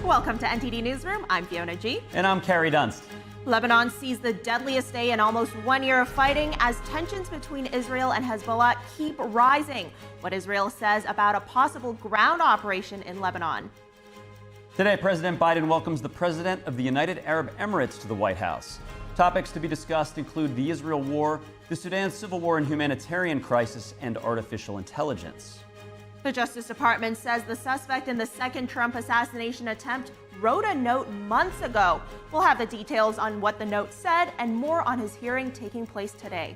Welcome to NTD Newsroom. I'm Fiona G. And I'm Carrie Dunst. Lebanon sees the deadliest day in almost 1 year of fighting as tensions between Israel and Hezbollah keep rising. What Israel says about a possible ground operation in Lebanon. Today, President Biden welcomes the President of the United Arab Emirates to the White House. Topics to be discussed include the Israel war, the Sudan civil war and humanitarian crisis, and artificial intelligence. The Justice Department says the suspect in the second Trump assassination attempt wrote a note months ago. We'll have the details on what the note said and more on his hearing taking place today.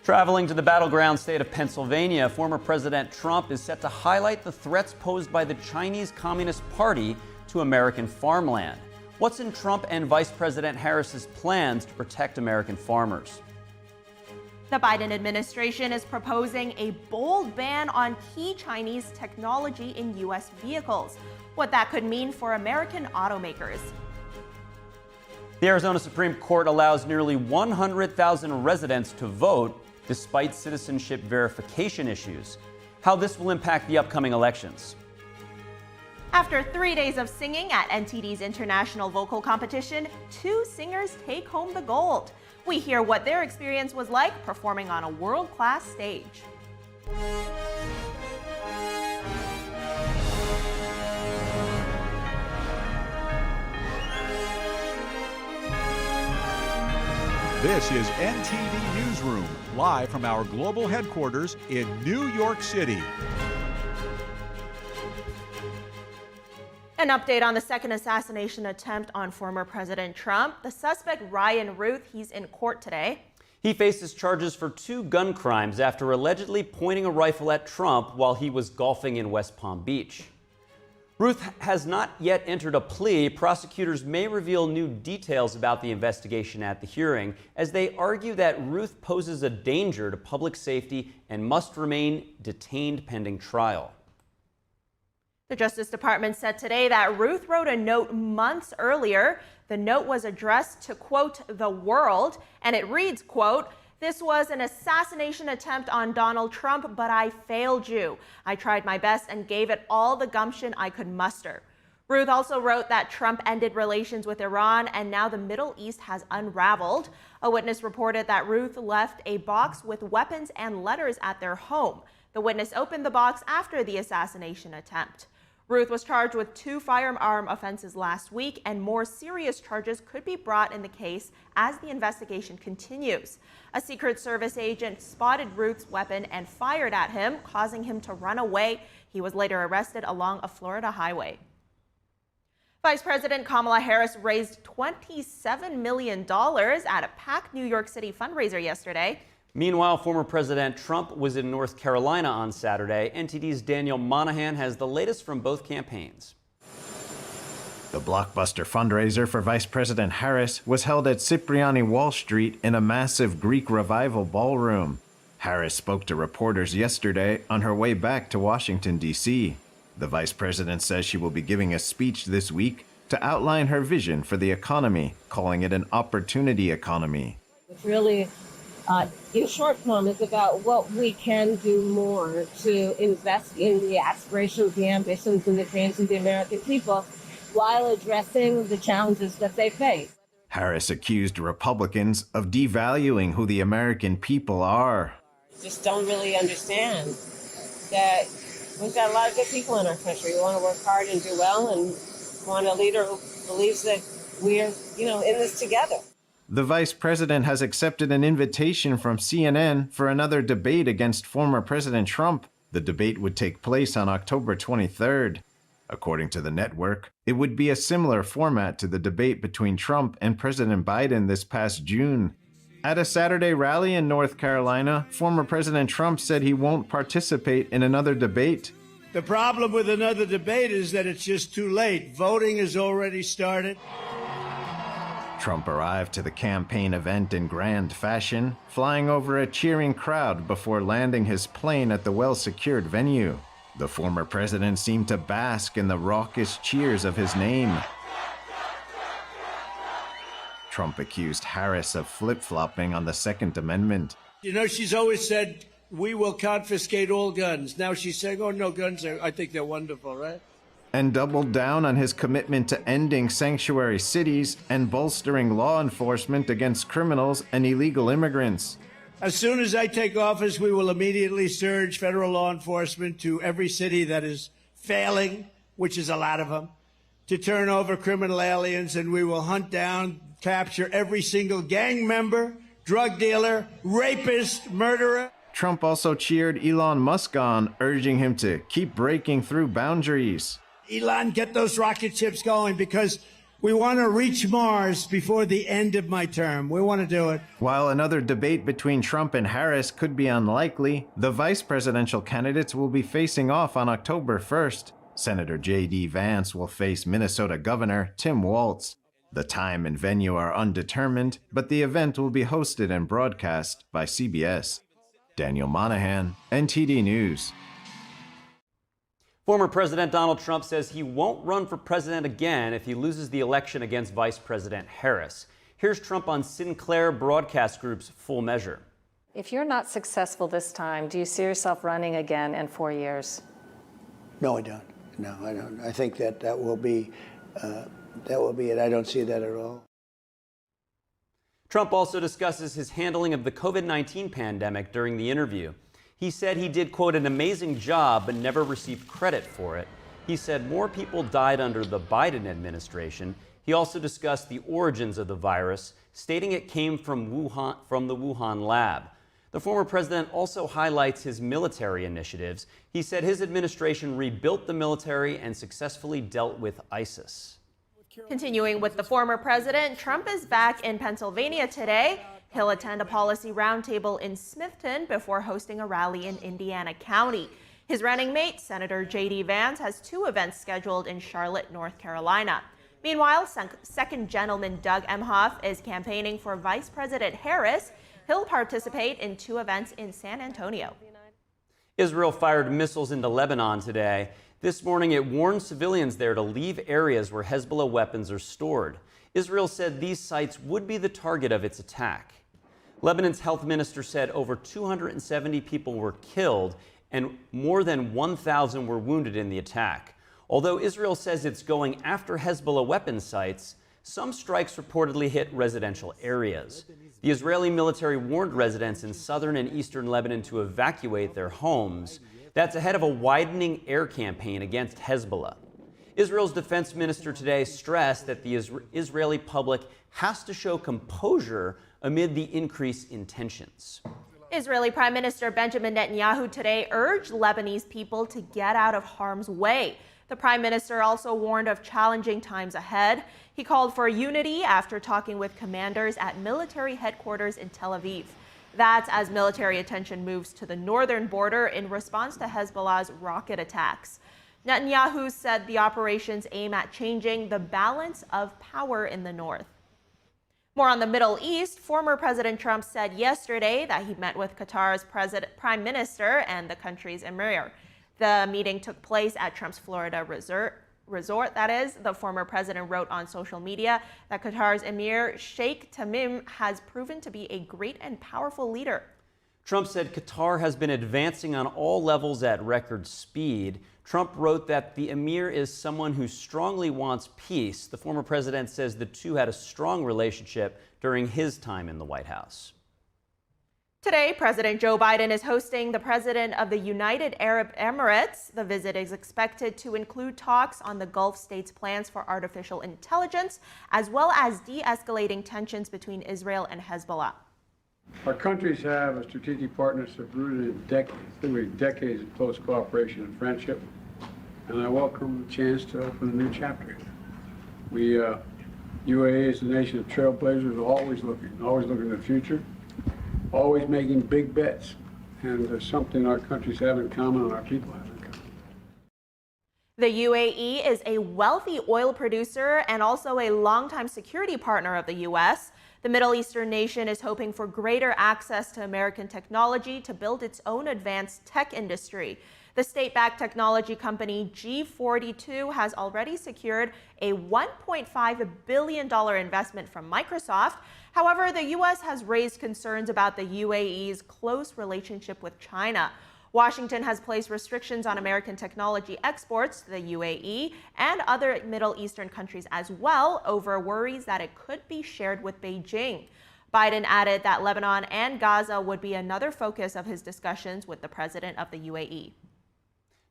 Traveling to the battleground state of Pennsylvania, former President Trump is set to highlight the threats posed by the Chinese Communist Party to American farmland. What's in Trump and Vice President Harris's plans to protect American farmers? The Biden administration is proposing a bold ban on key Chinese technology in U.S. vehicles. What that could mean for American automakers. The Arizona Supreme Court allows nearly 100,000 residents to vote despite citizenship verification issues. How this will impact the upcoming elections. After 3 days of singing at NTD's International Vocal Competition, 2 singers take home the gold. We hear what their experience was like performing on a world-class stage. This is NTD Newsroom, live from our global headquarters in New York City. An update on the second assassination attempt on former President Trump. The suspect, Ryan Ruth, he's in court today. He faces charges for 2 gun crimes after allegedly pointing a rifle at Trump while he was golfing in West Palm Beach. Ruth has not yet entered a plea. Prosecutors may reveal new details about the investigation at the hearing, as they argue that Ruth poses a danger to public safety and must remain detained pending trial. The Justice Department said today that Ruth wrote a note months earlier. The note was addressed to, quote, the world, and it reads, quote, "This was an assassination attempt on Donald Trump, but I failed you. I tried my best and gave it all the gumption I could muster." Ruth also wrote that Trump ended relations with Iran and now the Middle East has unraveled. A witness reported that Ruth left a box with weapons and letters at their home. The witness opened the box after the assassination attempt. Ruth was charged with 2 firearm offenses last week, and more serious charges could be brought in the case as the investigation continues. A Secret Service agent spotted Ruth's weapon and fired at him, causing him to run away. He was later arrested along a Florida highway. Vice President Kamala Harris raised $27 million at a packed New York City fundraiser yesterday. Meanwhile, former President Trump was in North Carolina on Saturday. NTD's Daniel Monahan has the latest from both campaigns. The blockbuster fundraiser for Vice President Harris was held at Cipriani Wall Street in a massive Greek Revival ballroom. Harris spoke to reporters yesterday on her way back to Washington, D.C. The Vice President says she will be giving a speech this week to outline her vision for the economy, calling it an opportunity economy. It's really in short form, it's about what we can do more to invest in the aspirations, the ambitions, and the dreams of the American people while addressing the challenges that they face. Harris accused Republicans of devaluing who the American people are. Just don't really understand that we've got a lot of good people in our country who want to work hard and do well and want a leader who believes that we're, in this together. The vice president has accepted an invitation from CNN for another debate against former President Trump. The debate would take place on October 23rd. According to the network, it would be a similar format to the debate between Trump and President Biden this past June. At a Saturday rally in North Carolina, former President Trump said he won't participate in another debate. The problem with another debate is that it's just too late. Voting has already started. Trump arrived to the campaign event in grand fashion, flying over a cheering crowd before landing his plane at the well-secured venue. The former president seemed to bask in the raucous cheers of his name. Trump accused Harris of flip-flopping on the Second Amendment. She's always said, we will confiscate all guns. Now she's saying, oh, no guns, I think they're wonderful, right? and doubled down on his commitment to ending sanctuary cities and bolstering law enforcement against criminals and illegal immigrants. As soon as I take office, we will immediately surge federal law enforcement to every city that is failing, which is a lot of them, to turn over criminal aliens, and we will hunt down, capture every single gang member, drug dealer, rapist, murderer. Trump also cheered Elon Musk on, urging him to keep breaking through boundaries. Elon, get those rocket ships going, because we want to reach Mars before the end of my term. We want to do it. While another debate between Trump and Harris could be unlikely, the vice presidential candidates will be facing off on October 1st. Senator J.D. Vance will face Minnesota Governor Tim Walz. The time and venue are undetermined, but the event will be hosted and broadcast by CBS. Daniel Monahan, NTD News. Former President Donald Trump says he won't run for president again if he loses the election against Vice President Harris. Here's Trump on Sinclair Broadcast Group's Full Measure. If you're not successful this time, do you see yourself running again in 4 years? No, I don't. No, I don't. I think that will be it. I don't see that at all. Trump also discusses his handling of the COVID-19 pandemic during the interview. He said he did, quote, an amazing job, but never received credit for it. He said more people died under the Biden administration. He also discussed the origins of the virus, stating it came from the Wuhan lab. The former president also highlights his military initiatives. He said his administration rebuilt the military and successfully dealt with ISIS. Continuing with the former president, Trump is back in Pennsylvania today. He'll attend a policy roundtable in Smithton before hosting a rally in Indiana County. His running mate, Senator J.D. Vance, has 2 events scheduled in Charlotte, North Carolina. Meanwhile, Second Gentleman Doug Emhoff is campaigning for Vice President Harris. He'll participate in 2 events in San Antonio. Israel fired missiles into Lebanon today. This morning, it warned civilians there to leave areas where Hezbollah weapons are stored. Israel said these sites would be the target of its attack. Lebanon's health minister said over 270 people were killed and more than 1,000 were wounded in the attack. Although Israel says it's going after Hezbollah weapon sites, some strikes reportedly hit residential areas. The Israeli military warned residents in southern and eastern Lebanon to evacuate their homes. That's ahead of a widening air campaign against Hezbollah. Israel's defense minister today stressed that the Israeli public has to show composure amid the increase in tensions. Israeli Prime Minister Benjamin Netanyahu today urged Lebanese people to get out of harm's way. The Prime Minister also warned of challenging times ahead. He called for unity after talking with commanders at military headquarters in Tel Aviv. That's as military attention moves to the northern border in response to Hezbollah's rocket attacks. Netanyahu said the operations aim at changing the balance of power in the north. More on the Middle East, former President Trump said yesterday that he met with Qatar's Prime Minister and the country's emir. The meeting took place at Trump's Florida resort, that is. The former president wrote on social media that Qatar's emir, Sheikh Tamim, has proven to be a great and powerful leader. Trump said Qatar has been advancing on all levels at record speed. Trump wrote that the emir is someone who strongly wants peace. The former president says the two had a strong relationship during his time in the White House. Today, President Joe Biden is hosting the president of the United Arab Emirates. The visit is expected to include talks on the Gulf states' plans for artificial intelligence, as well as de-escalating tensions between Israel and Hezbollah. Our countries have a strategic partnership rooted in decades of close cooperation and friendship, and I welcome the chance to open a new chapter. UAE is a nation of trailblazers, always looking to the future, always making big bets, and there's something our countries have in common and our people have in common. The UAE is a wealthy oil producer and also a longtime security partner of the U.S. The Middle Eastern nation is hoping for greater access to American technology to build its own advanced tech industry. The state-backed technology company G42 has already secured a $1.5 billion investment from Microsoft. However, the U.S. has raised concerns about the UAE's close relationship with China. Washington has placed restrictions on American technology exports to the UAE and other Middle Eastern countries as well over worries that it could be shared with Beijing. Biden added that Lebanon and Gaza would be another focus of his discussions with the president of the UAE.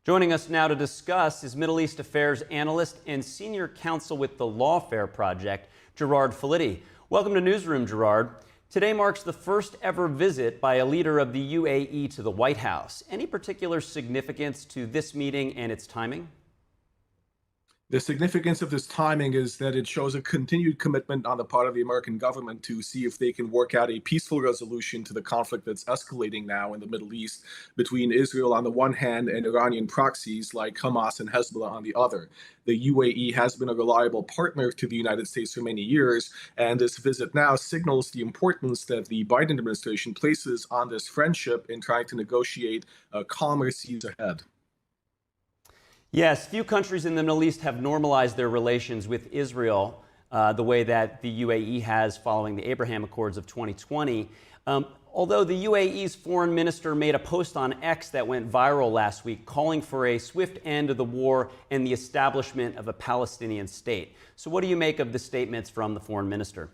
Joining us now to discuss is Middle East Affairs analyst and senior counsel with the Lawfare Project, Gerard Filitti. Welcome to Newsroom, Gerard. Today marks the first ever visit by a leader of the UAE to the White House. Any particular significance to this meeting and its timing? The significance of this timing is that it shows a continued commitment on the part of the American government to see if they can work out a peaceful resolution to the conflict that's escalating now in the Middle East between Israel on the one hand and Iranian proxies like Hamas and Hezbollah on the other. The UAE has been a reliable partner to the United States for many years, and this visit now signals the importance that the Biden administration places on this friendship in trying to negotiate calmer seas ahead. Yes, few countries in the Middle East have normalized their relations with Israel the way that the UAE has following the Abraham Accords of 2020. Although the UAE's foreign minister made a post on X that went viral last week calling for a swift end of the war and the establishment of a Palestinian state. So what do you make of the statements from the foreign minister?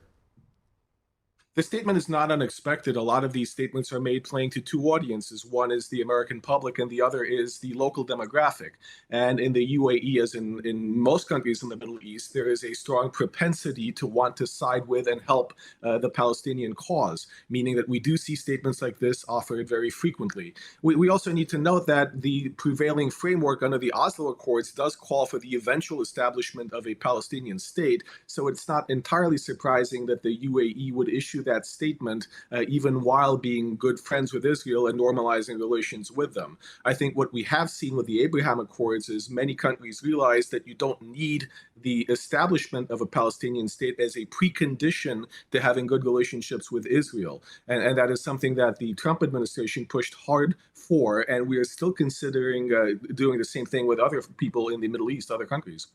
The statement is not unexpected. A lot of these statements are made playing to two audiences. One is the American public, and the other is the local demographic. And in the UAE, as in most countries in the Middle East, there is a strong propensity to want to side with and help the Palestinian cause, meaning that we do see statements like this offered very frequently. We also need to note that the prevailing framework under the Oslo Accords does call for the eventual establishment of a Palestinian state, so it's not entirely surprising that the UAE would issue that statement even while being good friends with Israel and normalizing relations with them. I think what we have seen with the Abraham Accords is many countries realize that you don't need the establishment of a Palestinian state as a precondition to having good relationships with Israel. And that is something that the Trump administration pushed hard for, and we are still considering doing the same thing with other people in the Middle East, other countries.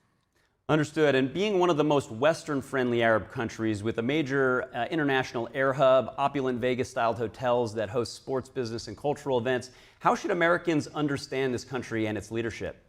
Understood. And being one of the most Western-friendly Arab countries with a major international air hub, opulent Vegas-styled hotels that host sports, business, and cultural events, how should Americans understand this country and its leadership?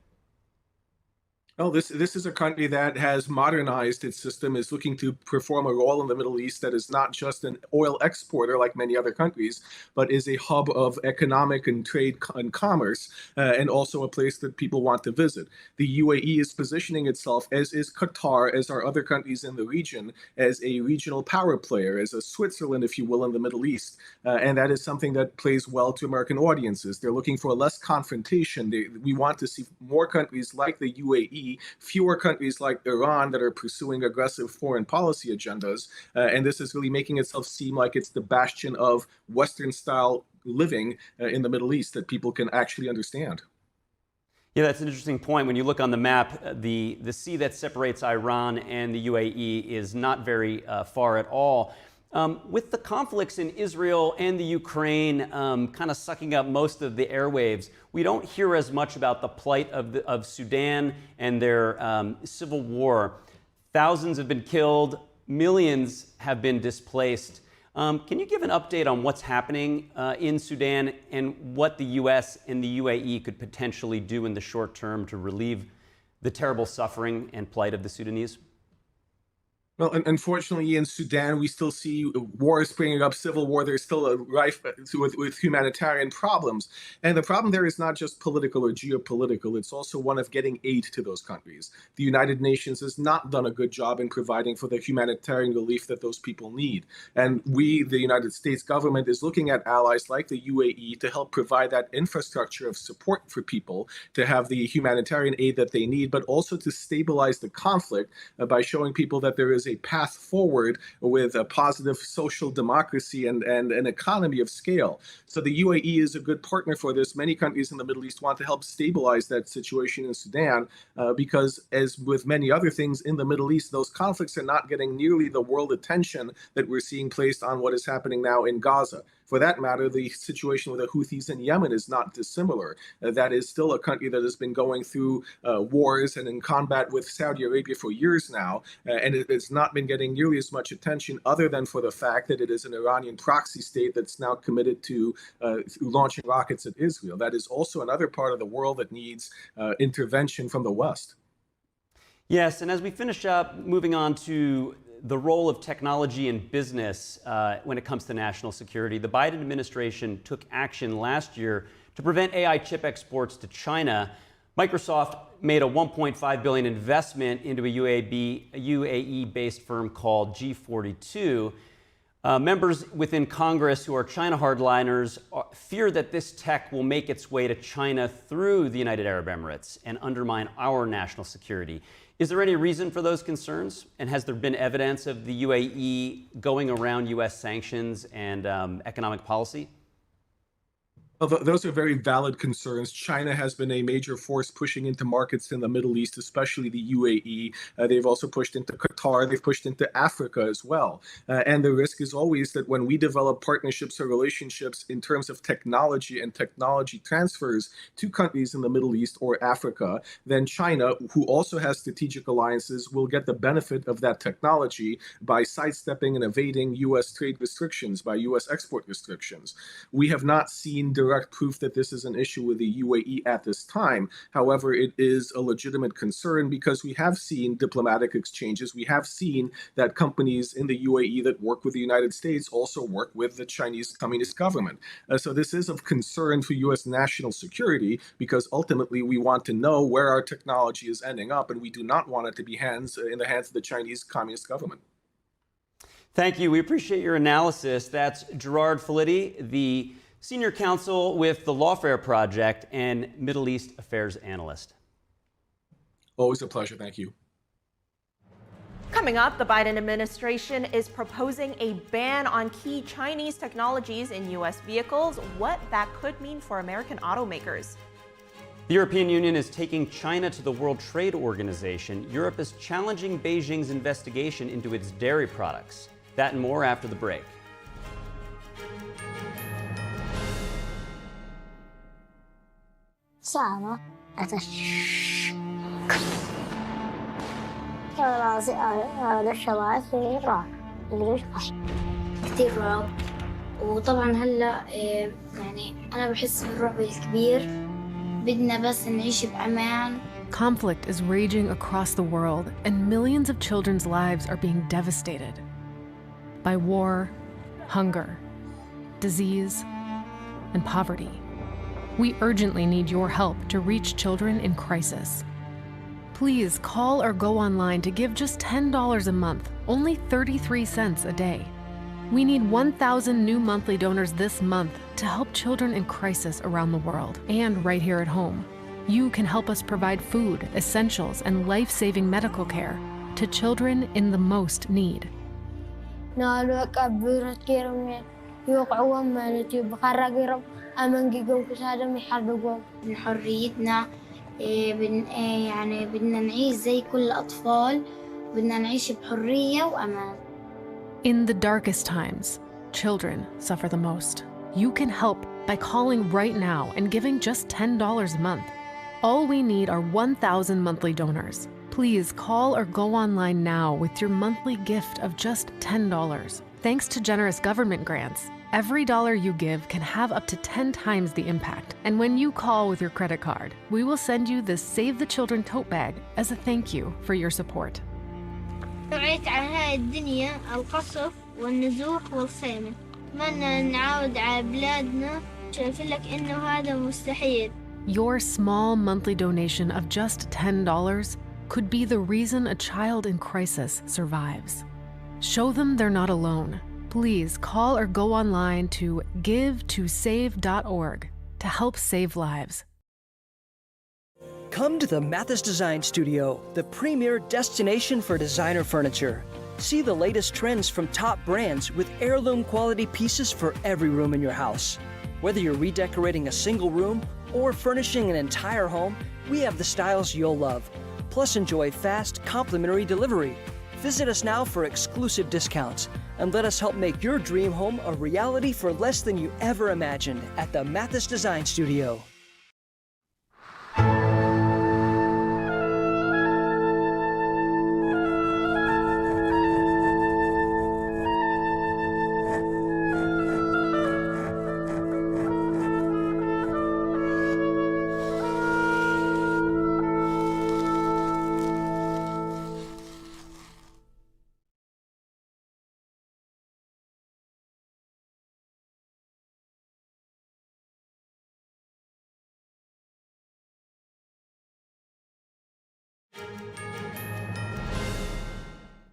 Well, this is a country that has modernized its system, is looking to perform a role in the Middle East that is not just an oil exporter like many other countries, but is a hub of economic and trade and commerce, and also a place that people want to visit. The UAE is positioning itself, as is Qatar, as are other countries in the region, as a regional power player, as a Switzerland, if you will, in the Middle East. And that is something that plays well to American audiences. They're looking for less confrontation. We want to see more countries like the UAE, fewer countries like Iran that are pursuing aggressive foreign policy agendas. And this is really making itself seem like it's the bastion of Western-style living in the Middle East that people can actually understand. Yeah, that's an interesting point. When you look on the map, the sea that separates Iran and the UAE is not very far at all. With the conflicts in Israel and the Ukraine kind of sucking up most of the airwaves, we don't hear as much about the plight of Sudan and their civil war. Thousands have been killed, millions have been displaced. Can you give an update on what's happening in Sudan and what the U.S. and the UAE could potentially do in the short term to relieve the terrible suffering and plight of the Sudanese? Well, unfortunately, in Sudan, we still see war springing up, civil war. There's still a rife with humanitarian problems. And the problem there is not just political or geopolitical. It's also one of getting aid to those countries. The United Nations has not done a good job in providing for the humanitarian relief that those people need. And we, the United States government, is looking at allies like the UAE to help provide that infrastructure of support for people to have the humanitarian aid that they need, but also to stabilize the conflict by showing people that there is a path forward with a positive social democracy and an economy of scale. So the UAE is a good partner for this. Many countries in the Middle East want to help stabilize that situation in Sudan because, as with many other things in the Middle East, those conflicts are not getting nearly the world attention that we're seeing placed on what is happening now in Gaza. For that matter, the situation with the Houthis in Yemen is not dissimilar. That is still a country that has been going through wars and in combat with Saudi Arabia for years now, and it is not been getting nearly as much attention other than for the fact that it is an Iranian proxy state that's now committed to launching rockets at Israel. That is also another part of the world that needs intervention from the West. Yes, and as we finish up, moving on to the role of technology in business when it comes to national security, the Biden administration took action last year to prevent AI chip exports to China. Microsoft made a $1.5 billion investment into a UAE-based firm called G42. Members within Congress who are China hardliners fear that this tech will make its way to China through the United Arab Emirates and undermine our national security. Is there any reason for those concerns? And has there been evidence of the UAE going around U.S. sanctions and economic policy? Well, those are very valid concerns. China has been a major force pushing into markets in the Middle East, especially the UAE. They've also pushed into Qatar. They've pushed into Africa as well. And the risk is always that when we develop partnerships or relationships in terms of technology and technology transfers to countries in the Middle East or Africa, then China, who also has strategic alliances, will get the benefit of that technology by sidestepping and evading U.S. trade restrictions, by U.S. export restrictions. We have not seen direct proof that this is an issue with the UAE at this time. However, it is a legitimate concern because we have seen diplomatic exchanges. We have seen that companies in the UAE that work with the United States also work with the Chinese Communist government. So this is of concern for U.S. national security because ultimately we want to know where our technology is ending up, and we do not want it to be in the hands of the Chinese Communist government. Thank you. We appreciate your analysis. That's Gerard Felitti, the Senior Counsel with the Lawfare Project and Middle East Affairs Analyst. Always a pleasure. Thank you. Coming up, the Biden administration is proposing a ban on key Chinese technologies in U.S. vehicles, what that could mean for American automakers. The European Union is taking China to the World Trade Organization. Europe is challenging Beijing's investigation into its dairy products. That and more after the break. Sama كثير رعب وطبعا هلا يعني أنا بحس بالرعب الكبير بدنا بس نعيش بأمان. Conflict is raging across the world, and millions of children's lives are being devastated by war, hunger, disease, and poverty. We urgently need your help to reach children in crisis. Please call or go online to give just $10 a month, only 33 cents a day. We need 1,000 new monthly donors this month to help children in crisis around the world and right here at home. You can help us provide food, essentials, and life-saving medical care to children in the most need. من حريتنا يعني بدنا نعيش زي كل الأطفال بدنا نعيش بحرية وأمان. In the darkest times, children suffer the most. You can help by calling right now and giving just $10 a month. All we need are 1,000 monthly donors. Please call or go online now with your monthly gift of just $10. Thanks to generous government grants, every dollar you give can have up to 10 times the impact. And when you call with your credit card, we will send you this Save the Children tote bag as a thank you for your support. وعيت على هاي الدنيا القصف والنزوح والخيمة. أتمنى نعاود على بلادنا. شايف لك إنه هذا مستحيل. Your small monthly donation of just $10 could be the reason a child in crisis survives. Show them they're not alone. Please call or go online to givetosave.org to help save lives. Come to the Mathis Design Studio, the premier destination for designer furniture. See the latest trends from top brands with heirloom quality pieces for every room in your house. Whether you're redecorating a single room or furnishing an entire home, we have the styles you'll love. Plus, enjoy fast, complimentary delivery. Visit us now for exclusive discounts and let us help make your dream home a reality for less than you ever imagined at the Mathis Design Studio.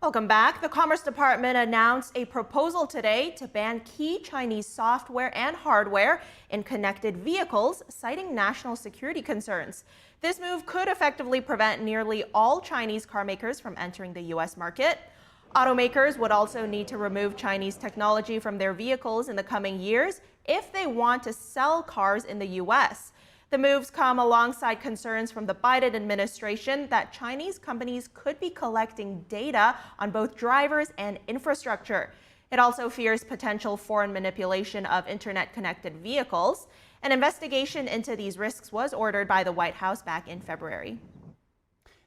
Welcome back. The Commerce Department announced a proposal today to ban key Chinese software and hardware in connected vehicles, citing national security concerns. This move could effectively prevent nearly all Chinese car makers from entering the U.S. market. Automakers would also need to remove Chinese technology from their vehicles in the coming years if they want to sell cars in the U.S. The moves come alongside concerns from the Biden administration that Chinese companies could be collecting data on both drivers and infrastructure. It also fears potential foreign manipulation of internet-connected vehicles. An investigation into these risks was ordered by the White House back in February.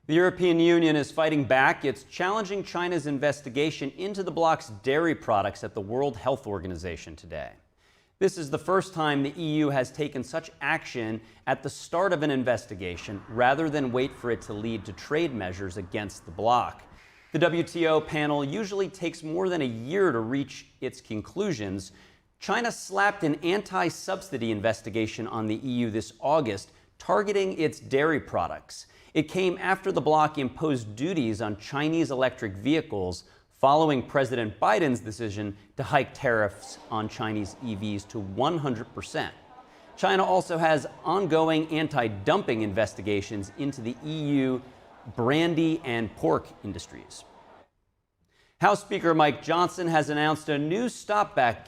The European Union is fighting back. It's challenging China's investigation into the bloc's dairy products at the World Health Organization today. This is the first time the EU has taken such action at the start of an investigation rather than wait for it to lead to trade measures against the bloc. The WTO panel usually takes more than a year to reach its conclusions. China slapped an anti-subsidy investigation on the EU this August, targeting its dairy products. It came after the bloc imposed duties on Chinese electric vehicles following President Biden's decision to hike tariffs on Chinese EVs to 100%. China also has ongoing anti-dumping investigations into the EU brandy and pork industries. House Speaker Mike Johnson has announced a new stopgap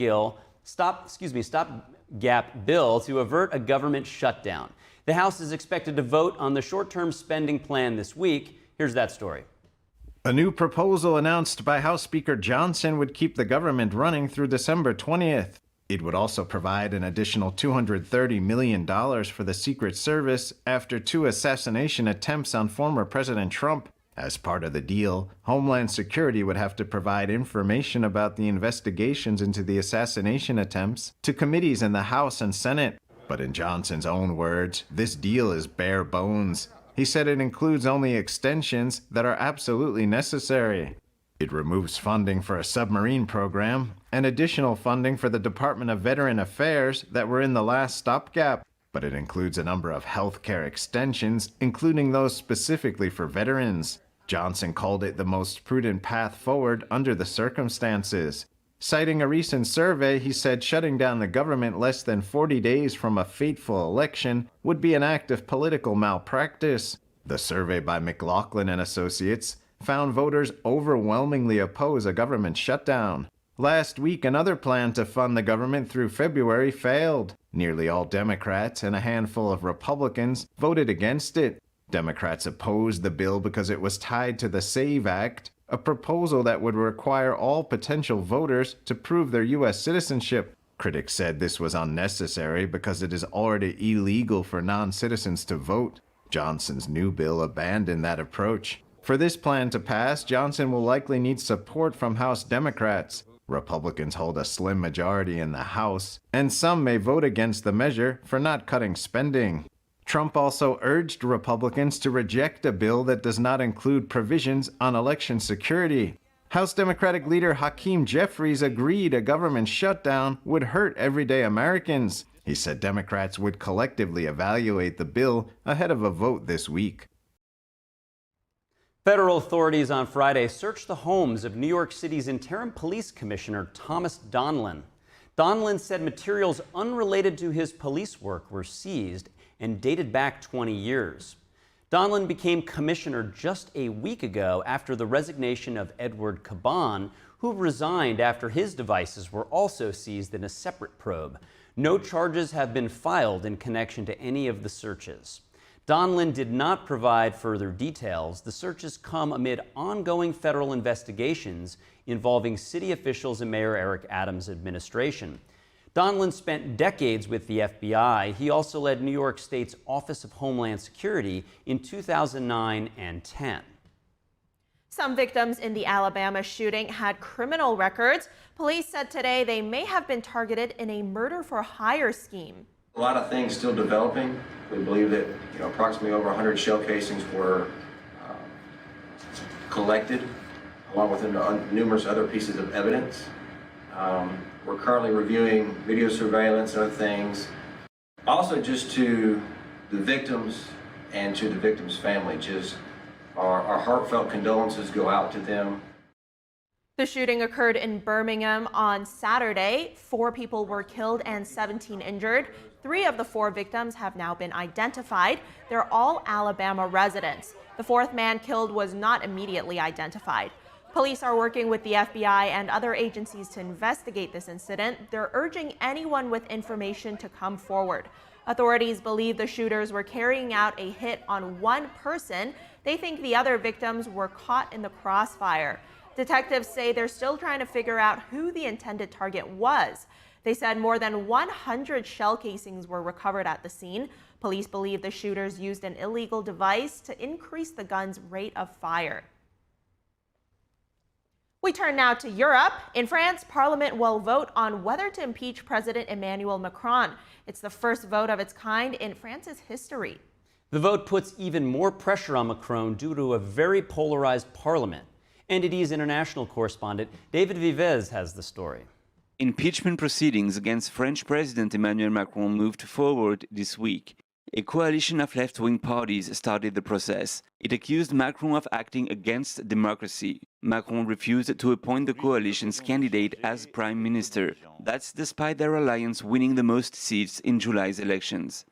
bill to avert a government shutdown. The House is expected to vote on the short-term spending plan this week. Here's that story. A new proposal announced by House Speaker Johnson would keep the government running through December 20th. It would also provide an additional $230 million for the Secret Service after 2 assassination attempts on former President Trump. As part of the deal, Homeland Security would have to provide information about the investigations into the assassination attempts to committees in the House and Senate. But in Johnson's own words, this deal is bare bones. He said it includes only extensions that are absolutely necessary. It removes funding for a submarine program and additional funding for the Department of Veteran Affairs that were in the last stopgap. But it includes a number of health care extensions, including those specifically for veterans. Johnson called it the most prudent path forward under the circumstances. Citing a recent survey, he said shutting down the government less than 40 days from a fateful election would be an act of political malpractice. The survey by McLaughlin and Associates found voters overwhelmingly oppose a government shutdown. Last week, another plan to fund the government through February failed. Nearly all Democrats and a handful of Republicans voted against it. Democrats opposed the bill because it was tied to the SAVE Act, a proposal that would require all potential voters to prove their U.S. citizenship. Critics said this was unnecessary because it is already illegal for non-citizens to vote. Johnson's new bill abandoned that approach. For this plan to pass, Johnson will likely need support from House Democrats. Republicans hold a slim majority in the House, and some may vote against the measure for not cutting spending. Trump also urged Republicans to reject a bill that does not include provisions on election security. House Democratic leader Hakeem Jeffries agreed a government shutdown would hurt everyday Americans. He said Democrats would collectively evaluate the bill ahead of a vote this week. Federal authorities on Friday searched the homes of New York City's interim police commissioner Thomas Donlan. Donlan said materials unrelated to his police work were seized and dated back 20 years. Donlan became commissioner just a week ago after the resignation of Edward Caban, who resigned after his devices were also seized in a separate probe. No charges have been filed in connection to any of the searches. Donlan did not provide further details. The searches come amid ongoing federal investigations involving city officials and Mayor Eric Adams' administration. Donlan spent decades with the FBI. He also led New York State's Office of Homeland Security in 2009 and 10. Some victims in the Alabama shooting had criminal records. Police said today they may have been targeted in a murder-for-hire scheme. A lot of things still developing. We believe that approximately over 100 shell casings were collected, along with numerous other pieces of evidence. We're currently reviewing video surveillance and other things. Also, just to the victims and to the victims' family, just Our heartfelt condolences go out to them. The shooting occurred in Birmingham on Saturday. 4 people were killed and 17 injured. 3 of the 4 victims have now been identified. They're all Alabama residents. The 4th man killed was not immediately identified. Police are working with the FBI and other agencies to investigate this incident. They're urging anyone with information to come forward. Authorities believe the shooters were carrying out a hit on one person. They think the other victims were caught in the crossfire. Detectives say they're still trying to figure out who the intended target was. They said more than 100 shell casings were recovered at the scene. Police believe the shooters used an illegal device to increase the gun's rate of fire. We turn now to Europe. In France, Parliament will vote on whether to impeach President Emmanuel Macron. It's the first vote of its kind in France's history. The vote puts even more pressure on Macron due to a very polarized parliament. NTD's international correspondent David Vivez has the story. Impeachment proceedings against French President Emmanuel Macron moved forward this week. A coalition of left-wing parties started the process. It accused Macron of acting against democracy. Macron refused to appoint the coalition's candidate as prime minister. That's despite their alliance winning the most seats in July's elections.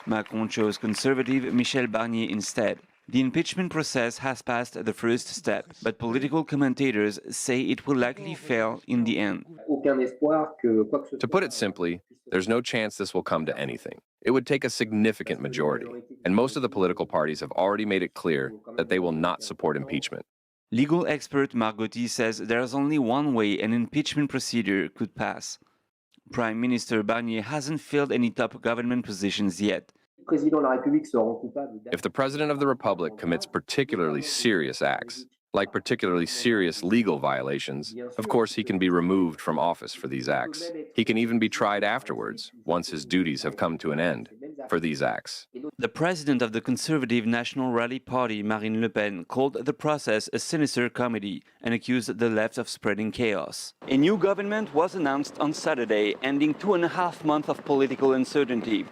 Macron chose conservative Michel Barnier instead. The impeachment process has passed the first step, but political commentators say it will likely fail in the end. To put it simply, there's no chance this will come to anything. It would take a significant majority, and most of the political parties have already made it clear that they will not support impeachment. Legal expert Margotti says there's only one way an impeachment procedure could pass. Prime Minister Barnier hasn't filled any top government positions yet. If the President of the Republic commits particularly serious acts, like particularly serious legal violations, of course he can be removed from office for these acts. He can even be tried afterwards, once his duties have come to an end, for these acts. The president of the Conservative National Rally Party, Marine Le Pen, called the process a sinister comedy and accused the left of spreading chaos. A new government was announced on Saturday, ending 2.5 months of political uncertainty.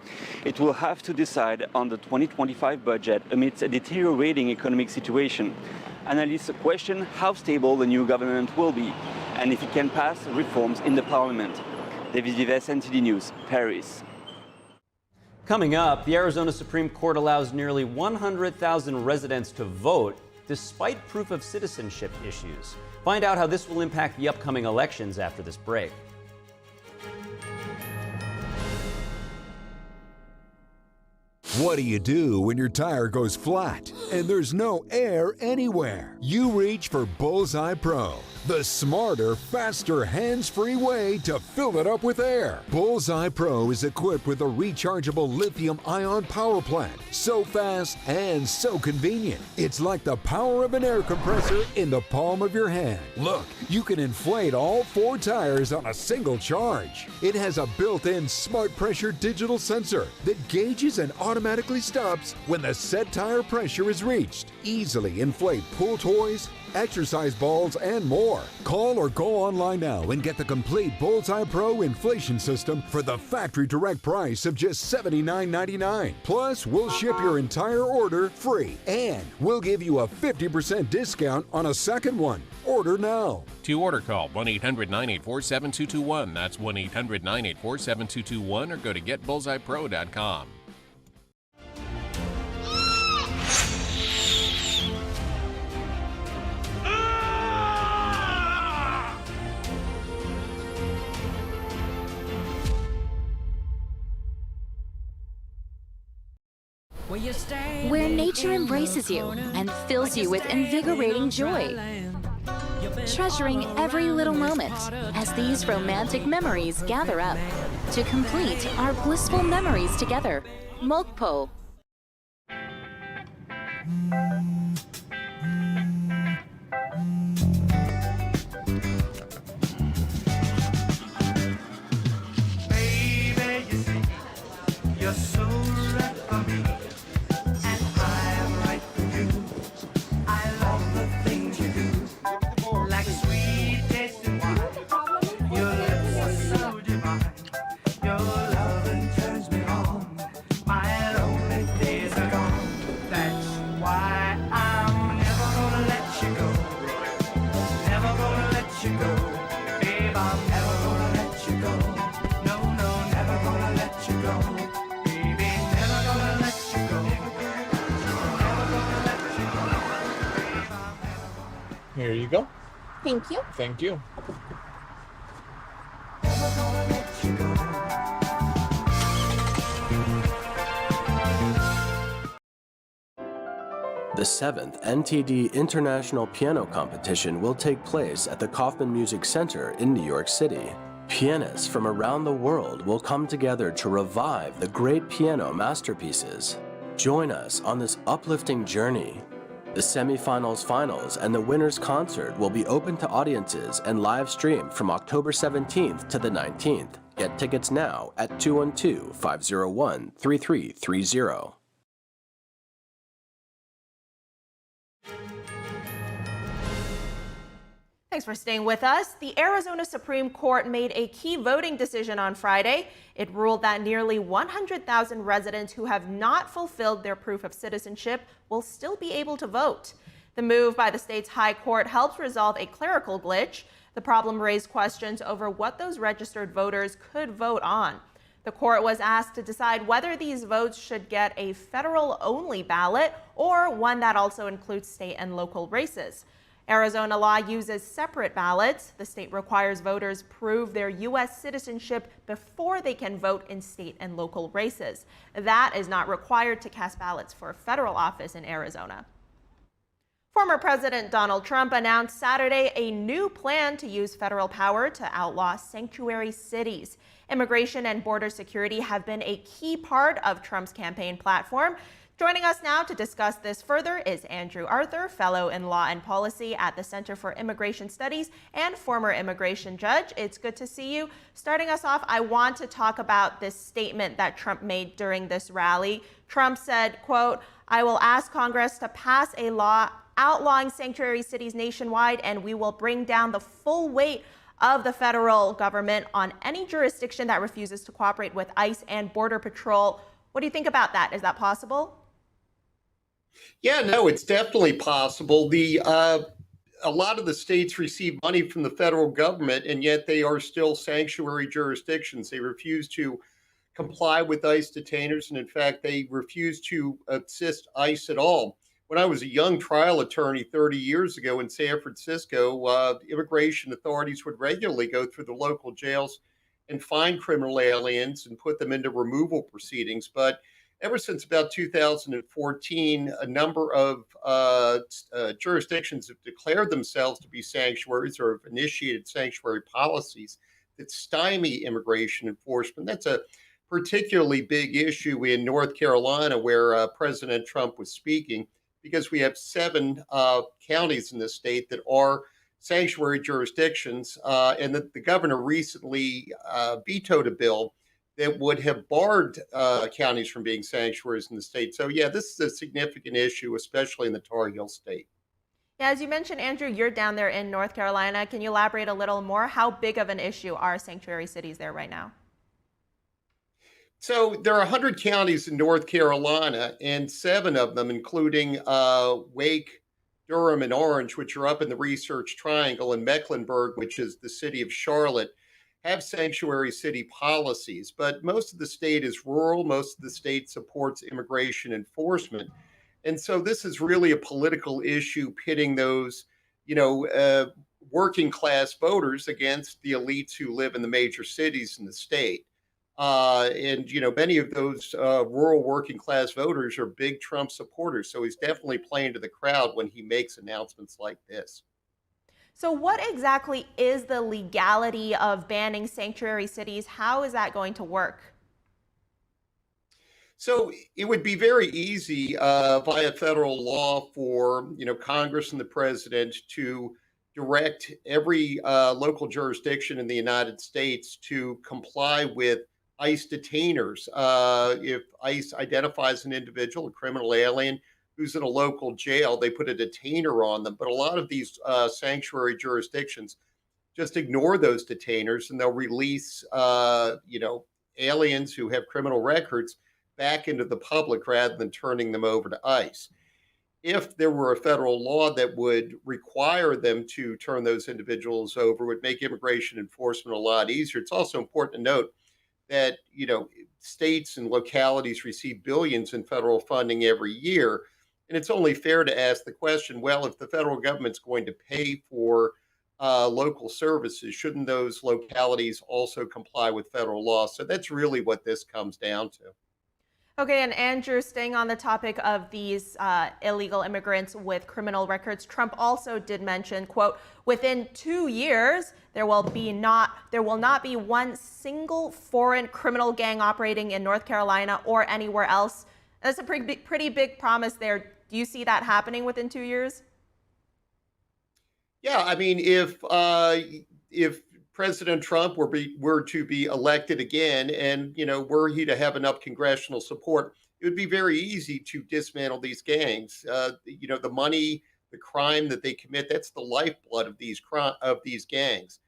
It will have to decide on the 2025 budget amidst a deteriorating economic situation. Analysts question how stable the new government will be and if it can pass reforms in the parliament. David Vives, NTD News, Paris. Coming up, the Arizona Supreme Court allows nearly 100,000 residents to vote despite proof of citizenship issues. Find out how this will impact the upcoming elections after this break. What do you do when your tire goes flat and there's no air anywhere? You reach for Bullseye Pro, the smarter, faster, hands-free way to fill it up with air. Bullseye Pro is equipped with a rechargeable lithium-ion power plant. So fast and so convenient. It's like the power of an air compressor in the palm of your hand. Look, you can inflate all 4 tires on a single charge. It has a built-in smart pressure digital sensor that gauges and automatically stops when the set tire pressure is reached. Easily inflate pool toys, exercise balls, and more. Call or go online now and get the complete Bullseye Pro inflation system for the factory direct price of just $79.99. Plus, we'll ship your entire order free, and we'll give you a 50% discount on a second one. Order now. To order, call 1-800-984-7221. That's 1-800-984-7221, or go to getbullseyepro.com. Where nature embraces you and fills you with invigorating joy. Treasuring every little moment as these romantic memories gather up to complete our blissful memories together. Mokpo. Baby, you see, you're so right for me. Why you go. Thank you. Thank you. The 7th NTD International Piano Competition will take place at the Kaufman Music Center in New York City. Pianists from around the world will come together to revive the great piano masterpieces. Join us on this uplifting journey. The semifinals, finals, and the winner's concert will be open to audiences and live streamed from October 17th to the 19th. Get tickets now at 212-501-3330. Thanks for staying with us. The Arizona Supreme Court made a key voting decision on Friday. It ruled that nearly 100,000 residents who have not fulfilled their proof of citizenship will still be able to vote. The move by the state's high court helps resolve a clerical glitch. The problem raised questions over what those registered voters could vote on. The court was asked to decide whether these votes should get a federal-only ballot or one that also includes state and local races. Arizona law uses separate ballots. The state requires voters prove their U.S. citizenship before they can vote in state and local races. That is not required to cast ballots for federal office in Arizona. Former President Donald Trump announced Saturday a new plan to use federal power to outlaw sanctuary cities. Immigration and border security have been a key part of Trump's campaign platform. Joining us now to discuss this further is Andrew Arthur, fellow in law and policy at the Center for Immigration Studies and former immigration judge. It's good to see you. Starting us off, I want to talk about this statement that Trump made during this rally. Trump said, quote, "I will ask Congress to pass a law outlawing sanctuary cities nationwide, and we will bring down the full weight of the federal government on any jurisdiction that refuses to cooperate with ICE and Border Patrol." What do you think about that? Is that possible? Yeah, no, it's definitely possible. A lot of the states receive money from the federal government, and yet they are still sanctuary jurisdictions. They refuse to comply with ICE detainers, and in fact, they refuse to assist ICE at all. When I was a young trial attorney 30 years ago in San Francisco, immigration authorities would regularly go through the local jails and find criminal aliens and put them into removal proceedings. But ever since about 2014, a number of jurisdictions have declared themselves to be sanctuaries or have initiated sanctuary policies that stymie immigration enforcement. That's a particularly big issue in North Carolina, where President Trump was speaking, because we have 7 counties in the state that are sanctuary jurisdictions, and that the governor recently vetoed a bill that would have barred counties from being sanctuaries in the state. So yeah, this is a significant issue, especially in the Tar Heel state. Yeah, as you mentioned, Andrew, you're down there in North Carolina. Can you elaborate a little more? How big of an issue are sanctuary cities there right now? So there are 100 counties in North Carolina, and 7 of them, including Wake, Durham, and Orange, which are up in the Research Triangle, and Mecklenburg, which is the city of Charlotte, have sanctuary city policies. But most of the state is rural. Most of the state supports immigration enforcement. And so this is really a political issue, pitting those, working class voters against the elites who live in the major cities in the state. Many of those rural working class voters are big Trump supporters. So he's definitely playing to the crowd when he makes announcements like this. So what exactly is the legality of banning sanctuary cities? How is that going to work? So it would be very easy via federal law for Congress and the president to direct every local jurisdiction in the United States to comply with ICE detainers. If ICE identifies an individual, a criminal alien, who's in a local jail, they put a detainer on them. But a lot of these sanctuary jurisdictions just ignore those detainers, and they'll release, aliens who have criminal records back into the public rather than turning them over to ICE. If there were a federal law that would require them to turn those individuals over, it would make immigration enforcement a lot easier. It's also important to note that, states and localities receive billions in federal funding every year. And it's only fair to ask the question, well, if the federal government's going to pay for local services, shouldn't those localities also comply with federal law? So that's really what this comes down to. Okay, and Andrew, staying on the topic of these illegal immigrants with criminal records, Trump also did mention, quote, within 2 years, there will not be one single foreign criminal gang operating in North Carolina or anywhere else. That's a pretty big promise there. Do you see that happening within 2 years? Yeah, I mean, if President Trump were to be elected again, and were he to have enough congressional support, it would be very easy to dismantle these gangs. The money, the crime that they commit—that's the lifeblood of these gangs.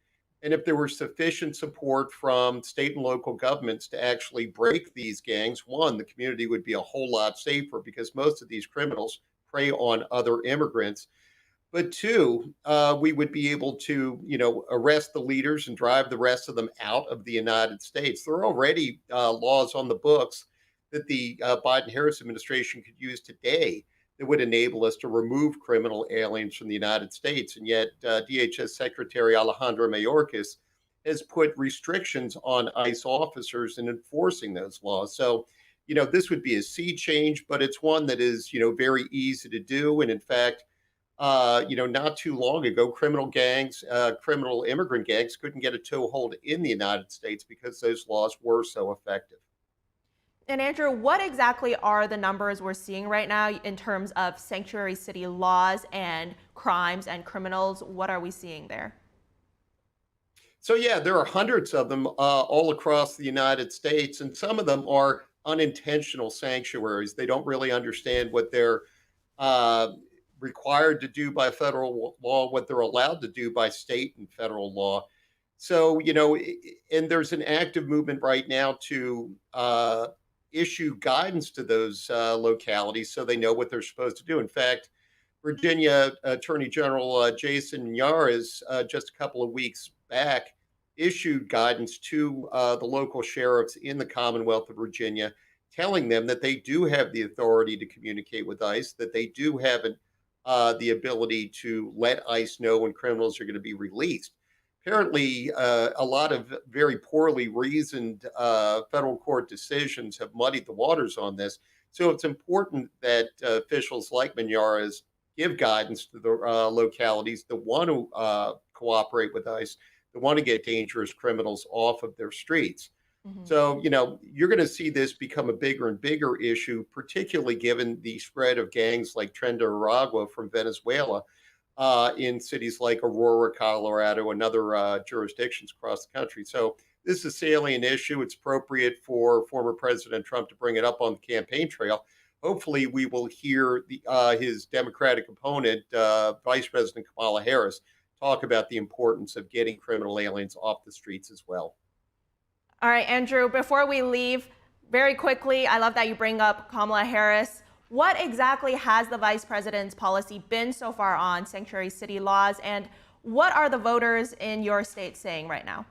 And if there were sufficient support from state and local governments to actually break these gangs, one, the community would be a whole lot safer because most of these criminals prey on other immigrants. But two, we would be able to, arrest the leaders and drive the rest of them out of the United States. There are already laws on the books that the Biden-Harris administration could use today that would enable us to remove criminal aliens from the United States. And yet DHS Secretary Alejandro Mayorkas has put restrictions on ICE officers in enforcing those laws. So, this would be a sea change, but it's one that is, very easy to do. And in fact, not too long ago, criminal immigrant gangs couldn't get a toehold in the United States because those laws were so effective. And Andrew, what exactly are the numbers we're seeing right now in terms of sanctuary city laws and crimes and criminals? What are we seeing there? So yeah, there are hundreds of them all across the United States, and some of them are unintentional sanctuaries. They don't really understand what they're required to do by federal law, what they're allowed to do by state and federal law. So, and there's an active movement right now to issue guidance to those localities so they know what they're supposed to do. In fact, Virginia Attorney General Jason Miyares just a couple of weeks back issued guidance to the local sheriffs in the Commonwealth of Virginia, telling them that they do have the authority to communicate with ICE, that they do have the ability to let ICE know when criminals are going to be released. Apparently, a lot of very poorly reasoned federal court decisions have muddied the waters on this. So it's important that officials like Miyares give guidance to the localities that want to cooperate with ICE, that want to get dangerous criminals off of their streets. Mm-hmm. So, you're going to see this become a bigger and bigger issue, particularly given the spread of gangs like Tren de Aragua from Venezuela in cities like Aurora, Colorado, and other jurisdictions across the country. So this is a salient issue. It's appropriate for former President Trump to bring it up on the campaign trail. Hopefully, we will hear his Democratic opponent, Vice President Kamala Harris, talk about the importance of getting criminal aliens off the streets as well. All right, Andrew, before we leave, very quickly, I love that you bring up Kamala Harris. What exactly has the vice president's policy been so far on sanctuary city laws, and what are the voters in your state saying right now?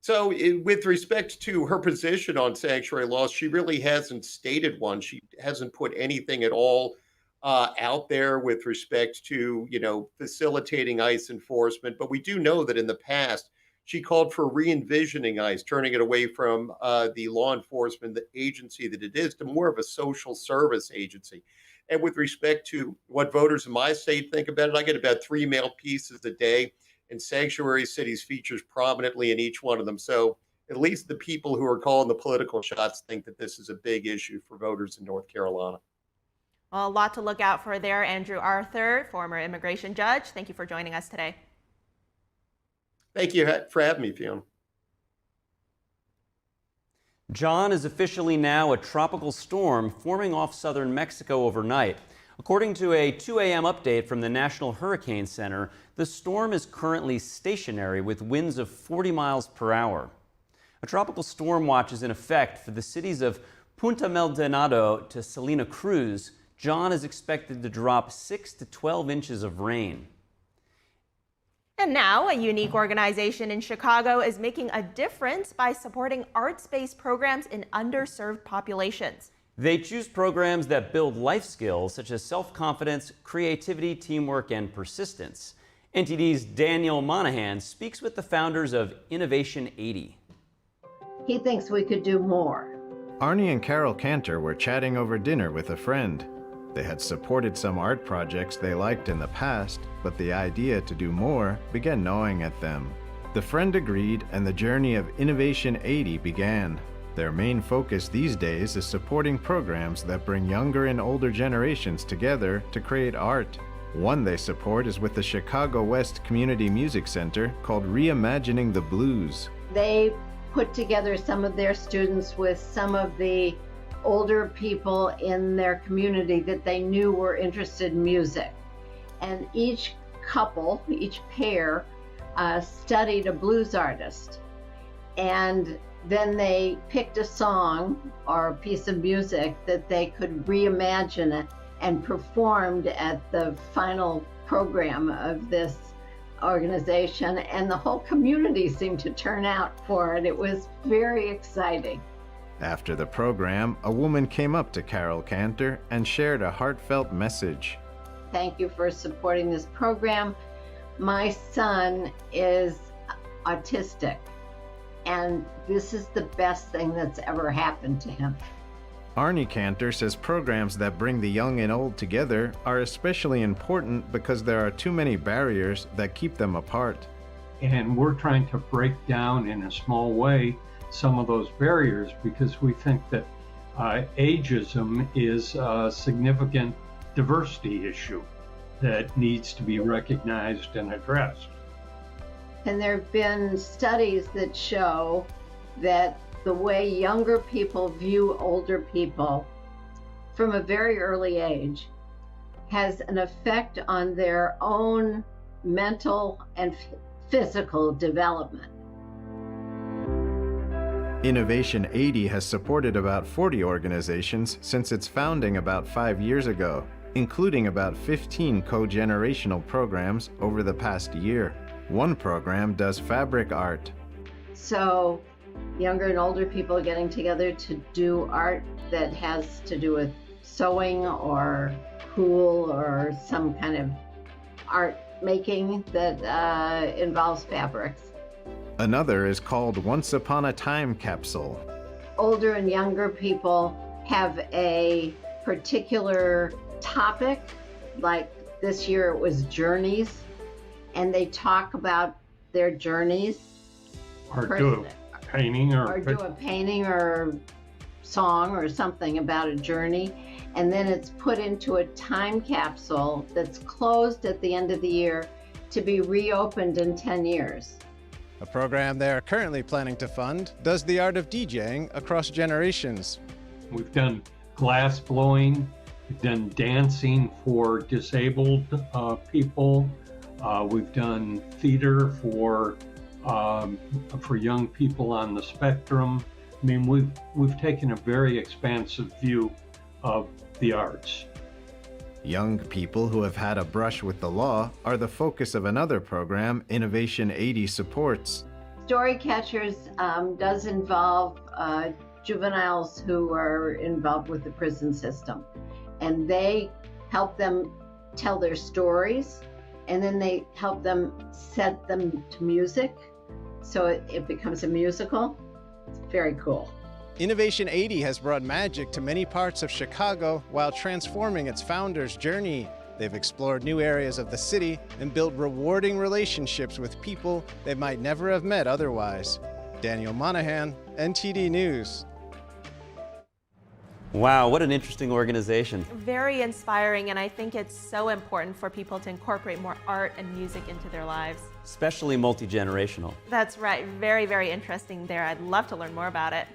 So with respect to her position on sanctuary laws, she really hasn't stated one. She hasn't put anything at all out there with respect to, facilitating ICE enforcement. But we do know that in the past, she called for re-envisioning ICE, turning it away from the law enforcement agency that it is to more of a social service agency. And with respect to what voters in my state think about it, I get about 3 mail pieces a day, and sanctuary cities features prominently in each one of them. So at least the people who are calling the political shots think that this is a big issue for voters in North Carolina. Well, a lot to look out for there. Andrew Arthur, former immigration judge, thank you for joining us today. Thank you for having me, Fiona. John is officially now a tropical storm forming off southern Mexico overnight. According to a 2 a.m. update from the National Hurricane Center, the storm is currently stationary with winds of 40 miles per hour. A tropical storm watch is in effect for the cities of Punta Maldonado to Salina Cruz. John is expected to drop 6 to 12 inches of rain. And now, a unique organization in Chicago is making a difference by supporting arts-based programs in underserved populations. They choose programs that build life skills such as self-confidence, creativity, teamwork, and persistence. NTD's Daniel Monahan speaks with the founders of Innovation 80. He thinks we could do more. Arnie and Carol Cantor were chatting over dinner with a friend. They had supported some art projects they liked in the past, but the idea to do more began gnawing at them. The friend agreed, and the journey of Innovation 80 began. Their main focus these days is supporting programs that bring younger and older generations together to create art. One they support is with the Chicago West Community Music Center called Reimagining the Blues. They put together some of their students with some of the older people in their community that they knew were interested in music. And each couple, each pair, studied a blues artist. And then they picked a song or a piece of music that they could reimagine and performed at the final program of this organization, and the whole community seemed to turn out for it. It was very exciting. After the program, a woman came up to Carol Cantor and shared a heartfelt message. Thank you for supporting this program. My son is autistic, and this is the best thing that's ever happened to him. Arnie Cantor says programs that bring the young and old together are especially important because there are too many barriers that keep them apart. And we're trying to break down in a small way some of those barriers because we think that ageism is a significant diversity issue that needs to be recognized and addressed. And there have been studies that show that the way younger people view older people from a very early age has an effect on their own mental and physical development. Innovation 80 has supported about 40 organizations since its founding about 5 years ago, including about 15 co-generational programs over the past year. One program does fabric art. So younger and older people getting together to do art that has to do with sewing or crewel or some kind of art making that involves fabrics. Another is called Once Upon a Time Capsule. Older and younger people have a particular topic, like this year it was journeys, and they talk about their journeys. Or do a painting or do a painting or song or something about a journey, and then it's put into a time capsule that's closed at the end of the year to be reopened in 10 years. A program they are currently planning to fund does the art of DJing across generations. We've done glass blowing, we've done dancing for disabled people, we've done theater for young people on the spectrum. I mean, we've taken a very expansive view of the arts. Young people who have had a brush with the law are the focus of another program Innovation 80 supports. Story Catchers does involve juveniles who are involved with the prison system, and they help them tell their stories, and then they help them set them to music, so it becomes a musical. It's very cool. Innovation 80 has brought magic to many parts of Chicago while transforming its founders' journey. They've explored new areas of the city and built rewarding relationships with people they might never have met otherwise. Daniel Monahan, NTD News. Wow, what an interesting organization. Very inspiring, and I think it's so important for people to incorporate more art and music into their lives. Especially multi-generational. That's right. Very, very interesting there. I'd love to learn more about it.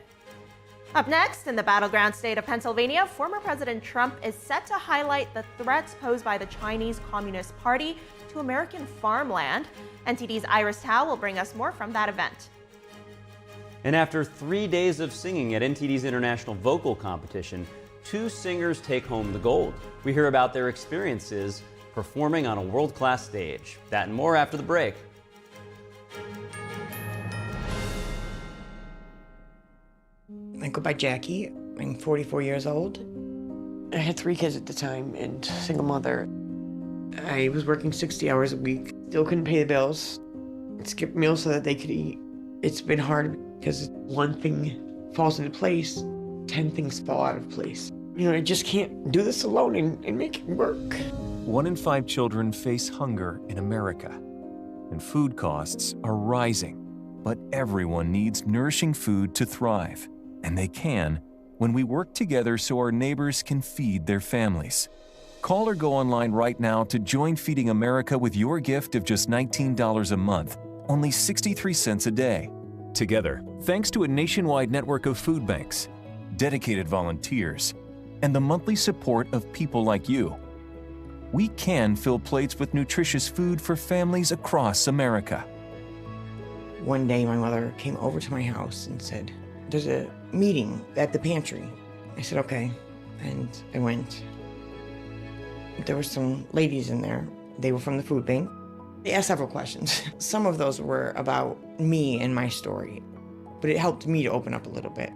Up next, in the battleground state of Pennsylvania, former President Trump is set to highlight the threats posed by the Chinese Communist Party to American farmland. NTD's Iris Tao will bring us more from that event. And after 3 days of singing at NTD's International Vocal Competition, 2 singers take home the gold. We hear about their experiences performing on a world-class stage. That and more after the break. I go by Jackie. I'm 44 years old. I had 3 kids at the time and single mother. I was working 60 hours a week, still couldn't pay the bills, skipped meals so that they could eat. It's been hard because one thing falls into place, 10 things fall out of place. You know, I just can't do this alone and make it work. 1 in 5 children face hunger in America, and food costs are rising. But everyone needs nourishing food to thrive, and they can when we work together so our neighbors can feed their families. Call or go online right now to join Feeding America with your gift of just $19 a month, only 63 cents a day. Together, thanks to a nationwide network of food banks, dedicated volunteers, and the monthly support of people like you, we can fill plates with nutritious food for families across America. One day my mother came over to my house and said, "There's a meeting at the pantry." I said, "Okay," and I went. There were some ladies in there. They were from the food bank. They asked several questions. Some of those were about me and my story, but it helped me to open up a little bit.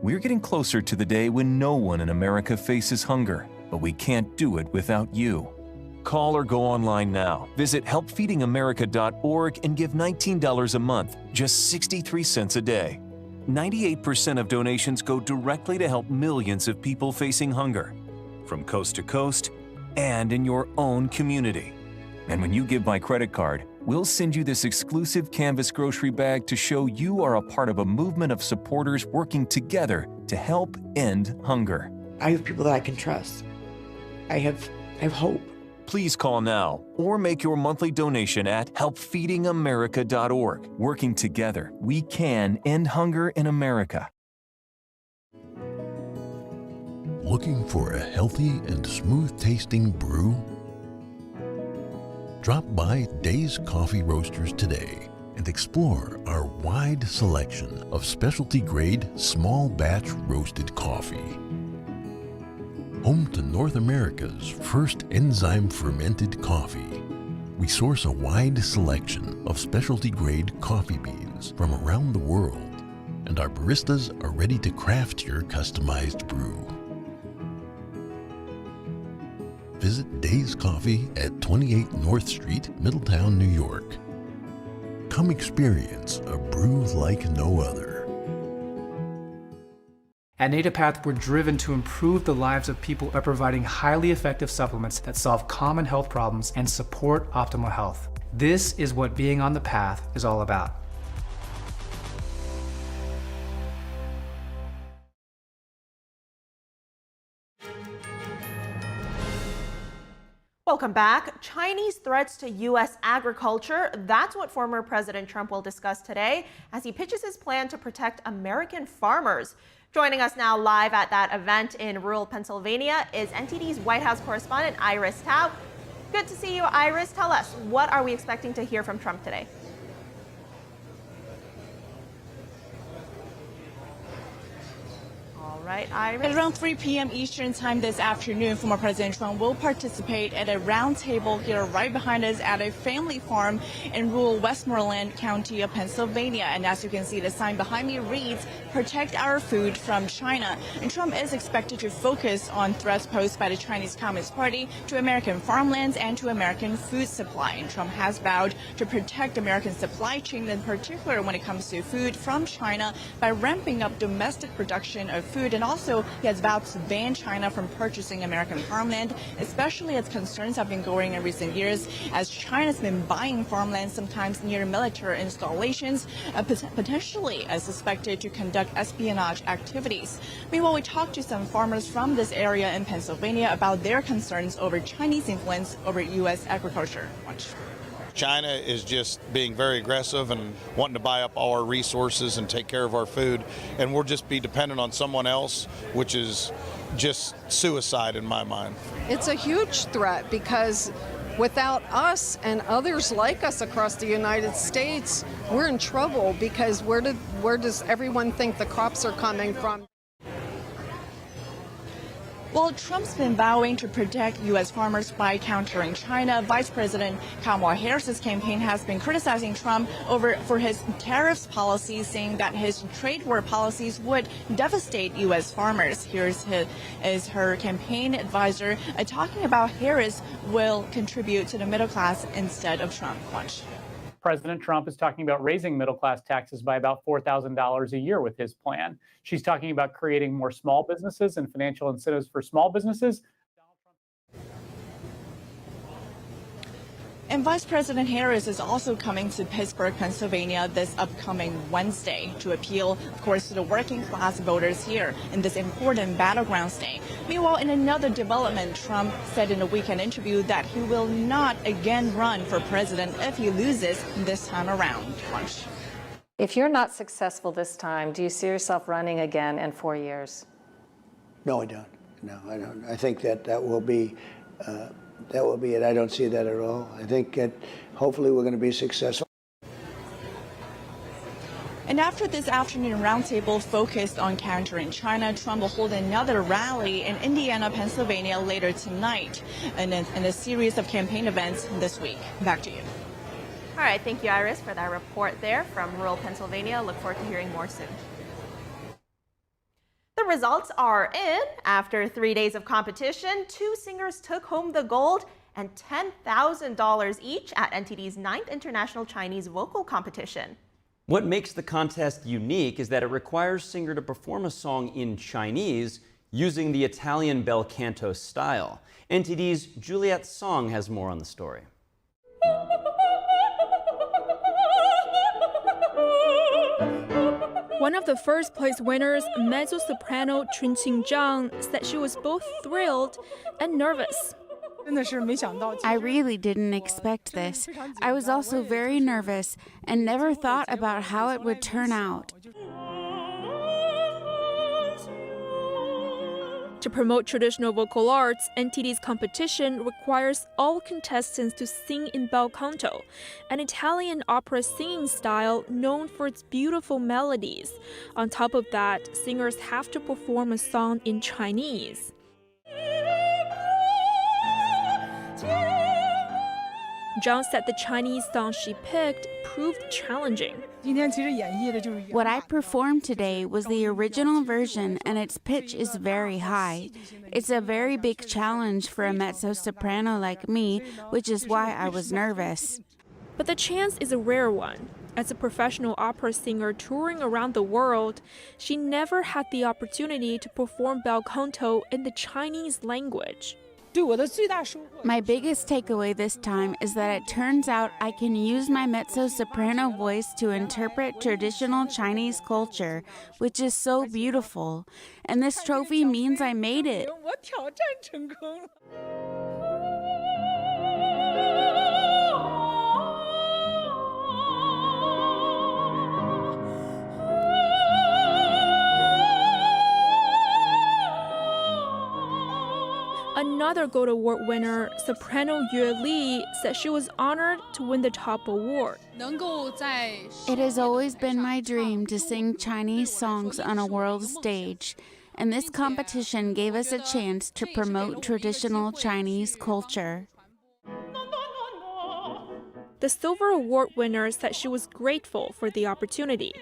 We're getting closer to the day when no one in America faces hunger, but we can't do it without you. Call or go online now. Visit helpfeedingamerica.org and give $19 a month, just 63 cents a day. 98% of donations go directly to help millions of people facing hunger, from coast to coast and in your own community. And when you give by credit card, we'll send you this exclusive canvas grocery bag to show you are a part of a movement of supporters working together to help end hunger. I have people that I can trust. I have hope. Please call now or make your monthly donation at helpfeedingamerica.org. Working together, we can end hunger in America. Looking for a healthy and smooth-tasting brew? Drop by Days Coffee Roasters today and explore our wide selection of specialty-grade, small-batch roasted coffee. Home to North America's first enzyme-fermented coffee, we source a wide selection of specialty-grade coffee beans from around the world, and our baristas are ready to craft your customized brew. Visit Days Coffee at 28 North Street, Middletown, New York. Come experience a brew like no other. At NativePath, we're driven to improve the lives of people by providing highly effective supplements that solve common health problems and support optimal health. This is what being on the path is all about. Welcome back. Chinese threats to U.S. agriculture. That's what former President Trump will discuss today as he pitches his plan to protect American farmers. Joining us now live at that event in rural Pennsylvania is NTD's White House correspondent Iris Tao. Good to see you, Iris. Tell us, what are we expecting to hear from Trump today? Right, Iris. At around 3 p.m. Eastern time this afternoon, former President Trump will participate at a roundtable here right behind us at a family farm in rural Westmoreland County of Pennsylvania. And as you can see, the sign behind me reads, "Protect our food from China." And Trump is expected to focus on threats posed by the Chinese Communist Party to American farmlands and to American food supply. And Trump has vowed to protect American supply chain, in particular when it comes to food from China, by ramping up domestic production of food. And also, he has vowed to ban China from purchasing American farmland, especially as concerns have been growing in recent years, as China's been buying farmland sometimes near military installations, potentially suspected to conduct espionage activities. Meanwhile, we talked to some farmers from this area in Pennsylvania about their concerns over Chinese influence over U.S. agriculture. Watch. China is just being very aggressive and wanting to buy up all our resources and take care of our food, and we'll just be dependent on someone else, which is just suicide in my mind. It's a huge threat because without us and others like us across the United States, we're in trouble because where does everyone think the crops are coming from? Well, Trump's been vowing to protect U.S. farmers by countering China. Vice President Kamala Harris's campaign has been criticizing Trump for his tariffs policies, saying that his trade war policies would devastate U.S. farmers. Here's her campaign advisor talking about Harris will contribute to the middle class instead of Trump. Watch. President Trump is talking about raising middle-class taxes by about $4,000 a year with his plan. She's talking about creating more small businesses and financial incentives for small businesses. And Vice President Harris is also coming to Pittsburgh, Pennsylvania this upcoming Wednesday to appeal, of course, to the working class voters here in this important battleground state. Meanwhile, in another development, Trump said in a weekend interview that he will not again run for president if he loses this time around. Watch. If you're not successful this time, do you see yourself running again in 4 years? No, I don't. No, I don't. I think that will be it. I don't see that at all. I think that hopefully we're going to be successful. And after this afternoon roundtable focused on countering China, Trump will hold another rally in Indiana, Pennsylvania later tonight and in a series of campaign events this week. Back to you. All right, thank you, Iris, for that report there from rural Pennsylvania. Look forward to hearing more soon. The results are in. After 3 days of competition, 2 singers took home the gold and $10,000 each at NTD's 9th International Chinese Vocal Competition. What makes the contest unique is that it requires singer to perform a song in Chinese using the Italian bel canto style. NTD's Juliette Song has more on the story. One of the first place winners, mezzo-soprano Chun Qing-zhang, said she was both thrilled and nervous. I really didn't expect this. I was also very nervous and never thought about how it would turn out. To promote traditional vocal arts, NTD's competition requires all contestants to sing in bel canto, an Italian opera singing style known for its beautiful melodies. On top of that, singers have to perform a song in Chinese. Zhang said the Chinese song she picked proved challenging. What I performed today was the original version, and its pitch is very high. It's a very big challenge for a mezzo-soprano like me, which is why I was nervous. But the chance is a rare one. As a professional opera singer touring around the world, she never had the opportunity to perform bel canto in the Chinese language. My biggest takeaway this time is that it turns out I can use my mezzo-soprano voice to interpret traditional Chinese culture, which is so beautiful. And this trophy means I made it. Another Gold Award winner, soprano Yue Li, said she was honored to win the top award. It has always been my dream to sing Chinese songs on a world stage, and this competition gave us a chance to promote traditional Chinese culture. The Silver Award winner said she was grateful for the opportunity.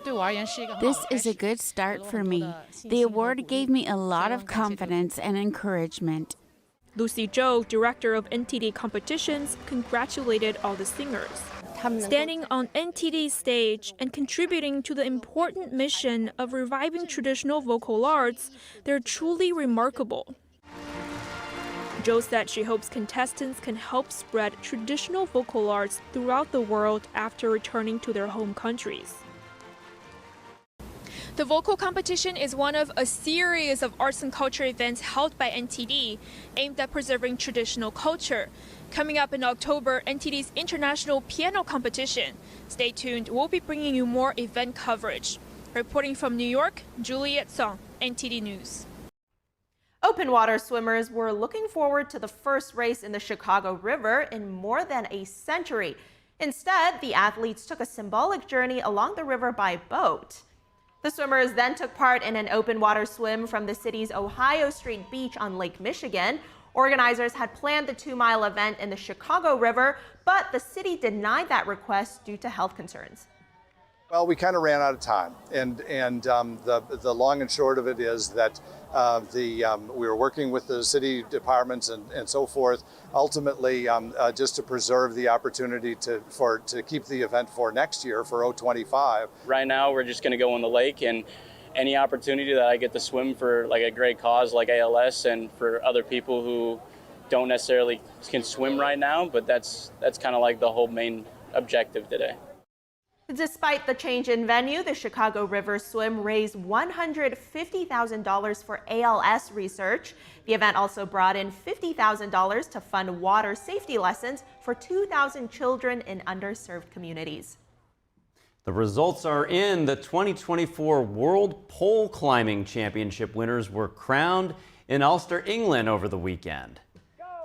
This is a good start for me. The award gave me a lot of confidence and encouragement. Lucy Zhou, director of NTD competitions, congratulated all the singers. Standing on NTD's stage and contributing to the important mission of reviving traditional vocal arts, they're truly remarkable. Zhou said she hopes contestants can help spread traditional vocal arts throughout the world after returning to their home countries. The vocal competition is one of a series of arts and culture events held by NTD aimed at preserving traditional culture. Coming up in October, NTD's International Piano Competition. Stay tuned, we'll be bringing you more event coverage. Reporting from New York, Juliette Song, NTD News. Open water swimmers were looking forward to the first race in the Chicago River in more than a century. Instead, the athletes took a symbolic journey along the river by boat. The swimmers then took part in an open water swim from the city's Ohio Street Beach on Lake Michigan. Organizers had planned the 2-mile event in the Chicago River, but the city denied that request due to health concerns. Well, we kind of ran out of time, and the long and short of it is that we were working with the city departments and so forth, ultimately just to preserve the opportunity to keep the event for next year for 025. Right now, we're just going to go in the lake, and any opportunity that I get to swim for like a great cause like ALS and for other people who don't necessarily can swim right now, but that's kind of like the whole main objective today. Despite the change in venue, the Chicago River Swim raised $150,000 for ALS research. The event also brought in $50,000 to fund water safety lessons for 2,000 children in underserved communities. The results are in. The 2024 World Pole Climbing Championship winners were crowned in Ulster, England over the weekend.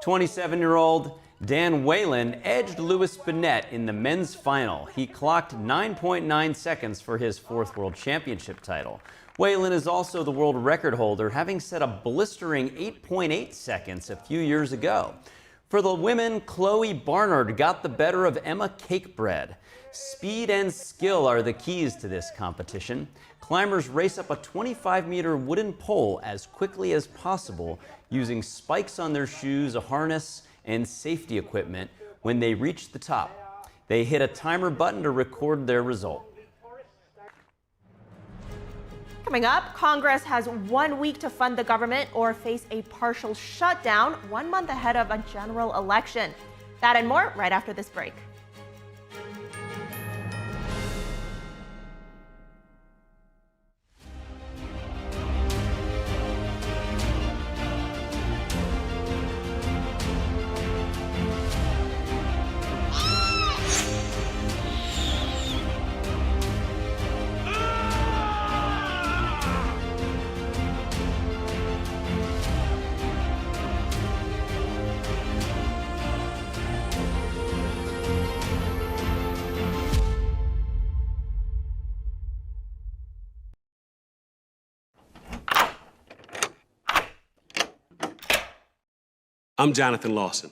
27-year-old Dan Whalen edged Lewis Bennett in the men's final. He clocked 9.9 seconds for his 4th World Championship title. Whalen is also the world record holder, having set a blistering 8.8 seconds a few years ago. For the women, Chloe Barnard got the better of Emma Cakebread. Speed and skill are the keys to this competition. Climbers race up a 25-meter wooden pole as quickly as possible, using spikes on their shoes, a harness, and safety equipment. When they reach the top, they hit a timer button to record their result. Coming up, Congress has 1 week to fund the government or face a partial shutdown 1 month ahead of a general election. That and more right after this break. I'm Jonathan Lawson.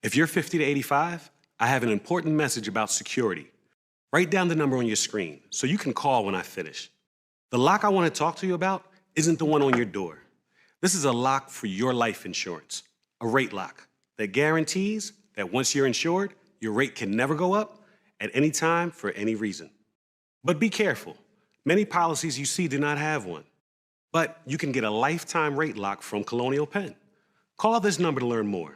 If you're 50 to 85, I have an important message about security. Write down the number on your screen so you can call when I finish. The lock I want to talk to you about isn't the one on your door. This is a lock for your life insurance, a rate lock that guarantees that once you're insured, your rate can never go up at any time for any reason. But be careful. Many policies you see do not have one. But you can get a lifetime rate lock from Colonial Penn. Call this number to learn more.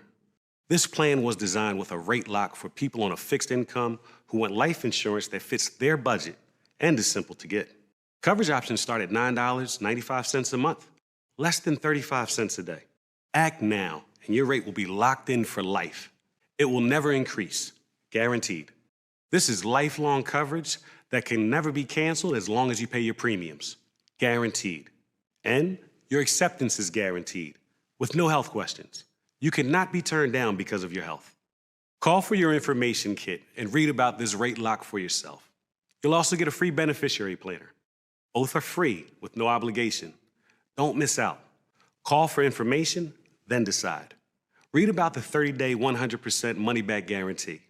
This plan was designed with a rate lock for people on a fixed income who want life insurance that fits their budget and is simple to get. Coverage options start at $9.95 a month, less than 35 cents a day. Act now, and your rate will be locked in for life. It will never increase, guaranteed. This is lifelong coverage that can never be canceled as long as you pay your premiums, guaranteed. And your acceptance is guaranteed, with no health questions. You cannot be turned down because of your health. Call for your information kit and read about this rate lock for yourself. You'll also get a free beneficiary planner. Both are free with no obligation. Don't miss out. Call for information, then decide. Read about the 30-day 100% money-back guarantee.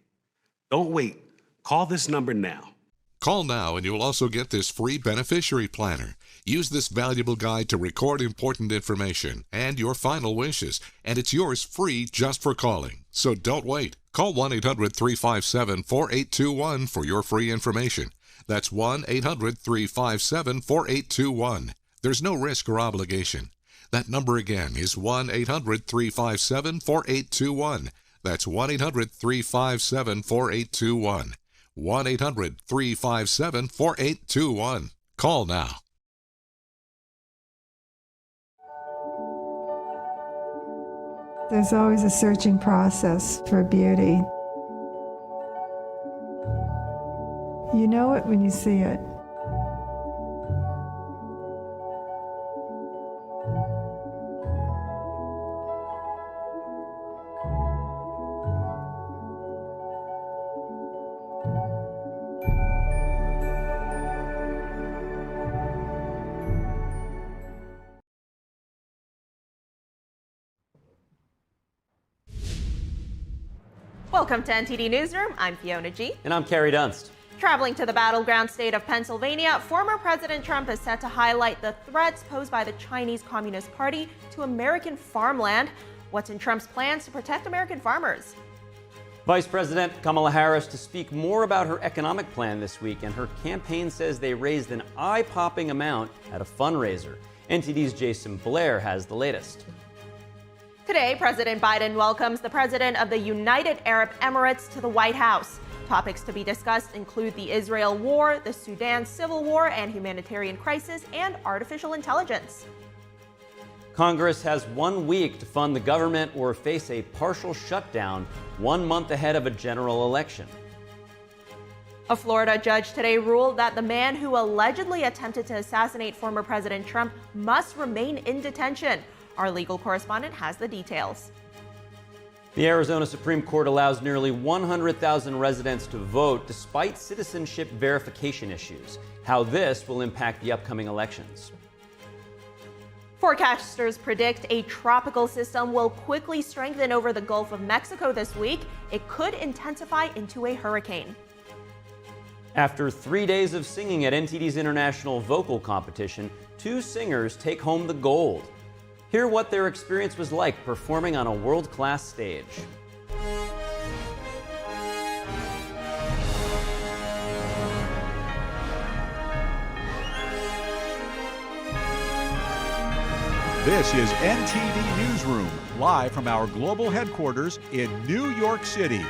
Don't wait. Call this number now. Call now and you'll also get this free beneficiary planner. Use this valuable guide to record important information and your final wishes, and it's yours free just for calling. So don't wait. Call 1-800-357-4821 for your free information. That's 1-800-357-4821. There's no risk or obligation. That number again is 1-800-357-4821. That's 1-800-357-4821. 1-800-357-4821. Call now. There's always a searching process for beauty. You know it when you see it. Welcome to NTD Newsroom. I'm Fiona G. And I'm Carrie Dunst. Traveling to the battleground state of Pennsylvania, former President Trump is set to highlight the threats posed by the Chinese Communist Party to American farmland. What's in Trump's plans to protect American farmers? Vice President Kamala Harris to speak more about her economic plan this week, and her campaign says they raised an eye-popping amount at a fundraiser. NTD's Jason Blair has the latest. Today, President Biden welcomes the president of the United Arab Emirates to the White House. Topics to be discussed include the Israel war, the Sudan civil war and humanitarian crisis, and artificial intelligence. Congress has 1 week to fund the government or face a partial shutdown 1 month ahead of a general election. A Florida judge today ruled that the man who allegedly attempted to assassinate former President Trump must remain in detention. Our legal correspondent has the details. The Arizona Supreme Court allows nearly 100,000 residents to vote despite citizenship verification issues. How this will impact the upcoming elections. Forecasters predict a tropical system will quickly strengthen over the Gulf of Mexico this week. It could intensify into a hurricane. After 3 days of singing at NTD's International Vocal Competition, 2 singers take home the gold. Hear what their experience was like performing on a world-class stage. This is NTD Newsroom, live from our global headquarters in New York City.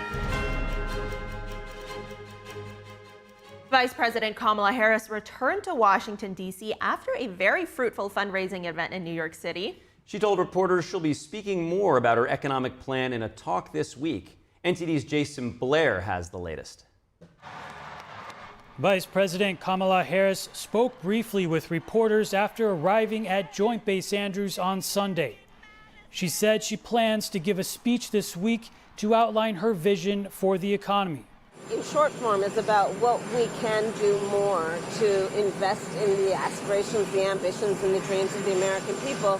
Vice President Kamala Harris returned to Washington, D.C. after a very fruitful fundraising event in New York City. She told reporters she'll be speaking more about her economic plan in a talk this week. NTD's Jason Blair has the latest. Vice President Kamala Harris spoke briefly with reporters after arriving at Joint Base Andrews on Sunday. She said she plans to give a speech this week to outline her vision for the economy. In short form, it's about what we can do more to invest in the aspirations, the ambitions, and the dreams of the American people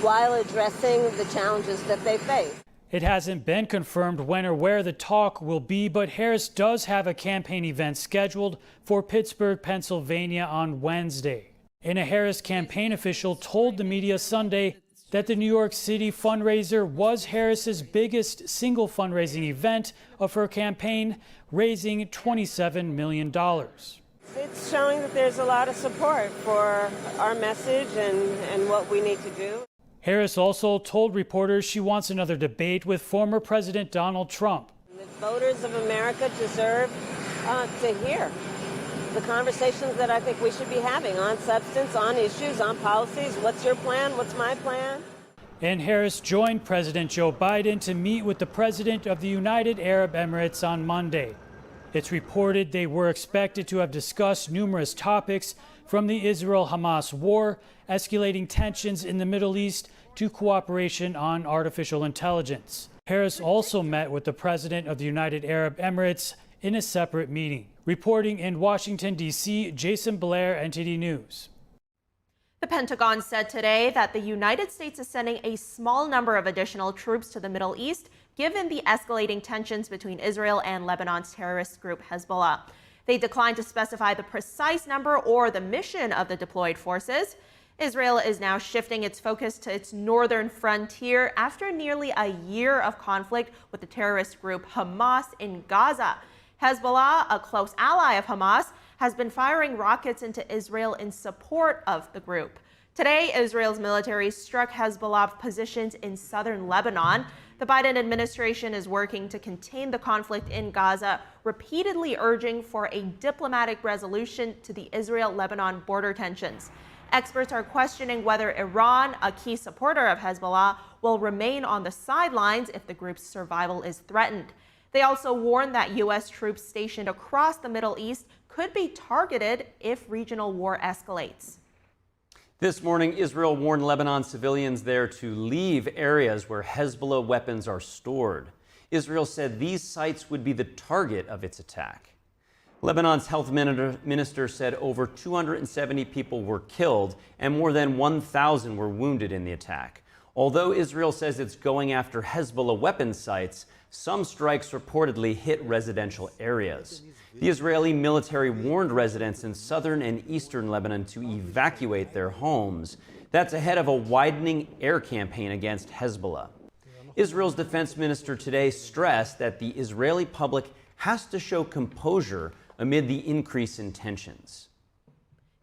while addressing the challenges that they face. It hasn't been confirmed when or where the talk will be, but Harris does have a campaign event scheduled for Pittsburgh, Pennsylvania on Wednesday. And a Harris campaign official told the media Sunday that the New York City fundraiser was Harris's biggest single fundraising event of her campaign, raising $27 million. It's showing that there's a lot of support for our message and what we need to do. Harris also told reporters she wants another debate with former President Donald Trump. The voters of America deserve to hear the conversations that I think we should be having on substance, on issues, on policies. What's your plan? What's my plan? And Harris joined President Joe Biden to meet with the president of the United Arab Emirates on Monday. It's reported they were expected to have discussed numerous topics, from the Israel-Hamas war, escalating tensions in the Middle East, to cooperation on artificial intelligence. Harris also met with the president of the United Arab Emirates in a separate meeting. Reporting in Washington, D.C., Jason Blair, NTD News. The Pentagon said today that the United States is sending a small number of additional troops to the Middle East, given the escalating tensions between Israel and Lebanon's terrorist group Hezbollah. They declined to specify the precise number or the mission of the deployed forces. Israel is now shifting its focus to its northern frontier after nearly a year of conflict with the terrorist group Hamas in Gaza. Hezbollah, a close ally of Hamas, has been firing rockets into Israel in support of the group. Today, Israel's military struck Hezbollah positions in southern Lebanon. The Biden administration is working to contain the conflict in Gaza, repeatedly urging for a diplomatic resolution to the Israel-Lebanon border tensions. Experts are questioning whether Iran, a key supporter of Hezbollah, will remain on the sidelines if the group's survival is threatened. They also warned that U.S. troops stationed across the Middle East could be targeted if regional war escalates. This morning, Israel warned Lebanon civilians there to leave areas where Hezbollah weapons are stored. Israel said these sites would be the target of its attack. Lebanon's health minister said over 270 people were killed and more than 1,000 were wounded in the attack. Although Israel says it's going after Hezbollah weapon sites, some strikes reportedly hit residential areas. The Israeli military warned residents in southern and eastern Lebanon to evacuate their homes. That's ahead of a widening air campaign against Hezbollah. Israel's defense minister today stressed that the Israeli public has to show composure amid the increase in tensions.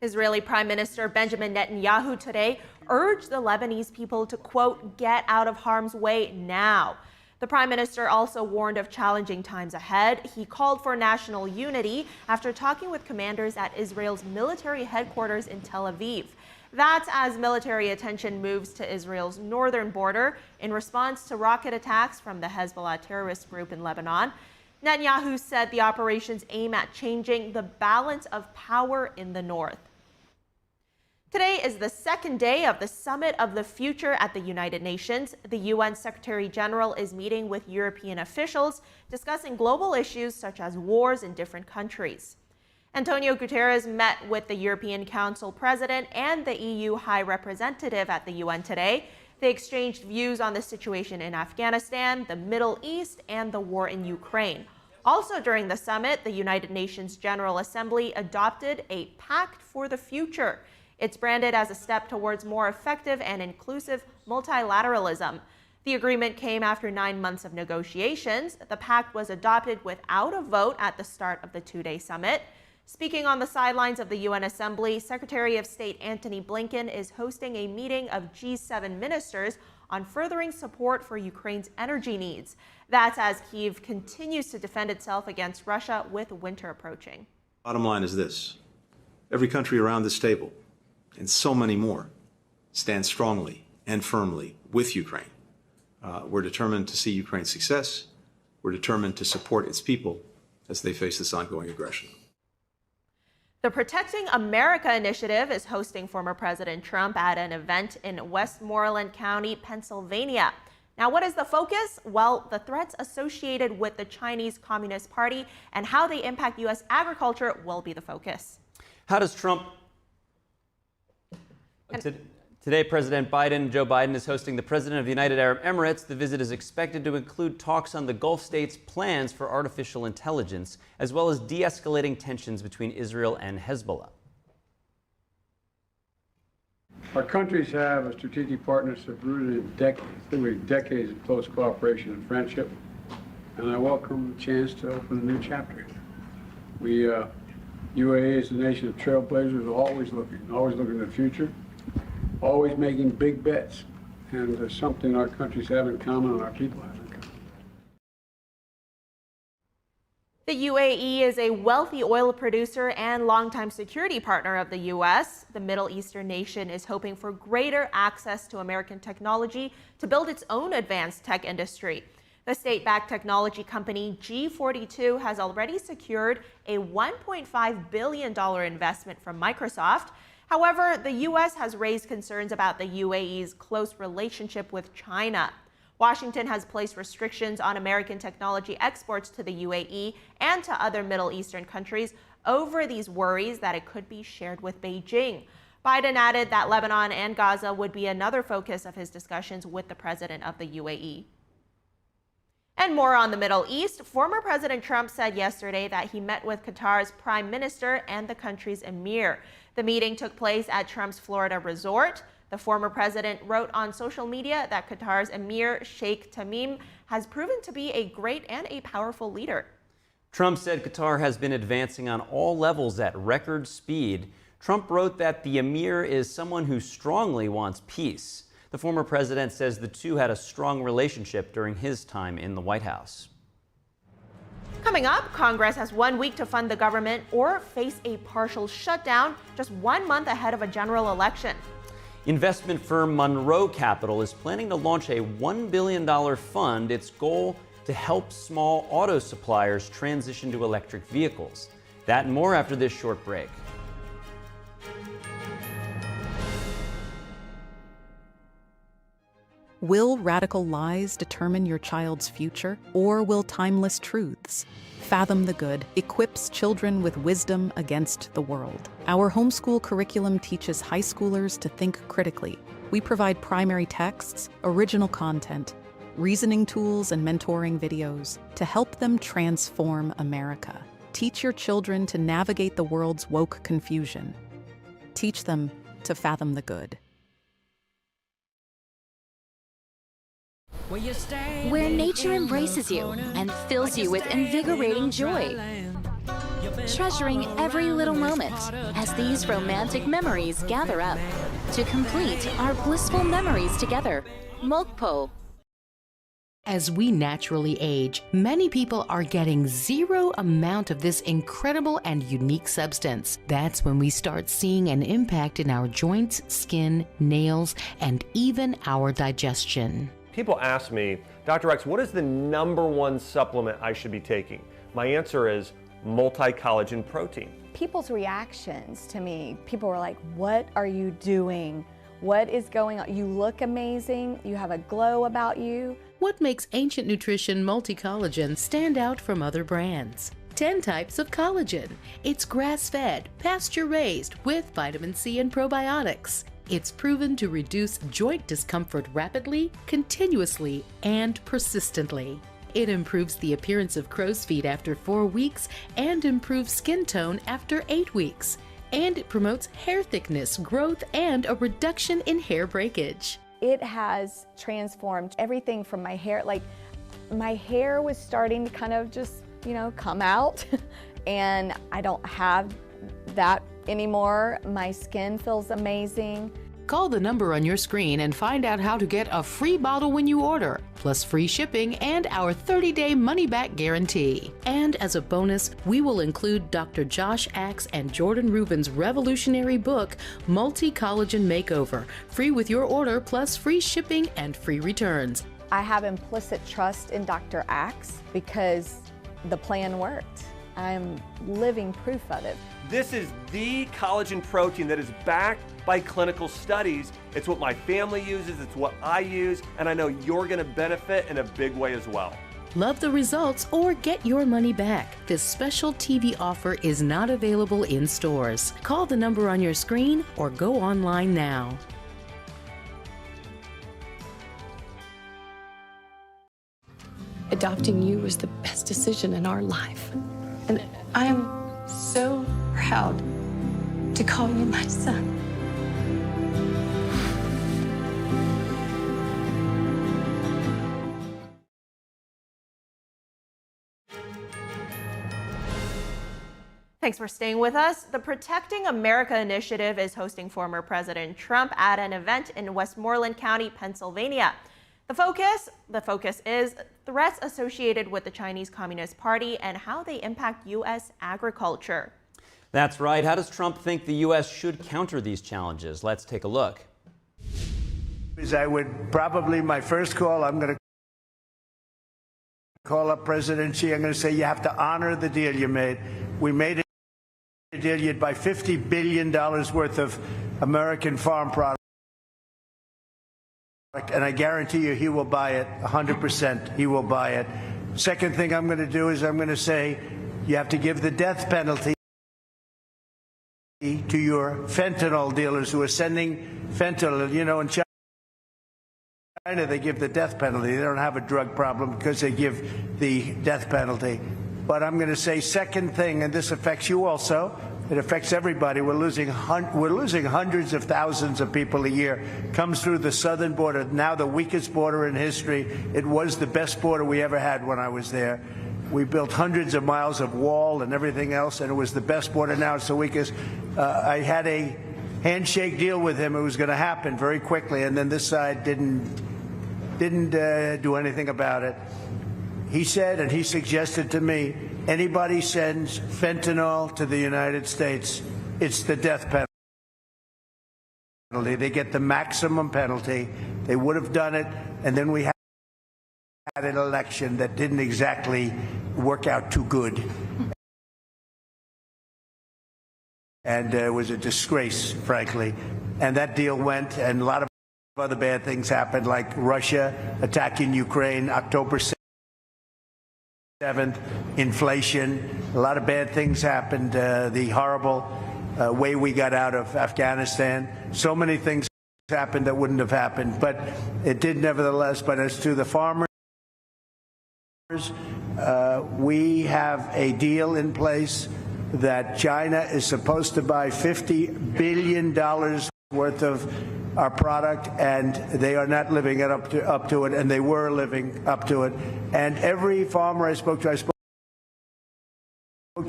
Israeli Prime Minister Benjamin Netanyahu today urged the Lebanese people to, quote, get out of harm's way now. The Prime Minister also warned of challenging times ahead. He called for national unity after talking with commanders at Israel's military headquarters in Tel Aviv. That's as military attention moves to Israel's northern border in response to rocket attacks from the Hezbollah terrorist group in Lebanon. Netanyahu said the operations aim at changing the balance of power in the north. Today is the second day of the Summit of the Future at the United Nations. The UN Secretary General is meeting with European officials, discussing global issues such as wars in different countries. Antonio Guterres met with the European Council President and the EU High Representative at the UN today. They exchanged views on the situation in Afghanistan, the Middle East, and the war in Ukraine. Also during the summit, the United Nations General Assembly adopted a Pact for the Future. It's branded as a step towards more effective and inclusive multilateralism. The agreement came after 9 months of negotiations. The pact was adopted without a vote at the start of the two-day summit. Speaking on the sidelines of the UN Assembly, Secretary of State Antony Blinken is hosting a meeting of G7 ministers on furthering support for Ukraine's energy needs. That's as Kyiv continues to defend itself against Russia with winter approaching. Bottom line is this: every country around this table, and so many more, stand strongly and firmly with Ukraine. We're determined to see Ukraine's success. We're determined to support its people as they face this ongoing aggression. The Protecting America Initiative is hosting former President Trump at an event in Westmoreland County, Pennsylvania. Now, what is the focus? Well, the threats associated with the Chinese Communist Party and how they impact U.S. agriculture will be the focus. How does Trump... Today, President Joe Biden, is hosting the President of the United Arab Emirates. The visit is expected to include talks on the Gulf states' plans for artificial intelligence, as well as de-escalating tensions between Israel and Hezbollah. Our countries have a strategic partnership rooted in literally decades of close cooperation and friendship, and I welcome the chance to open a new chapter. UAE is a nation of trailblazers, always looking to the future, always making big bets, and there's something our countries have in common and our people have in common. The UAE is a wealthy oil producer and longtime security partner of the U.S. The Middle Eastern nation is hoping for greater access to American technology to build its own advanced tech industry. The state-backed technology company G42 has already secured a $1.5 billion investment from Microsoft. However, the U.S. has raised concerns about the UAE's close relationship with China. Washington has placed restrictions on American technology exports to the UAE and to other Middle Eastern countries over these worries that it could be shared with Beijing. Biden added that Lebanon and Gaza would be another focus of his discussions with the president of the UAE. And more on the Middle East, former President Trump said yesterday that he met with Qatar's prime minister and the country's emir. The meeting took place at Trump's Florida resort. The former president wrote on social media that Qatar's emir, Sheikh Tamim, has proven to be a great and a powerful leader. Trump said Qatar has been advancing on all levels at record speed. Trump wrote that the emir is someone who strongly wants peace. The former president says the two had a strong relationship during his time in the White House. Coming up, Congress has 1 week to fund the government or face a partial shutdown just 1 month ahead of a general election. Investment firm Monroe Capital is planning to launch a $1 billion fund. Its goal to help small auto suppliers transition to electric vehicles. That and more after this short break. Will radical lies determine your child's future, or will timeless truths? Fathom the Good equips children with wisdom against the world. Our homeschool curriculum teaches high schoolers to think critically. We provide primary texts, original content, reasoning tools, and mentoring videos to help them transform America. Teach your children to navigate the world's woke confusion. Teach them to fathom the good. Where nature embraces you and fills you with invigorating joy. Treasuring every little moment as these romantic memories gather up to complete our blissful memories together. Mokpo. As we naturally age, many people are getting zero amount of this incredible and unique substance. That's when we start seeing an impact in our joints, skin, nails, and even our digestion. People ask me, Dr. X, what is the #1 supplement I should be taking? My answer is multi-collagen protein. People's reactions to me, people were like, what are you doing? What is going on? You look amazing. You have a glow about you. What makes Ancient Nutrition Multi-Collagen stand out from other brands? 10 types of collagen. It's grass-fed, pasture-raised with vitamin C and probiotics. It's proven to reduce joint discomfort rapidly, continuously, and persistently. It improves the appearance of crow's feet after 4 weeks and improves skin tone after 8 weeks. And it promotes hair thickness, growth, and a reduction in hair breakage. It has transformed everything from my hair. Like, my hair was starting to kind of just, come out, and I don't have that anymore. My skin feels amazing. Call the number on your screen and find out how to get a free bottle when you order, plus free shipping and our 30-day money-back guarantee. And as a bonus, we will include Dr. Josh Axe and Jordan Rubin's revolutionary book, Multi-Collagen Makeover, free with your order, plus free shipping and free returns. I have implicit trust in Dr. Axe because the plan worked. I'm living proof of it. This is the collagen protein that is backed by clinical studies. It's what my family uses, it's what I use, and I know you're going to benefit in a big way as well. Love the results or get your money back. This special TV offer is not available in stores. Call the number on your screen or go online now. Adopting you was the best decision in our life. And I am so proud to call you my son. Thanks for staying with us. The Protecting America Initiative is hosting former President Trump at an event in Westmoreland County, Pennsylvania. The focus is threats associated with the Chinese Communist Party and how they impact U.S. agriculture. That's right. How does Trump think the U.S. should counter these challenges? Let's take a look. I would probably, my first call, I'm going to call up President Xi. I'm going to say, you have to honor the deal you made. We made a deal. You'd buy $50 billion worth of American farm products. And I guarantee you he will buy it, 100%. He will buy it. Second thing I'm going to do is I'm going to say you have to give the death penalty to your fentanyl dealers who are sending fentanyl. You know, in China they give the death penalty. They don't have a drug problem because they give the death penalty. But I'm going to say second thing, and this affects you also. It affects everybody. We're losing hundreds of thousands of people a year. Comes through the southern border, now the weakest border in history. It was the best border we ever had when I was there. We built hundreds of miles of wall and everything else, and it was the best border. Now it's the weakest. I had a handshake deal with him. It was going to happen very quickly, and then this side didn't do anything about it. He said, and he suggested to me, anybody sends fentanyl to the United States, it's the death penalty. They get the maximum penalty. They would have done it, and then we had an election that didn't exactly work out too good. And it was a disgrace, frankly. And that deal went, and a lot of other bad things happened, like Russia attacking Ukraine, October 6th. 7th, inflation, a lot of bad things happened, the horrible way we got out of Afghanistan. So many things happened that wouldn't have happened, but it did nevertheless. But as to the farmers, we have a deal in place that China is supposed to buy $50 billion worth of our product, and they are not living up to it, and they were living up to it. And every farmer I spoke to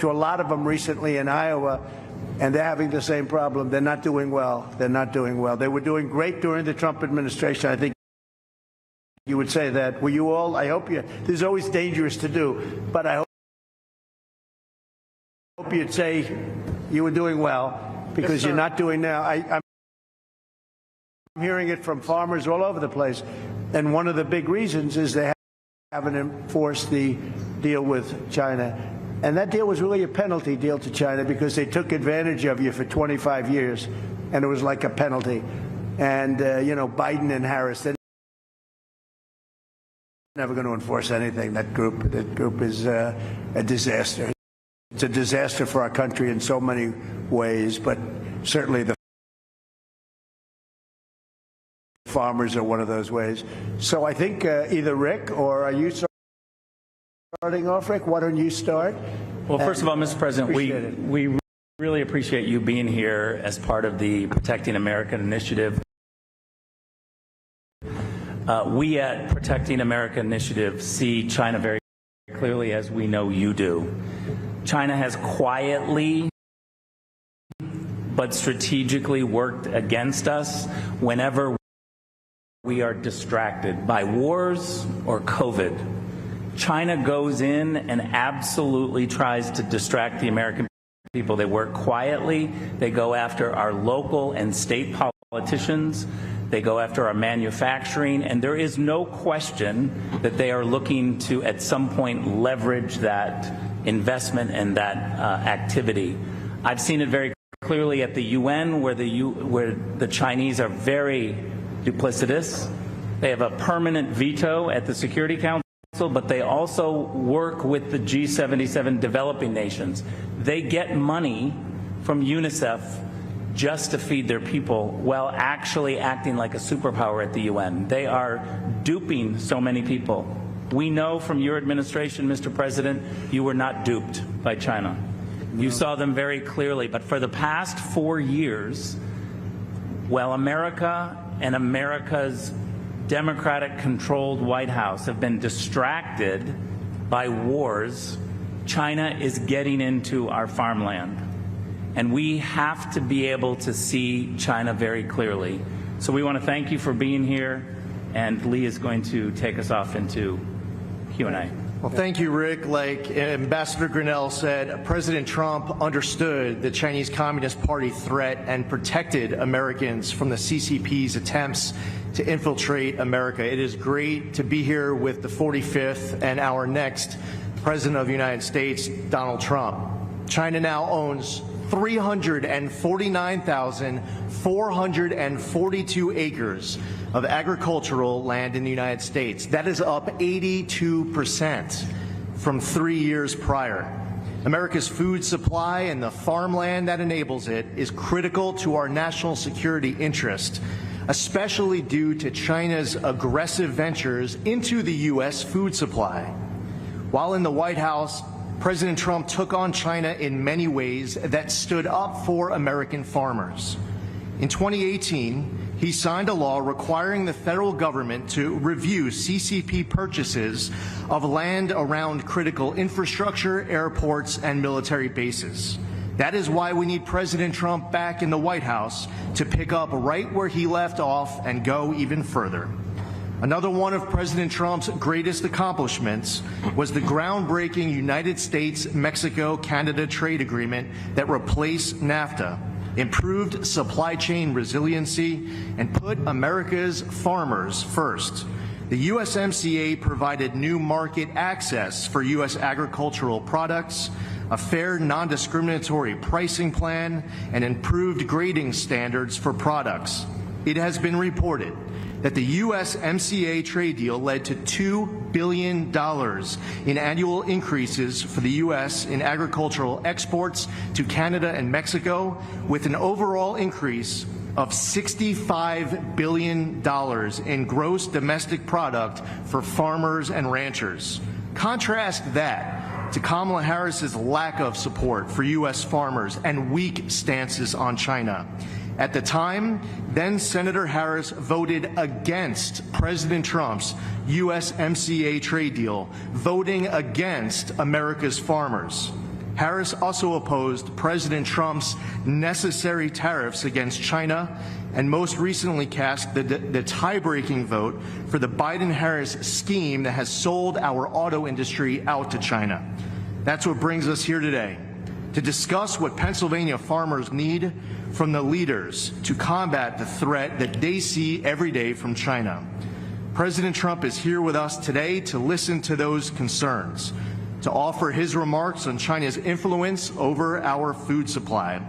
a lot of them recently in Iowa, and they're having the same problem. They're not doing well. They're not doing well. They were doing great during the Trump administration. I think you would say that. Were you all? I hope you. This is always dangerous to do, but I hope you'd say you were doing well, because you're not doing now. I'm hearing it from farmers all over the place, and one of the big reasons is they haven't enforced the deal with China. And that deal was really a penalty deal to China, because they took advantage of you for 25 years, and it was like a penalty. And, you know, Biden and Harris, they're never going to enforce anything. That group is a disaster. It's a disaster for our country in so many ways, but certainly the farmers are one of those ways. So I think either Rick, or are you starting off, Rick? Why don't you start? Well, first of all, Mr. President, we really appreciate you being here as part of the Protecting America Initiative. We at Protecting America Initiative see China very clearly, as we know you do. China has quietly but strategically worked against us whenever we are distracted by wars or COVID. China goes in and absolutely tries to distract the American people. They work quietly. They go after our local and state politicians. They go after our manufacturing. And there is no question that they are looking to, at some point, leverage that investment and that activity. I've seen it very clearly at the UN, where the Chinese are very duplicitous. They have a permanent veto at the Security Council, but they also work with the G77 developing nations. They get money from UNICEF just to feed their people, while actually acting like a superpower at the UN. They are duping so many people. We know from your administration, Mr. President, you were not duped by China. You saw them very clearly. But for the past 4 years, while America and America's Democratic-controlled White House have been distracted by wars, China is getting into our farmland. And we have to be able to see China very clearly. So we want to thank you for being here, and Lee is going to take us off into Q&A. Well, thank you, Rick. Like Ambassador Grinnell said, President Trump understood the Chinese Communist Party threat and protected Americans from the CCP's attempts to infiltrate America. It is great to be here with the 45th and our next President of the United States, Donald Trump. China now owns 349,442 acres of agricultural land in the United States. That is up 82% from 3 years prior. America's food supply and the farmland that enables it is critical to our national security interest, especially due to China's aggressive ventures into the U.S. food supply. While in the White House, President Trump took on China in many ways that stood up for American farmers. In 2018, he signed a law requiring the federal government to review CCP purchases of land around critical infrastructure, airports, and military bases. That is why we need President Trump back in the White House to pick up right where he left off and go even further. Another one of President Trump's greatest accomplishments was the groundbreaking United States-Mexico-Canada trade agreement that replaced NAFTA, improved supply chain resiliency, and put America's farmers first. The USMCA provided new market access for U.S. agricultural products, a fair, non-discriminatory pricing plan, and improved grading standards for products. It has been reported that the USMCA trade deal led to $2 billion in annual increases for the U.S. in agricultural exports to Canada and Mexico, with an overall increase of $65 billion in gross domestic product for farmers and ranchers. Contrast that to Kamala Harris's lack of support for U.S. farmers and weak stances on China. At the time, then Senator Harris voted against President Trump's USMCA trade deal, voting against America's farmers. Harris also opposed President Trump's necessary tariffs against China, and most recently cast the tie-breaking vote for the Biden-Harris scheme that has sold our auto industry out to China. That's what brings us here today, to discuss what Pennsylvania farmers need from the leaders to combat the threat that they see every day from China. President Trump is here with us today to listen to those concerns, to offer his remarks on China's influence over our food supply.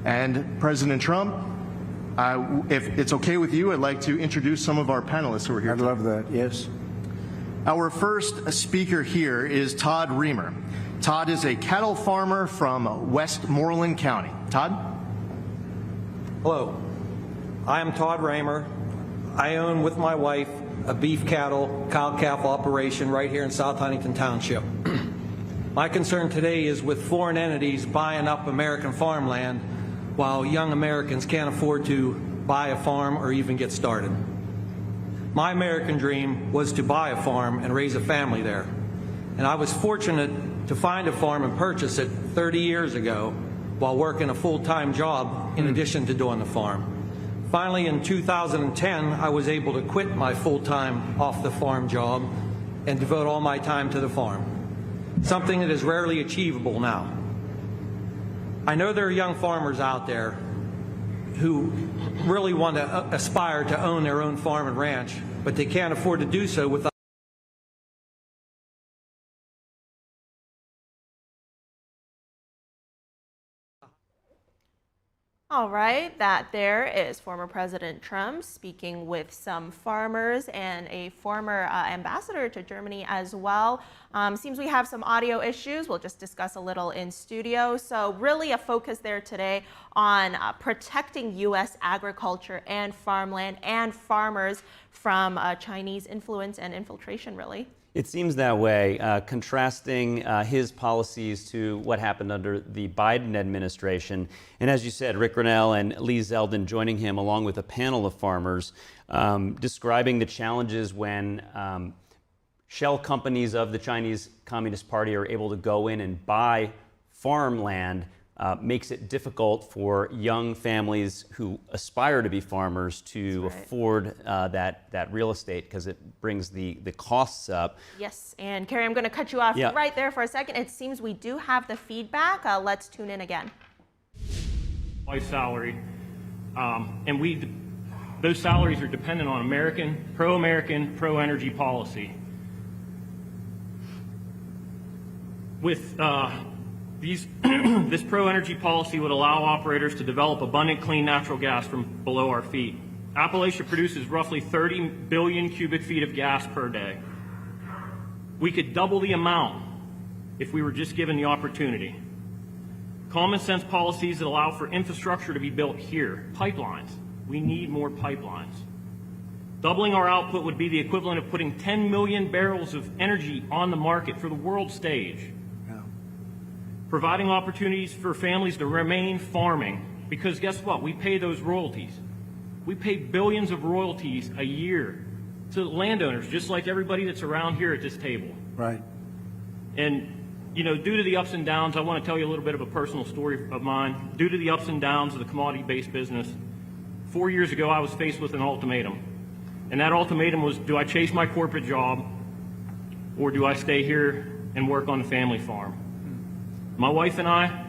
And President Trump, if it's okay with you, I'd like to introduce some of our panelists who are here. I'd love that, yes. Our first speaker here is Todd Reamer. Todd is a cattle farmer from Westmoreland County. Todd? Hello, I am Todd Raymer. I own with my wife a beef cattle, cow-calf operation right here in South Huntington Township. My concern today is with foreign entities buying up American farmland while young Americans can't afford to buy a farm or even get started. My American dream was to buy a farm and raise a family there. And I was fortunate to find a farm and purchase it 30 years ago while working a full-time job in addition to doing the farm. Finally, in 2010, I was able to quit my full-time off-the-farm job and devote all my time to the farm, something that is rarely achievable now. I know there are young farmers out there who really want to aspire to own their own farm and ranch, but they can't afford to do so without All right, that there is former President Trump speaking with some farmers and a former ambassador to Germany as well. Seems we have some audio issues. We'll just discuss a little in studio. So really a focus there today on protecting U.S. agriculture and farmland and farmers from Chinese influence and infiltration, really. It seems that way, contrasting his policies to what happened under the Biden administration. And as you said, Rick Grinnell and Lee Zeldin joining him along with a panel of farmers describing the challenges when shell companies of the Chinese Communist Party are able to go in and buy farmland. Makes it difficult for young families who aspire to be farmers to afford that real estate because it brings the costs up. Yes, and Carrie, I'm going to cut you off right there for a second. It seems we do have the feedback. Let's tune in again. My salary, and those salaries are dependent on pro-American, pro-energy policy. With this pro-energy policy would allow operators to develop abundant clean natural gas from below our feet. Appalachia produces roughly 30 billion cubic feet of gas per day. We could double the amount if we were just given the opportunity. Common sense policies that allow for infrastructure to be built here. Pipelines. We need more pipelines. Doubling our output would be the equivalent of putting 10 million barrels of energy on the market for the world stage. Providing opportunities for families to remain farming, because guess what? We pay those royalties. We pay billions of royalties a year to landowners, just like everybody that's around here at this table. Right. And, you know, due to the ups and downs, I want to tell you a little bit of a personal story of mine. Due to the ups and downs of the commodity-based business, 4 years ago I was faced with an ultimatum. And that ultimatum was, do I chase my corporate job or do I stay here and work on the family farm? My wife and I,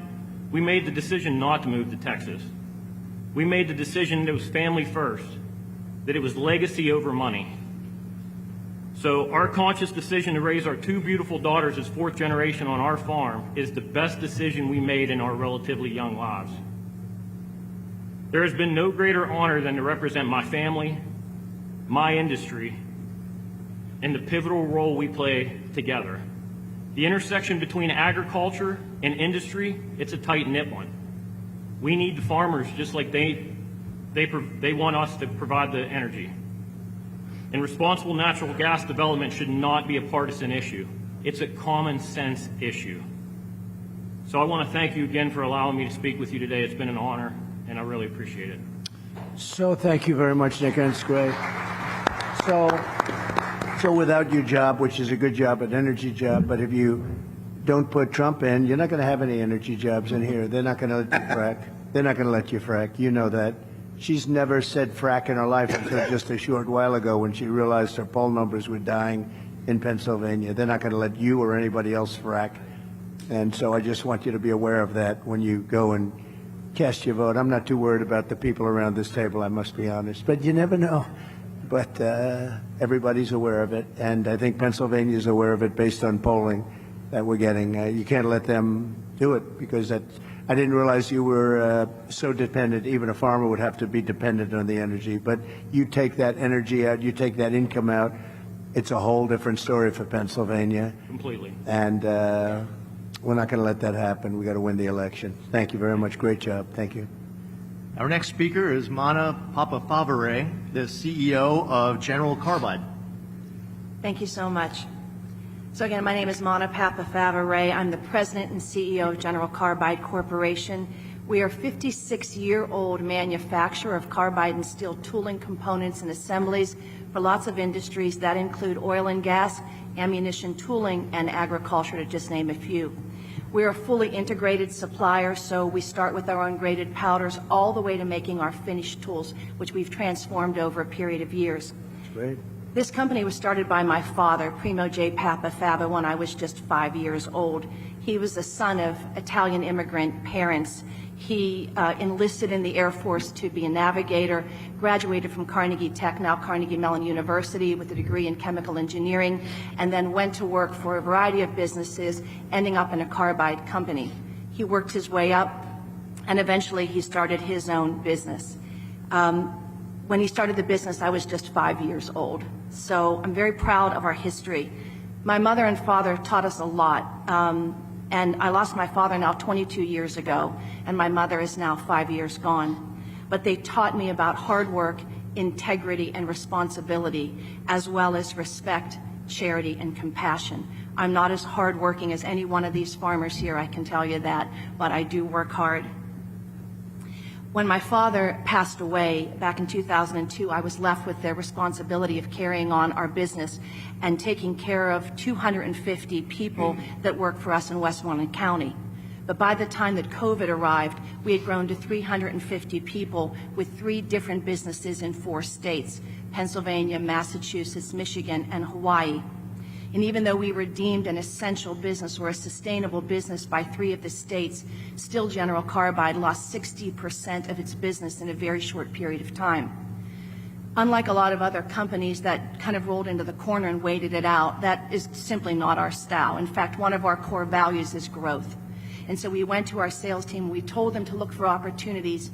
we made the decision not to move to Texas. We made the decision that it was family first, that it was legacy over money. So our conscious decision to raise our two beautiful daughters as fourth generation on our farm is the best decision we made in our relatively young lives. There has been no greater honor than to represent my family, my industry, and the pivotal role we play together. The intersection between agriculture and industry, it's a tight-knit one. We need the farmers just like they want us to provide the energy. And responsible natural gas development should not be a partisan issue. It's a common sense issue. So I want to thank you again for allowing me to speak with you today. It's been an honor, and I really appreciate it. So thank you very much, Nick, and it's great. So without your job, which is a good job, an energy job, but if you don't put Trump in, you're not going to have any energy jobs in here. They're not going to let you frack. They're not going to let you frack. You know that. She's never said frack in her life until just a short while ago when she realized her poll numbers were dying in Pennsylvania. They're not going to let you or anybody else frack. And so I just want you to be aware of that when you go and cast your vote. I'm not too worried about the people around this table, I must be honest. But you never know. But everybody's aware of it, and I think Pennsylvania is aware of it based on polling that we're getting. You can't let them do it because I didn't realize you were so dependent. Even a farmer would have to be dependent on the energy. But you take that energy out, you take that income out, it's a whole different story for Pennsylvania. Completely. And we're not going to let that happen. We got to win the election. Thank you very much. Great job. Thank you. Our next speaker is Mana Papafavare, the CEO of General Carbide. Thank you so much. So again, my name is Mana Papafavare. I'm the president and CEO of General Carbide Corporation. We are a 56-year-old manufacturer of carbide and steel tooling components and assemblies for lots of industries that include oil and gas, ammunition tooling, and agriculture, to just name a few. We're a fully integrated supplier, so we start with our ungraded powders all the way to making our finished tools, which we've transformed over a period of years. Great. This company was started by my father, Primo J. Papafava, when I was just 5 years old. He was the son of Italian immigrant parents. He enlisted in the Air Force to be a navigator, graduated from Carnegie Tech, now Carnegie Mellon University, with a degree in chemical engineering, and then went to work for a variety of businesses, ending up in a carbide company. He worked his way up, and eventually he started his own business. When he started the business, I was just 5 years old. So I'm very proud of our history. My mother and father taught us a lot. And I lost my father now 22 years ago, and my mother is now 5 years gone. But they taught me about hard work, integrity, and responsibility, as well as respect, charity, and compassion. I'm not as hardworking as any one of these farmers here, I can tell you that, but I do work hard. When my father passed away back in 2002, I was left with the responsibility of carrying on our business and taking care of 250 people that work for us in Westmoreland County. But by the time that COVID arrived, we had grown to 350 people with 3 different businesses in 4 states, Pennsylvania, Massachusetts, Michigan, and Hawaii. And even though we were deemed an essential business or a sustainable business by 3 of the states, still General Carbide lost 60% of its business in a very short period of time. Unlike a lot of other companies that kind of rolled into the corner and waited it out, that is simply not our style. In fact, one of our core values is growth. And so we went to our sales team, we told them to look for opportunities,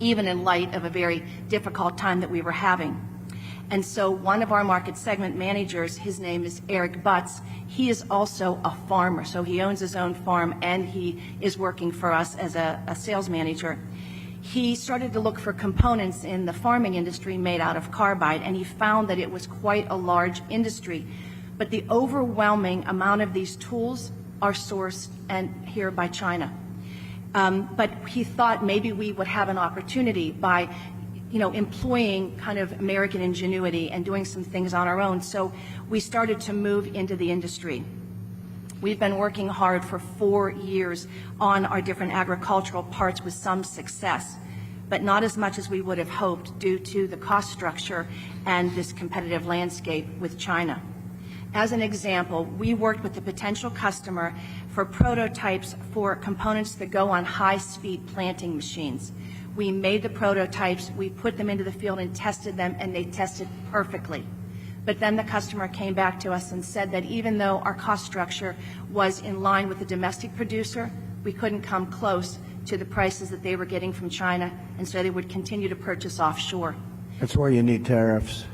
even in light of a very difficult time that we were having. And so one of our market segment managers, his name is Eric Butts, he is also a farmer. So he owns his own farm and he is working for us as a sales manager. He started to look for components in the farming industry made out of carbide, and he found that it was quite a large industry. But the overwhelming amount of these tools are sourced here by China. But he thought maybe we would have an opportunity by employing kind of American ingenuity and doing some things on our own. So we started to move into the industry. We've been working hard for 4 years on our different agricultural parts with some success, but not as much as we would have hoped due to the cost structure and this competitive landscape with China. As an example, we worked with a potential customer for prototypes for components that go on high-speed planting machines. We made the prototypes, we put them into the field and tested them, and they tested perfectly. But then the customer came back to us and said that even though our cost structure was in line with the domestic producer, we couldn't come close to the prices that they were getting from China, and so they would continue to purchase offshore. That's why you need tariffs.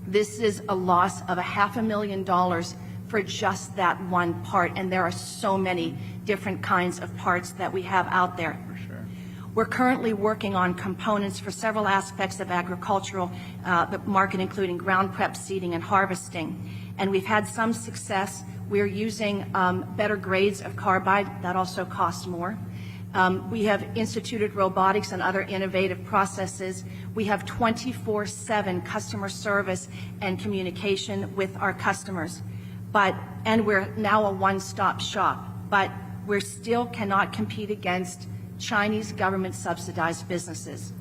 This is a loss of $500,000 for just that one part, and there are so many different kinds of parts that we have out there. For sure. We're currently working on components for several aspects of agricultural the market, including ground prep, seeding, and harvesting. And we've had some success. We're using better grades of carbide. That also costs more. We have instituted robotics and other innovative processes. We have 24/7 customer service and communication with our customers. And we're now a one-stop shop, but we still cannot compete against Chinese government-subsidized businesses.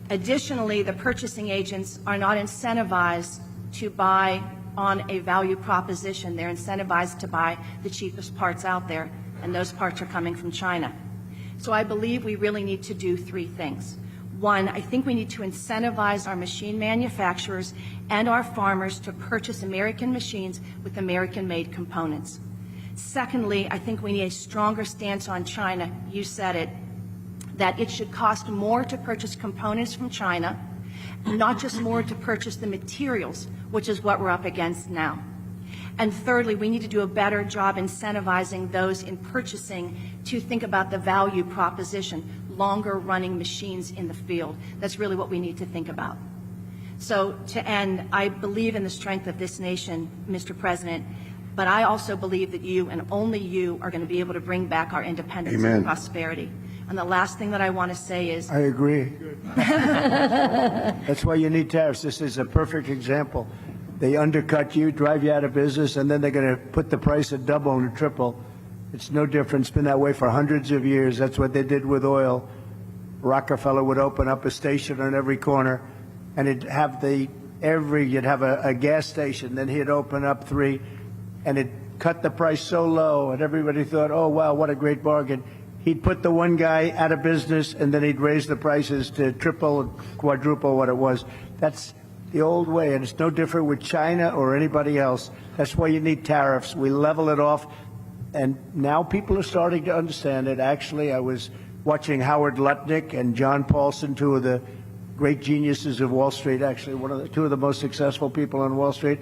Additionally, the purchasing agents are not incentivized to buy on a value proposition. They're incentivized to buy the cheapest parts out there, and those parts are coming from China. So I believe we really need to do three things. One, I think we need to incentivize our machine manufacturers and our farmers to purchase American machines with American-made components. Secondly, I think we need a stronger stance on China. You said it, that it should cost more to purchase components from China, not just more to purchase the materials, which is what we're up against now. And thirdly, we need to do a better job incentivizing those in purchasing to think about the value proposition, longer running machines in the field. That's really what we need to think about. So to end, I believe in the strength of this nation, Mr. President, but I also believe that you and only you are going to be able to bring back our independence Amen. and prosperity. And the last thing that I want to say is... I agree. That's why you need tariffs. This is a perfect example. They undercut you, drive you out of business, and then they're going to put the price at double and triple. It's no different. It's been that way for hundreds of years. That's what they did with oil. Rockefeller would open up a station on every corner, and you'd have a gas station. Then he'd open up 3, and it cut the price so low, and everybody thought, oh, wow, what a great bargain. He'd put the one guy out of business, and then he'd raise the prices to triple, quadruple what it was. That's the old way, and it's no different with China or anybody else. That's why you need tariffs. We level it off, and now people are starting to understand it. Actually, I was watching Howard Lutnick and John Paulson, 2 of the great geniuses of Wall Street, actually 2 of the most successful people on Wall Street,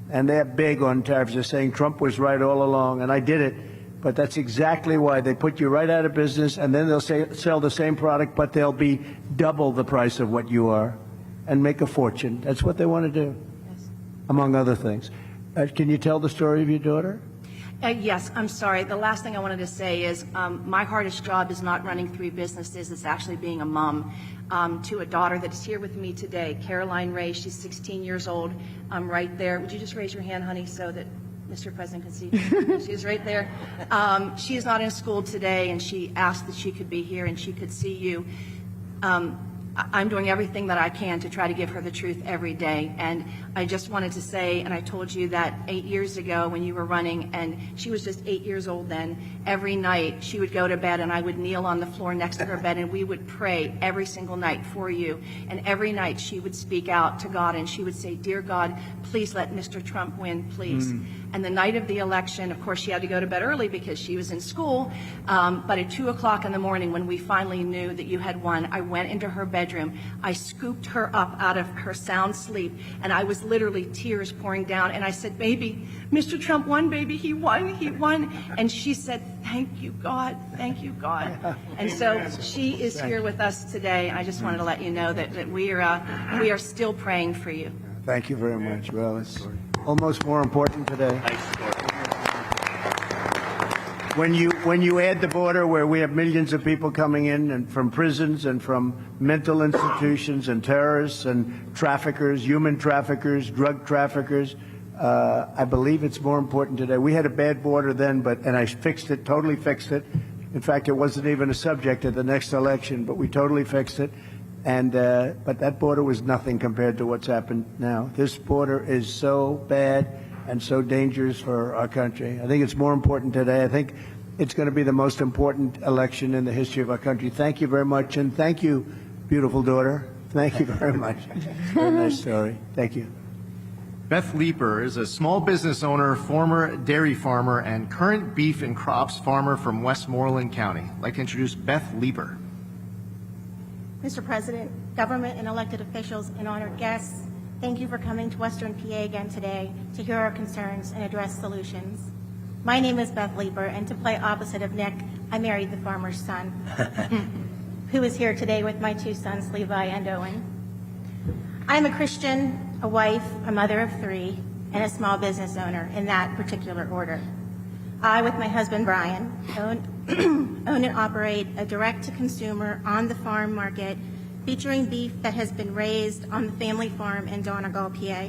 and they're big on tariffs. They're saying Trump was right all along, and I did it. But that's exactly why. They put you right out of business, and then they'll sell the same product, but they'll be double the price of what you are and make a fortune. That's what they want to do, yes. Among other things. Can you tell the story of your daughter? Yes, I'm sorry. The last thing I wanted to say is my hardest job is not running 3 businesses. It's actually being a mom to a daughter that is here with me today, Caroline Ray. She's 16 years old. Right there. Would you just raise your hand, honey, so that Mr. President can see? She's right there. She is not in school today, and she asked that she could be here and she could see you. I'm doing everything that I can to try to give her the truth every day. And I just wanted to say, and I told you that 8 years ago when you were running, and she was just 8 years old then, every night she would go to bed and I would kneel on the floor next to her bed and we would pray every single night for you. And every night she would speak out to God and she would say, "Dear God, please let Mr. Trump win, please." And the night of the election, of course, she had to go to bed early because she was in school. But at 2 o'clock in the morning, when we finally knew that you had won, I went into her bedroom. I scooped her up out of her sound sleep, and I was literally tears pouring down. And I said, "Baby, Mr. Trump won, baby. He won. He won." And she said, "Thank you, God. Thank you, God." And so she is here with us today. I just wanted to let you know that we are still praying for you. Thank you very much. Well, it's almost more important today. When you add the border where we have millions of people coming in and from prisons and from mental institutions and terrorists and traffickers, human traffickers, drug traffickers, I believe it's more important today. We had a bad border then, and I fixed it, totally fixed it. In fact, it wasn't even a subject at the next election, but we totally fixed it. And but that border was nothing compared to what's happened now. This border is so bad and so dangerous for our country. I think it's more important today. I think it's going to be the most important election in the history of our country. Thank you very much, and thank you, beautiful daughter. Thank you very much. Very nice story. Thank you. Beth Leeper is a small business owner, former dairy farmer, and current beef and crops farmer from Westmoreland County. I'd like to introduce Beth Leeper. Mr. President, government and elected officials and honored guests, Thank you for coming to Western PA again today to hear our concerns and address solutions. My name is Beth Leeper, and to play opposite of Nick, I married the farmer's son, who is here today with my two sons, Levi and Owen. I'm a Christian, a wife, a mother of three, and a small business owner in that particular order. I, with my husband Brian, own and operate a direct-to-consumer on-the-farm market featuring beef that has been raised on the family farm in Donegal, PA.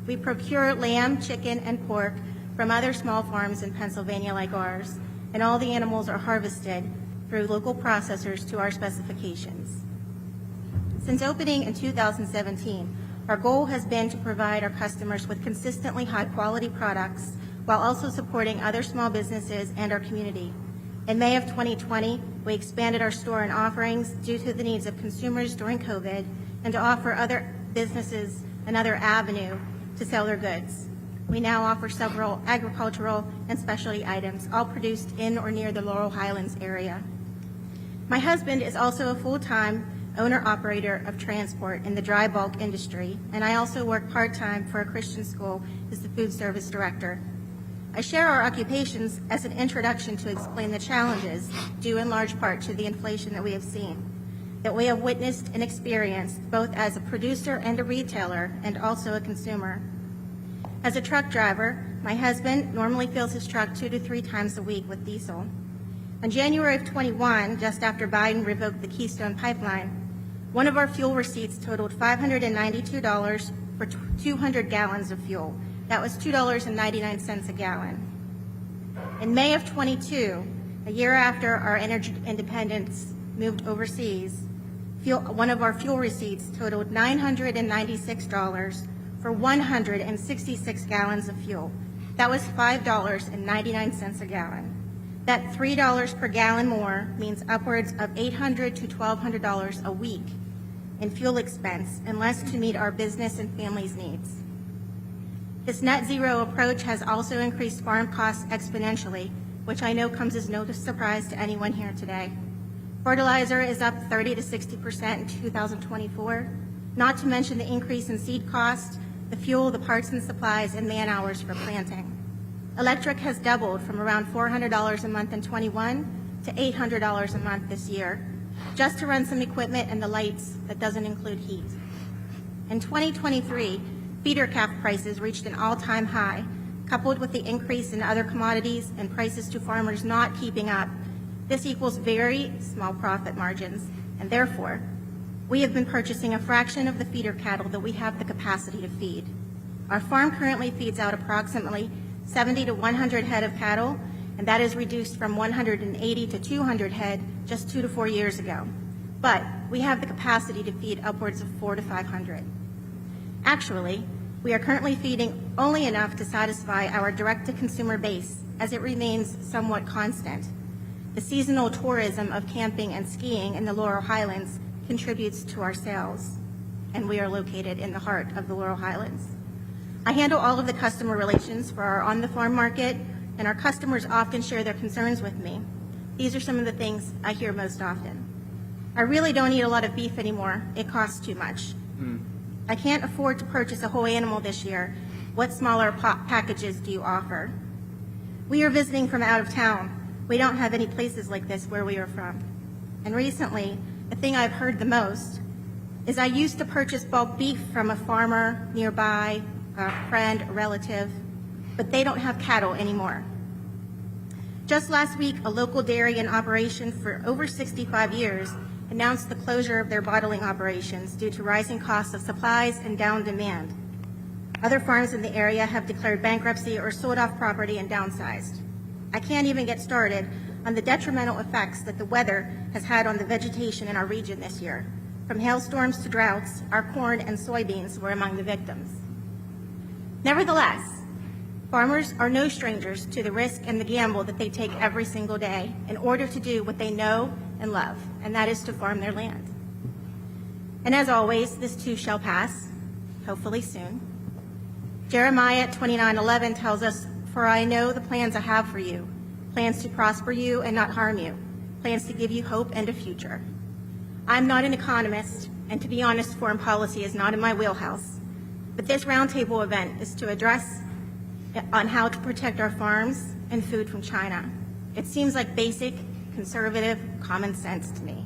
We procure lamb, chicken, and pork from other small farms in Pennsylvania like ours, and all the animals are harvested through local processors to our specifications. Since opening in 2017, our goal has been to provide our customers with consistently high-quality products while also supporting other small businesses and our community. In May of 2020, we expanded our store and offerings due to the needs of consumers during COVID and to offer other businesses another avenue to sell their goods. We now offer several agricultural and specialty items, all produced in or near the Laurel Highlands area. My husband is also a full-time owner-operator of transport in the dry bulk industry, and I also work part-time for a Christian school as the food service director. I share our occupations as an introduction to explain the challenges, due in large part to the inflation that we have seen, that we have witnessed and experienced both as a producer and a retailer, and also a consumer. As a truck driver, my husband normally fills his truck 2 to 3 times a week with diesel. On January of 21, just after Biden revoked the Keystone Pipeline, one of our fuel receipts totaled $592 for 200 gallons of fuel. That was $2.99 a gallon. In May of 22, a year after our energy independence moved overseas, one of our fuel receipts totaled $996 for 166 gallons of fuel. That was $5.99 a gallon. That $3 per gallon more means upwards of $800 to $1,200 a week in fuel expense, and less to meet our business and family's needs. This net zero approach has also increased farm costs exponentially, which I know comes as no surprise to anyone here today. Fertilizer is up 30 to 60% in 2024, not to mention the increase in seed cost, the fuel, the parts and supplies, and man hours for planting. Electric has doubled from around $400 a month in 21 to $800 a month this year, just to run some equipment and the lights that doesn't include heat. In 2023, feeder calf prices reached an all-time high, coupled with the increase in other commodities and prices to farmers not keeping up. This equals very small profit margins, and therefore, we have been purchasing a fraction of the feeder cattle that we have the capacity to feed. Our farm currently feeds out approximately 70 to 100 head of cattle, and that is reduced from 180 to 200 head just 2 to 4 years ago. But we have the capacity to feed upwards of 400 to 500. Actually, we are currently feeding only enough to satisfy our direct-to-consumer base, as it remains somewhat constant. The seasonal tourism of camping and skiing in the Laurel Highlands contributes to our sales, and we are located in the heart of the Laurel Highlands. I handle all of the customer relations for our on-the-farm market, and our customers often share their concerns with me. These are some of the things I hear most often. I really don't eat a lot of beef anymore. It costs too much. I can't afford to purchase a whole animal this year. What smaller packages do you offer? We are visiting from out of town. We don't have any places like this where we are from. And recently, the thing I've heard the most is I used to purchase bulk beef from a farmer nearby, a friend, a relative, but they don't have cattle anymore. Just last week, a local dairy in operation for over 65 years announced the closure of their bottling operations due to rising costs of supplies and down demand. Other farms in the area have declared bankruptcy or sold off property and downsized. I can't even get started on the detrimental effects that the weather has had on the vegetation in our region this year. From hailstorms to droughts, our corn and soybeans were among the victims. Nevertheless, farmers are no strangers to the risk and the gamble that they take every single day in order to do what they know and love, and that is to farm their land. And as always, this too shall pass, hopefully soon. Jeremiah 29:11 tells us, "For I know the plans I have for you, plans to prosper you and not harm you, plans to give you hope and a future." I'm not an economist, and to be honest, foreign policy is not in my wheelhouse, But this roundtable event is to address on how to protect our farms and food from China. It seems like basic, conservative, common sense to me.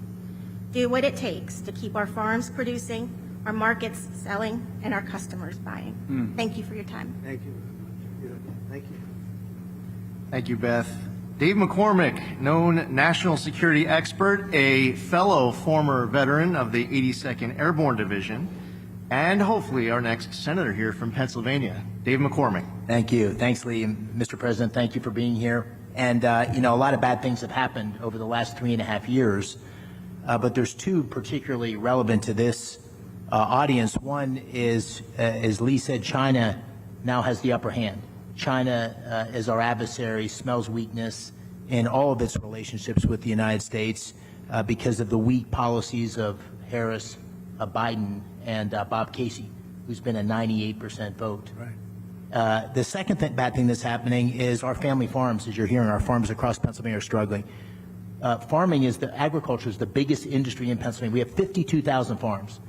Do what it takes to keep our farms producing, our markets selling, and our customers buying. Thank you for your time. Thank you. Thank you. Thank you, Beth. Dave McCormick, known national security expert, a fellow former veteran of the 82nd Airborne Division, and hopefully our next senator here from Pennsylvania, Dave McCormick. Thank you. Thanks, Lee. And Mr. President, thank you for being here. And, you know, a lot of bad things have happened over the last 3.5 years, but there's two particularly relevant to this audience. One is, as Lee said, China now has the upper hand. China is our adversary, smells weakness in all of its relationships with the United States because of the weak policies of Harris, Biden, and Bob Casey, who's been a 98% vote. Right. The second bad thing that's happening is our family farms, as you're hearing, our farms across Pennsylvania are struggling. Agriculture is the biggest industry in Pennsylvania. We have 52,000 farms.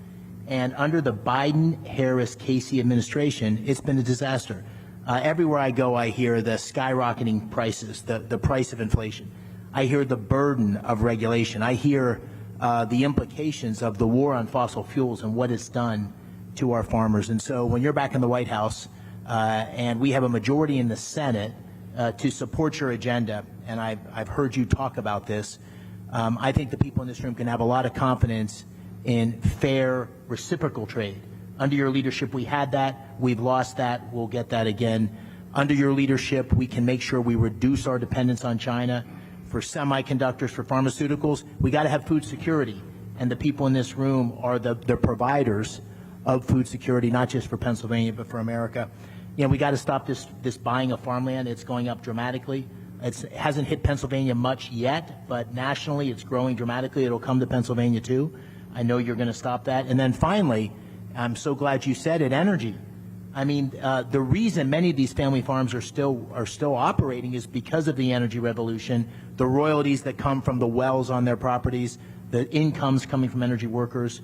And under the Biden, Harris, Casey administration, it's been a disaster. Everywhere I go, I hear the skyrocketing prices, the price of inflation. I hear the burden of regulation. I hear the implications of the war on fossil fuels and what it's done to our farmers. And so when you're back in the White House and we have a majority in the Senate to support your agenda, and I've heard you talk about this, I think the people in this room can have a lot of confidence in fair reciprocal trade. Under your leadership, we had that. We've lost that. We'll get that again. Under your leadership, we can make sure we reduce our dependence on China for semiconductors, for pharmaceuticals. We got to have food security, and the people in this room are the providers of food security, not just for Pennsylvania, but for America. You know, we got to stop this buying of farmland. It's going up dramatically. It hasn't hit Pennsylvania much yet, but nationally it's growing dramatically. It'll come to Pennsylvania too. I know you're going to stop that. And then finally, I'm so glad you said it, energy. I mean, the reason many of these family farms are still operating is because of the energy revolution, the royalties that come from the wells on their properties, the incomes coming from energy workers.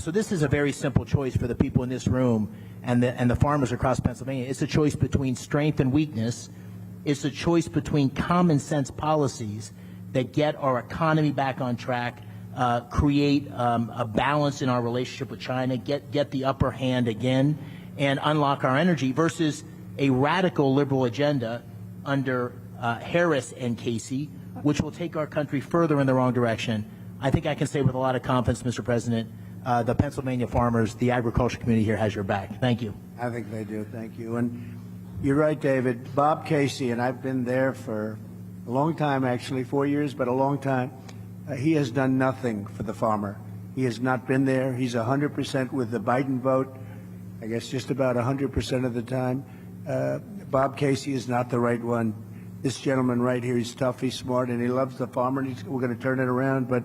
So this is a very simple choice for the people in this room and the farmers across Pennsylvania. It's a choice between strength and weakness. It's a choice between common sense policies that get our economy back on track, create a balance in our relationship with China, get the upper hand again, and unlock our energy versus a radical liberal agenda under Harris and Casey, which will take our country further in the wrong direction. I think I can say with a lot of confidence, Mr. President, the Pennsylvania farmers, the agriculture community here has your back. Thank you. I think they do. Thank you. And you're right, David. Bob Casey, and I've been there for a long time, actually, 4 years, but a long time. He has done nothing for the farmer. He has not been there. He's 100% with the Biden vote, I guess just about 100% of the time. Bob Casey is not the right one. This gentleman right here, he's tough, he's smart, and he loves the farmer, and we're going to turn it around. But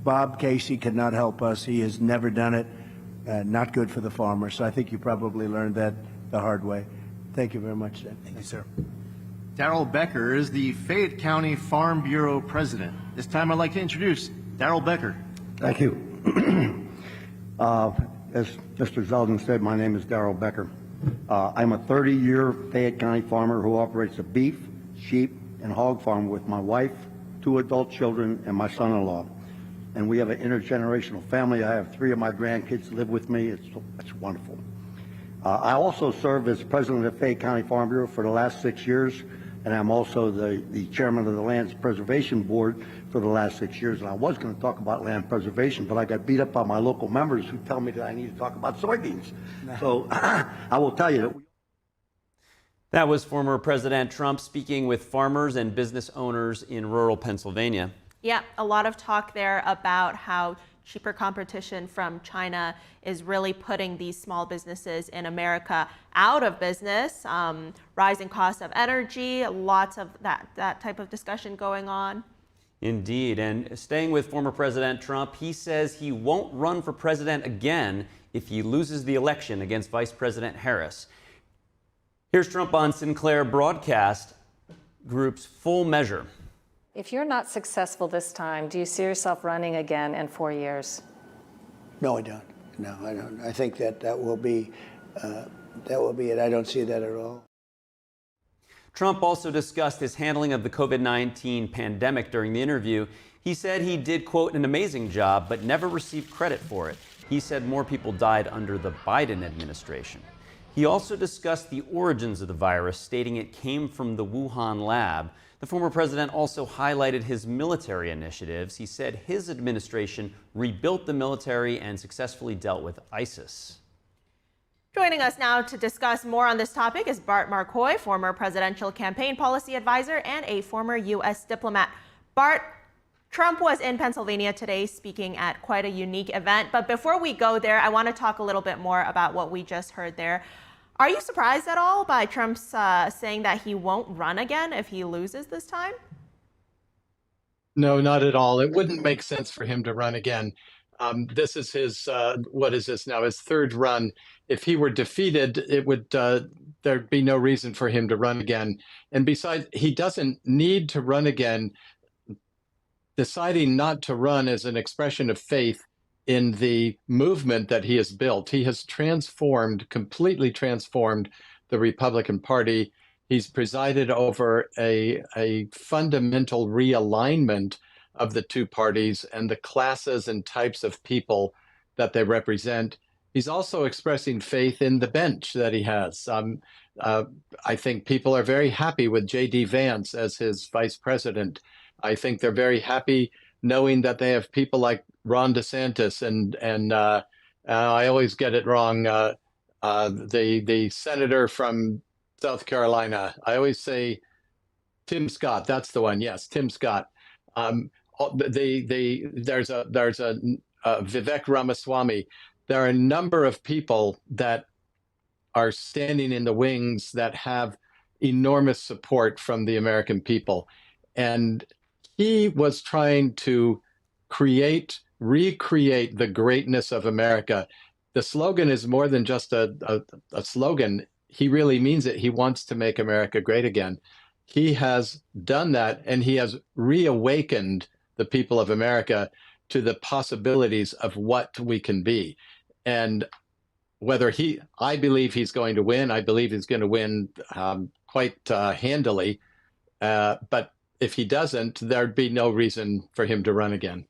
Bob Casey cannot help us. He has never done it. Not good for the farmer. So I think you probably learned that the hard way. Thank you very much, Dan. Thank you, sir. Darrell Becker is the Fayette County Farm Bureau president. This time I'd like to introduce Darrell Becker. Thank you. As Mr. Zeldin said, my name is Darrell Becker. I'm a 30-year Fayette County farmer who operates a beef, sheep, and hog farm with my wife, 2 adult children, and my son-in-law. And we have an intergenerational family. I have 3 of my grandkids live with me. It's wonderful. I also served as president of the Fayette County Farm Bureau for the last 6 years, and I'm also the chairman of the Land Preservation Board for the last 6 years. And I was going to talk about land preservation, but I got beat up by my local members who tell me that I need to talk about soybeans. So I will tell you that That was former President Trump speaking with farmers and business owners in rural Pennsylvania. Yeah, a lot of talk there about how cheaper competition from China is really putting these small businesses in America out of business. Rising costs of energy, lots of that type of discussion going on. Indeed, and staying with former President Trump, he says he won't run for president again if he loses the election against Vice President Harris. Here's Trump on Sinclair Broadcast Group's Full Measure. If you're not successful this time, do you see yourself running again in 4 years? No, I don't. No, I don't. I think that will be that will be it. I don't see that at all. Trump also discussed his handling of the COVID-19 pandemic during the interview. He said he did, quote, an amazing job, but never received credit for it. He said more people died under the Biden administration. He also discussed the origins of the virus, stating it came from the Wuhan lab. The former president also highlighted his military initiatives. He said his administration rebuilt the military and successfully dealt with ISIS. Joining us now to discuss more on this topic is Bart Marcois, former presidential campaign policy advisor and a former U.S. diplomat. Bart, Trump was in Pennsylvania today speaking at quite a unique event. But before we go there, I want to talk a little bit more about what we just heard there. Are you surprised at all by Trump's saying that he won't run again if he loses this time? No, not at all. It wouldn't make sense for him to run again. This is his, what is this now, his third run. If he were defeated, it would there'd be no reason for him to run again. And besides, he doesn't need to run again. Deciding not to run is an expression of faith in the movement that he has built. He has transformed, completely transformed the Republican Party. He's presided over a fundamental realignment of the two parties and the classes and types of people that they represent. He's also expressing faith in the bench that he has. I think people are very happy with J.D. Vance as his vice president. I think they're very happy knowing that they have people like Ron DeSantis and I always get it wrong, the senator from South Carolina. I always say Tim Scott. That's the one. Yes, Tim Scott. There's a Vivek Ramaswamy. There are a number of people that are standing in the wings that have enormous support from the American people. And he was trying to recreate the greatness of America. The slogan is more than just a slogan. He really means it. He wants to make America great again. He has done that, and he has reawakened the people of America to the possibilities of what we can be. And I believe he's going to win. I believe he's going to win quite handily. But if he doesn't, there'd be no reason for him to run again.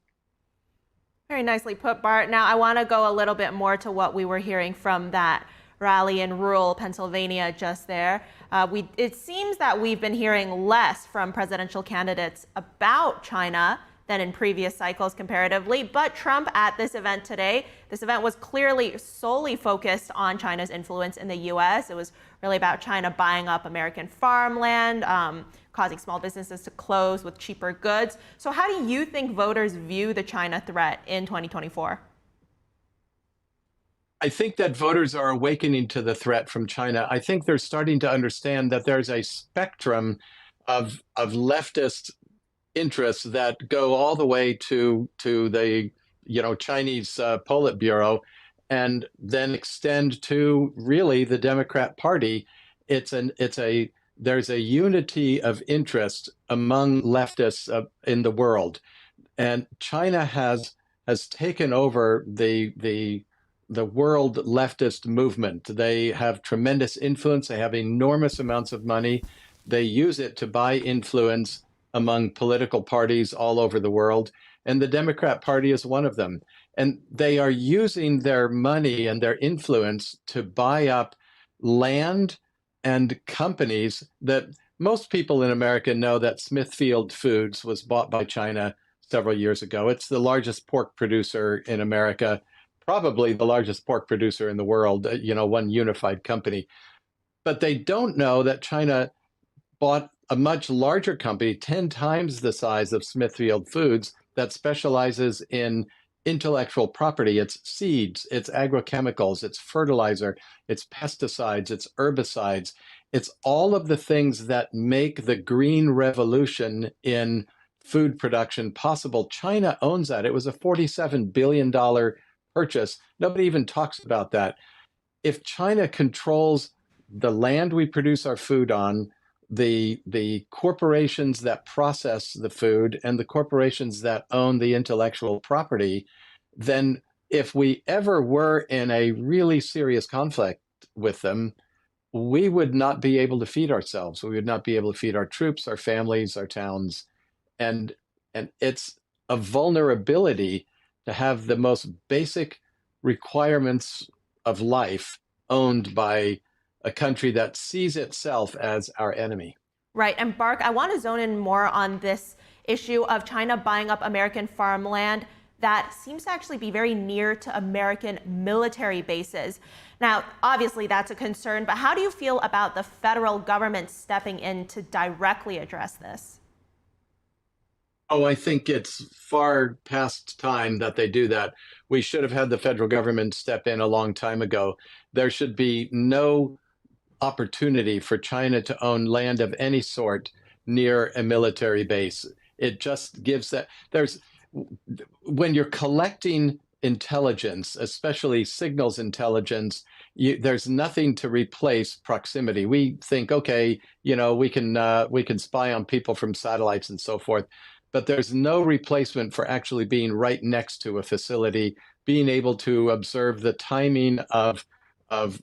Very nicely put, Bart. Now, I want to go a little bit more to what we were hearing from that rally in rural Pennsylvania just there. It seems that we've been hearing less from presidential candidates about China than in previous cycles comparatively. But Trump at this event today, this event was clearly solely focused on China's influence in the U.S. It was really about China buying up American farmland, causing small businesses to close with cheaper goods. So how do you think voters view the China threat in 2024? I think that voters are awakening to the threat from China. I think they're starting to understand that there's a spectrum of leftist interests that go all the way to the Chinese Politburo and then extend to really the Democrat Party. There's a unity of interest among leftists in the world, and China has taken over the world leftist movement. They have tremendous influence. They have enormous amounts of money. They use it to buy influence among political parties all over the world, and the Democrat Party is one of them. And they are using their money and their influence to buy up land and companies that most people in America know that Smithfield Foods was bought by China several years ago. It's the largest pork producer in America, probably the largest pork producer in the world, one unified company. But they don't know that China bought a much larger company, 10 times the size of Smithfield Foods, that specializes in intellectual property. It's seeds, it's agrochemicals, it's fertilizer, it's pesticides, it's herbicides. It's all of the things that make the green revolution in food production possible. China owns that. It was a $47 billion purchase. Nobody even talks about that. If China controls the land we produce our food on, the corporations that process the food, and the corporations that own the intellectual property, then if we ever were in a really serious conflict, with them, we would not be able to feed ourselves. We would not be able to feed our troops, our families, our towns. And it's a vulnerability to have the most basic requirements of life owned by a country that sees itself as our enemy. Right. And Bark, I want to zone in more on this issue of China buying up American farmland that seems to actually be very near to American military bases. Now, obviously, that's a concern, but how do you feel about the federal government stepping in to directly address this? Oh, I think it's far past time that they do that. We should have had the federal government step in a long time ago. There should be no opportunity for China to own land of any sort near a military base. It just gives that when you're collecting intelligence, especially signals intelligence, there's nothing to replace proximity. We think, okay, we can spy on people from satellites and so forth, but there's no replacement for actually being right next to a facility, being able to observe the timing of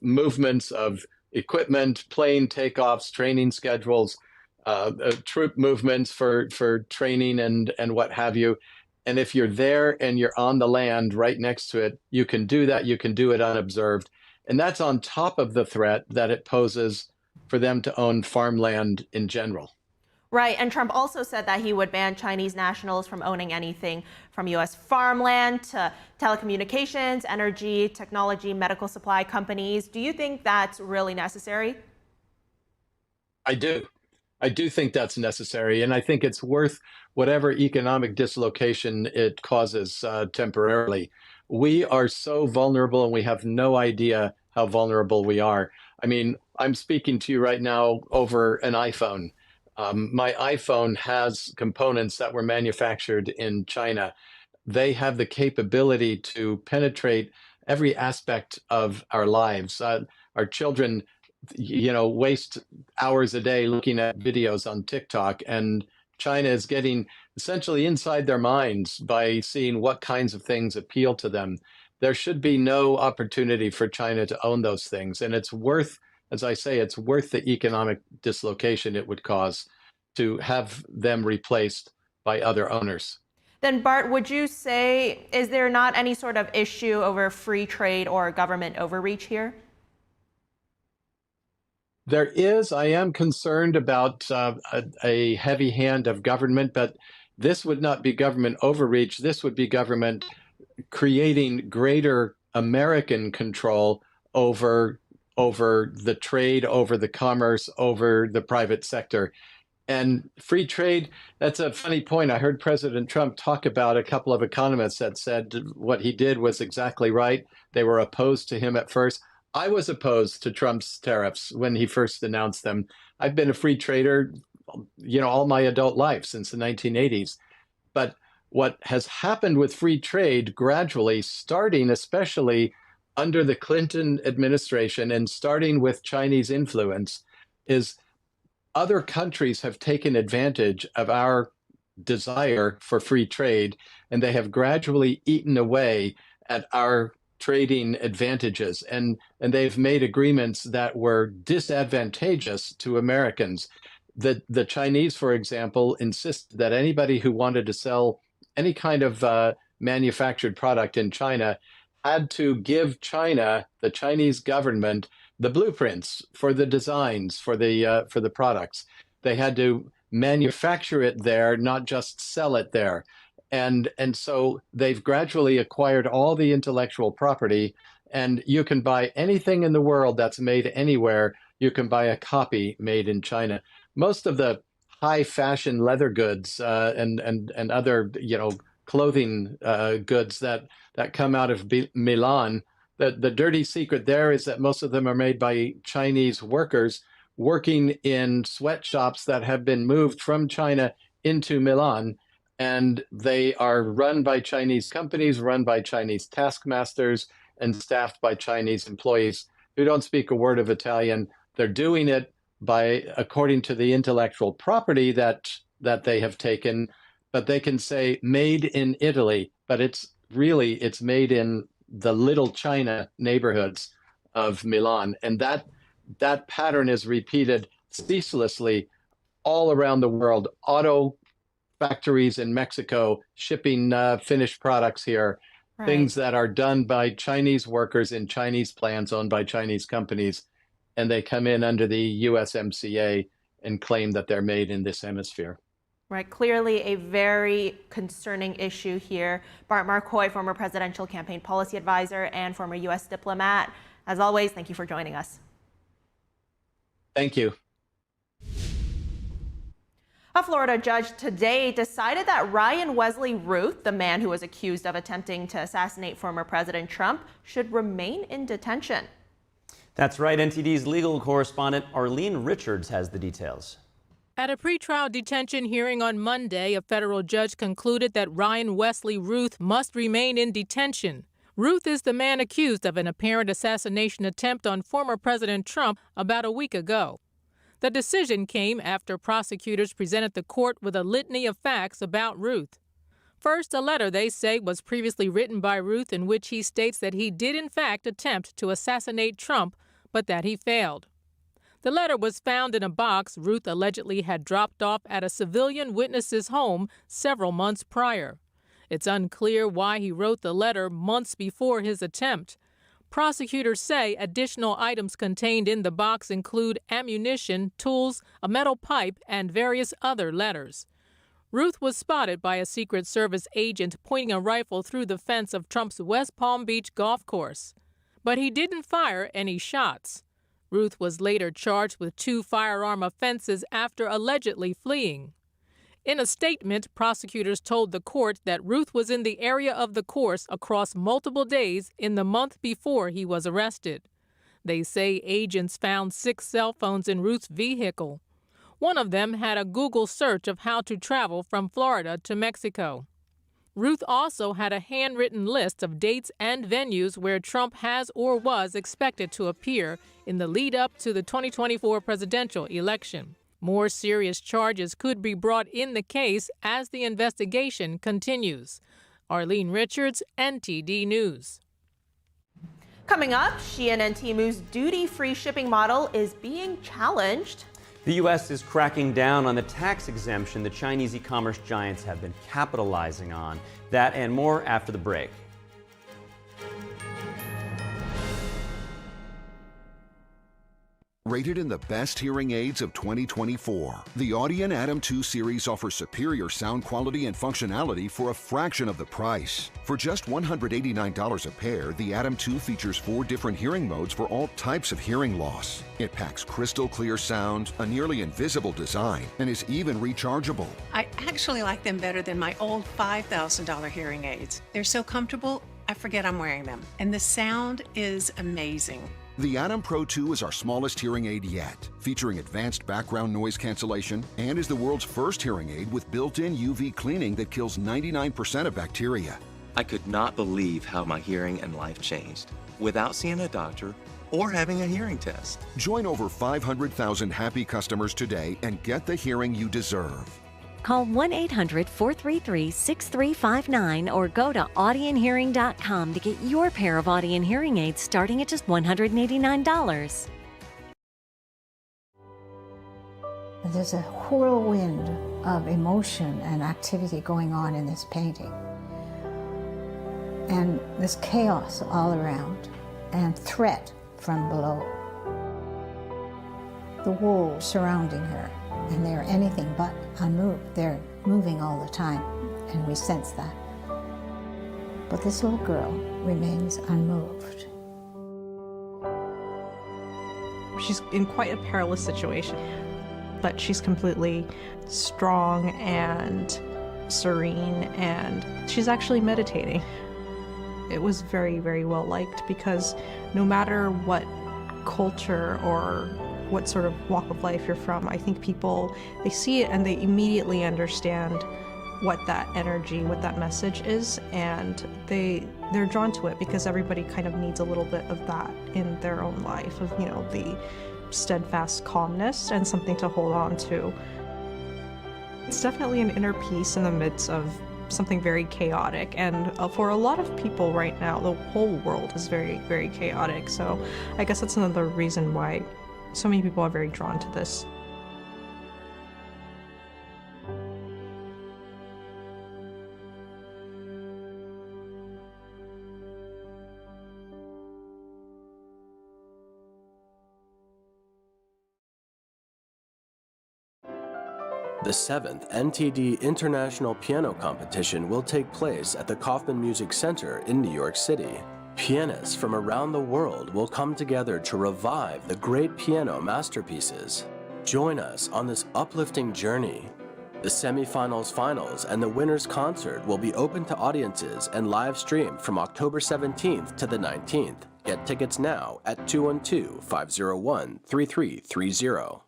movements of equipment, plane takeoffs, training schedules, troop movements for training and what have you. And if you're there and you're on the land right next to it, you can do that. You can do it unobserved. And that's on top of the threat that it poses for them to own farmland in general. Right. And Trump also said that he would ban Chinese nationals from owning anything from U.S. farmland to telecommunications, energy, technology, medical supply companies. Do you think that's really necessary? I do. I do think that's necessary. And I think it's worth whatever economic dislocation it causes temporarily. We are so vulnerable and we have no idea how vulnerable we are. I mean, I'm speaking to you right now over an iPhone. My iPhone has components that were manufactured in China. They have the capability to penetrate every aspect of our lives. Our children, waste hours a day looking at videos on TikTok, and China is getting essentially inside their minds by seeing what kinds of things appeal to them. There should be no opportunity for China to own those things. And it's worth, as I say, it's worth the economic dislocation it would cause to have them replaced by other owners. Then, Bart, would you say, is there not any sort of issue over free trade or government overreach here? There is. I am concerned about a heavy hand of government, but this would not be government overreach. This would be government creating greater American control over the trade, over the commerce, over the private sector. And free trade, that's a funny point. I heard President Trump talk about a couple of economists that said what he did was exactly right. They were opposed to him at first. I was opposed to Trump's tariffs when he first announced them. I've been a free trader, all my adult life since the 1980s. But what has happened with free trade gradually, starting especially under the Clinton administration and starting with Chinese influence, is other countries have taken advantage of our desire for free trade, and they have gradually eaten away at our trading advantages, and they've made agreements that were disadvantageous to Americans. The Chinese, for example, insist that anybody who wanted to sell any kind of manufactured product in China had to give China, the Chinese government, the blueprints for the designs for the products. They had to manufacture it there, not just sell it there. And so they've gradually acquired all the intellectual property, and you can buy anything in the world that's made anywhere. You can buy a copy made in China. Most of the high fashion leather goods and other clothing goods that come out of Milan, the dirty secret there is that most of them are made by Chinese workers working in sweatshops that have been moved from China into Milan. And they are run by Chinese companies, run by Chinese taskmasters, and staffed by Chinese employees who don't speak a word of Italian. They're doing it according to the intellectual property that they have taken, but they can say made in Italy, but it's made in the Little China neighborhoods of Milan. And that pattern is repeated ceaselessly all around the world. Auto factories in Mexico shipping finished products here, Right. things that are done by Chinese workers in Chinese plants owned by Chinese companies, and they come in under the USMCA and claim that they're made in this hemisphere. Right, clearly a very concerning issue here. Bart Marcois, former presidential campaign policy advisor and former U.S. diplomat. As always, thank you for joining us. Thank you. A Florida judge today decided that Ryan Wesley Ruth, the man who was accused of attempting to assassinate former President Trump, should remain in detention. That's right. NTD's legal correspondent Arlene Richards has the details. At a pretrial detention hearing on Monday, a federal judge concluded that Ryan Wesley Ruth must remain in detention. Ruth is the man accused of an apparent assassination attempt on former President Trump about a week ago. The decision came after prosecutors presented the court with a litany of facts about Ruth. First, a letter they say was previously written by Ruth in which he states that he did in fact attempt to assassinate Trump, but that he failed. The letter was found in a box Ruth allegedly had dropped off at a civilian witness's home several months prior. It's unclear why he wrote the letter months before his attempt. Prosecutors say additional items contained in the box include ammunition, tools, a metal pipe, and various other letters. Ruth was spotted by a Secret Service agent pointing a rifle through the fence of Trump's West Palm Beach golf course. But he didn't fire any shots. Ruth was later charged with 2 firearm offenses after allegedly fleeing. In a statement, prosecutors told the court that Ruth was in the area of the course across multiple days in the month before he was arrested. They say agents found 6 cell phones in Ruth's vehicle. One of them had a Google search of how to travel from Florida to Mexico. Ruth also had a handwritten list of dates and venues where Trump has or was expected to appear in the lead-up to the 2024 presidential election. More serious charges could be brought in the case as the investigation continues. Arlene Richards, NTD News. Coming up, Shein and Temu's duty-free shipping model is being challenged. The U.S. is cracking down on the tax exemption the Chinese e-commerce giants have been capitalizing on. That and more after the break. Rated in the best hearing aids of 2024, the Audion Atom 2 series offers superior sound quality and functionality for a fraction of the price. For just $189 a pair, the Atom 2 features 4 different hearing modes for all types of hearing loss. It packs crystal clear sound, a nearly invisible design, and is even rechargeable. I actually like them better than my old $5,000 hearing aids. They're so comfortable, I forget I'm wearing them. And the sound is amazing. The Atom Pro 2 is our smallest hearing aid yet, featuring advanced background noise cancellation and is the world's first hearing aid with built-in UV cleaning that kills 99% of bacteria. I could not believe how my hearing and life changed without seeing a doctor or having a hearing test. Join over 500,000 happy customers today and get the hearing you deserve. Call 1-800-433-6359 or go to audionhearing.com to get your pair of Audion hearing aids starting at just $189. There's a whirlwind of emotion and activity going on in this painting. And there's chaos all around and threat from below. The wolves surrounding her, and they're anything but unmoved. They're moving all the time, and we sense that. But this little girl remains unmoved. She's in quite a perilous situation, but she's completely strong and serene, and she's actually meditating. It was very, very well liked because no matter what culture or what sort of walk of life you're from, I think people, they see it and they immediately understand what that energy, what that message is, and they're drawn to it because everybody kind of needs a little bit of that in their own life, of, you know, the steadfast calmness and something to hold on to. It's definitely an inner peace in the midst of something very chaotic. And for a lot of people right now, the whole world is very, very chaotic. So I guess that's another reason why so many people are very drawn to this. The 7th NTD International Piano Competition will take place at the Kaufman Music Center in New York City. Pianists from around the world will come together to revive the great piano masterpieces. Join us on this uplifting journey. The semifinals, finals, and the winner's concert will be open to audiences and live streamed from October 17th to the 19th. Get tickets now at 212-501-3330.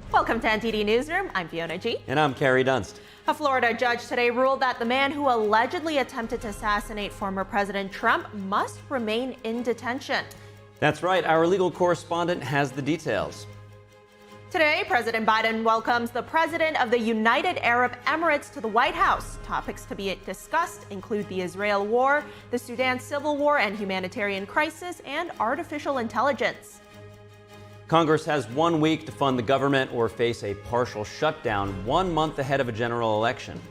Welcome to NTD Newsroom. I'm Fiona G. And I'm Carrie Dunst. A Florida judge today ruled that the man who allegedly attempted to assassinate former President Trump must remain in detention. That's right. Our legal correspondent has the details. Today, President Biden welcomes the president of the United Arab Emirates to the White House. Topics to be discussed include the Israel war, the Sudan civil war and humanitarian crisis, and artificial intelligence. Congress has 1 week to fund the government or face a partial shutdown 1 month ahead of a general election.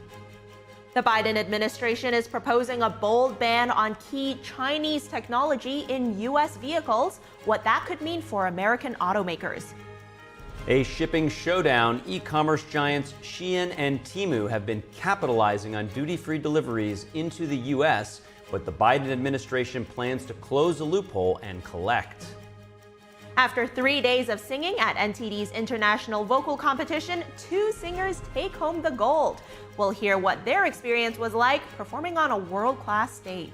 The Biden administration is proposing a bold ban on key Chinese technology in U.S. vehicles, what that could mean for American automakers. A shipping showdown. E-commerce giants Shein and Temu have been capitalizing on duty-free deliveries into the U.S., but the Biden administration plans to close the loophole and collect. After 3 days of singing at NTD's International Vocal Competition, 2 singers take home the gold. We'll hear what their experience was like performing on a world-class stage.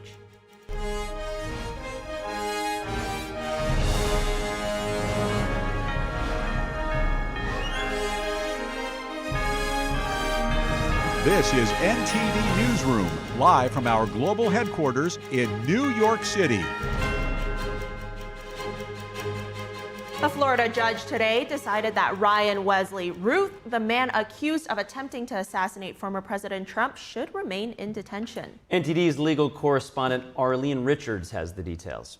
This is NTD Newsroom, live from our global headquarters in New York City. A Florida judge today decided that Ryan Wesley Ruth, the man accused of attempting to assassinate former President Trump, should remain in detention. NTD's legal correspondent Arlene Richards has the details.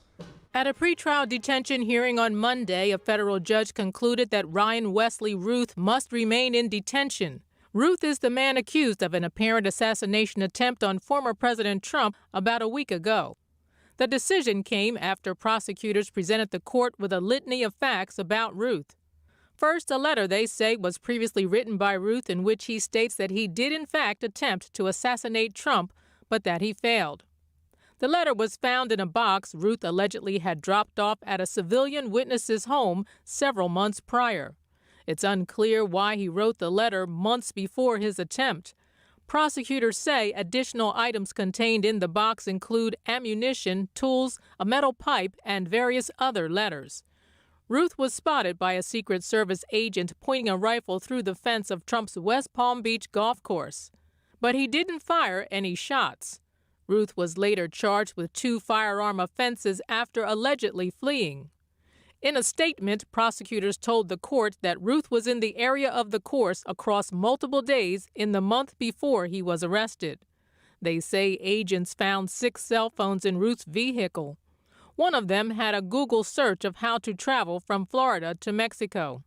At a pretrial detention hearing on Monday, a federal judge concluded that Ryan Wesley Ruth must remain in detention. Ruth is the man accused of an apparent assassination attempt on former President Trump about a week ago. The decision came after prosecutors presented the court with a litany of facts about Ruth. First, a letter they say was previously written by Ruth in which he states that he did in fact attempt to assassinate Trump, but that he failed. The letter was found in a box Ruth allegedly had dropped off at a civilian witness's home several months prior. It's unclear why he wrote the letter months before his attempt. Prosecutors say additional items contained in the box include ammunition, tools, a metal pipe, and various other letters. Ruth was spotted by a Secret Service agent pointing a rifle through the fence of Trump's West Palm Beach golf course. But he didn't fire any shots. Ruth was later charged with 2 firearm offenses after allegedly fleeing. In a statement, prosecutors told the court that Ruth was in the area of the course across multiple days in the month before he was arrested. They say agents found 6 cell phones in Ruth's vehicle. One of them had a Google search of how to travel from Florida to Mexico.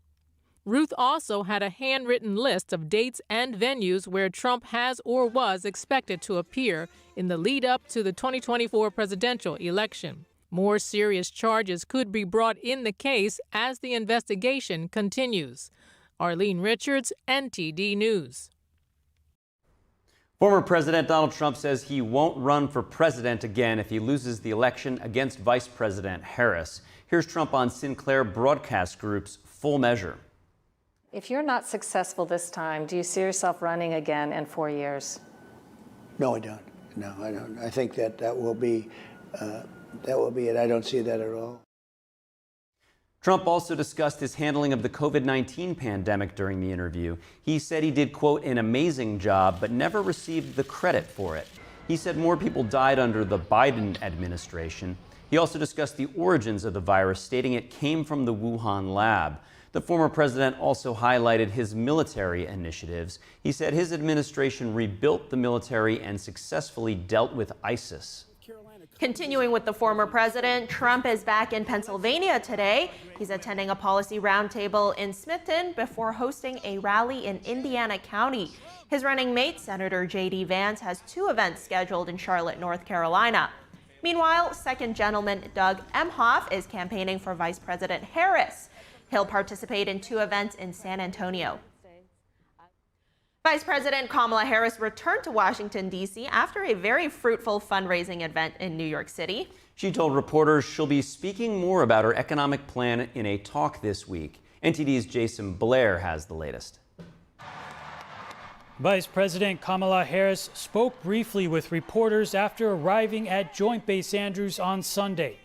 Ruth also had a handwritten list of dates and venues where Trump has or was expected to appear in the lead-up to the 2024 presidential election. More serious charges could be brought in the case as the investigation continues. Arlene Richards, NTD News. Former President Donald Trump says he won't run for president again if he loses the election against Vice President Harris. Here's Trump on Sinclair Broadcast Group's Full Measure. If you're not successful this time, do you see yourself running again in 4 years? No, I don't. No, I don't. I think that will be it. I don't see that at all. Trump also discussed his handling of the COVID-19 pandemic during the interview. He said he did, quote, an amazing job, but never received the credit for it. He said more people died under the Biden administration. He also discussed the origins of the virus, stating it came from the Wuhan lab. The former president also highlighted his military initiatives. He said his administration rebuilt the military and successfully dealt with ISIS. Continuing with the former president, Trump is back in Pennsylvania today. He's attending a policy roundtable in Smithton before hosting a rally in Indiana County. His running mate, Senator J.D. Vance, has 2 events scheduled in Charlotte, North Carolina. Meanwhile, second gentleman Doug Emhoff is campaigning for Vice President Harris. He'll participate in 2 events in San Antonio. Vice President Kamala Harris returned to Washington, D.C. after a very fruitful fundraising event in New York City. She told reporters she'll be speaking more about her economic plan in a talk this week. NTD's Jason Blair has the latest. Vice President Kamala Harris spoke briefly with reporters after arriving at Joint Base Andrews on Sunday.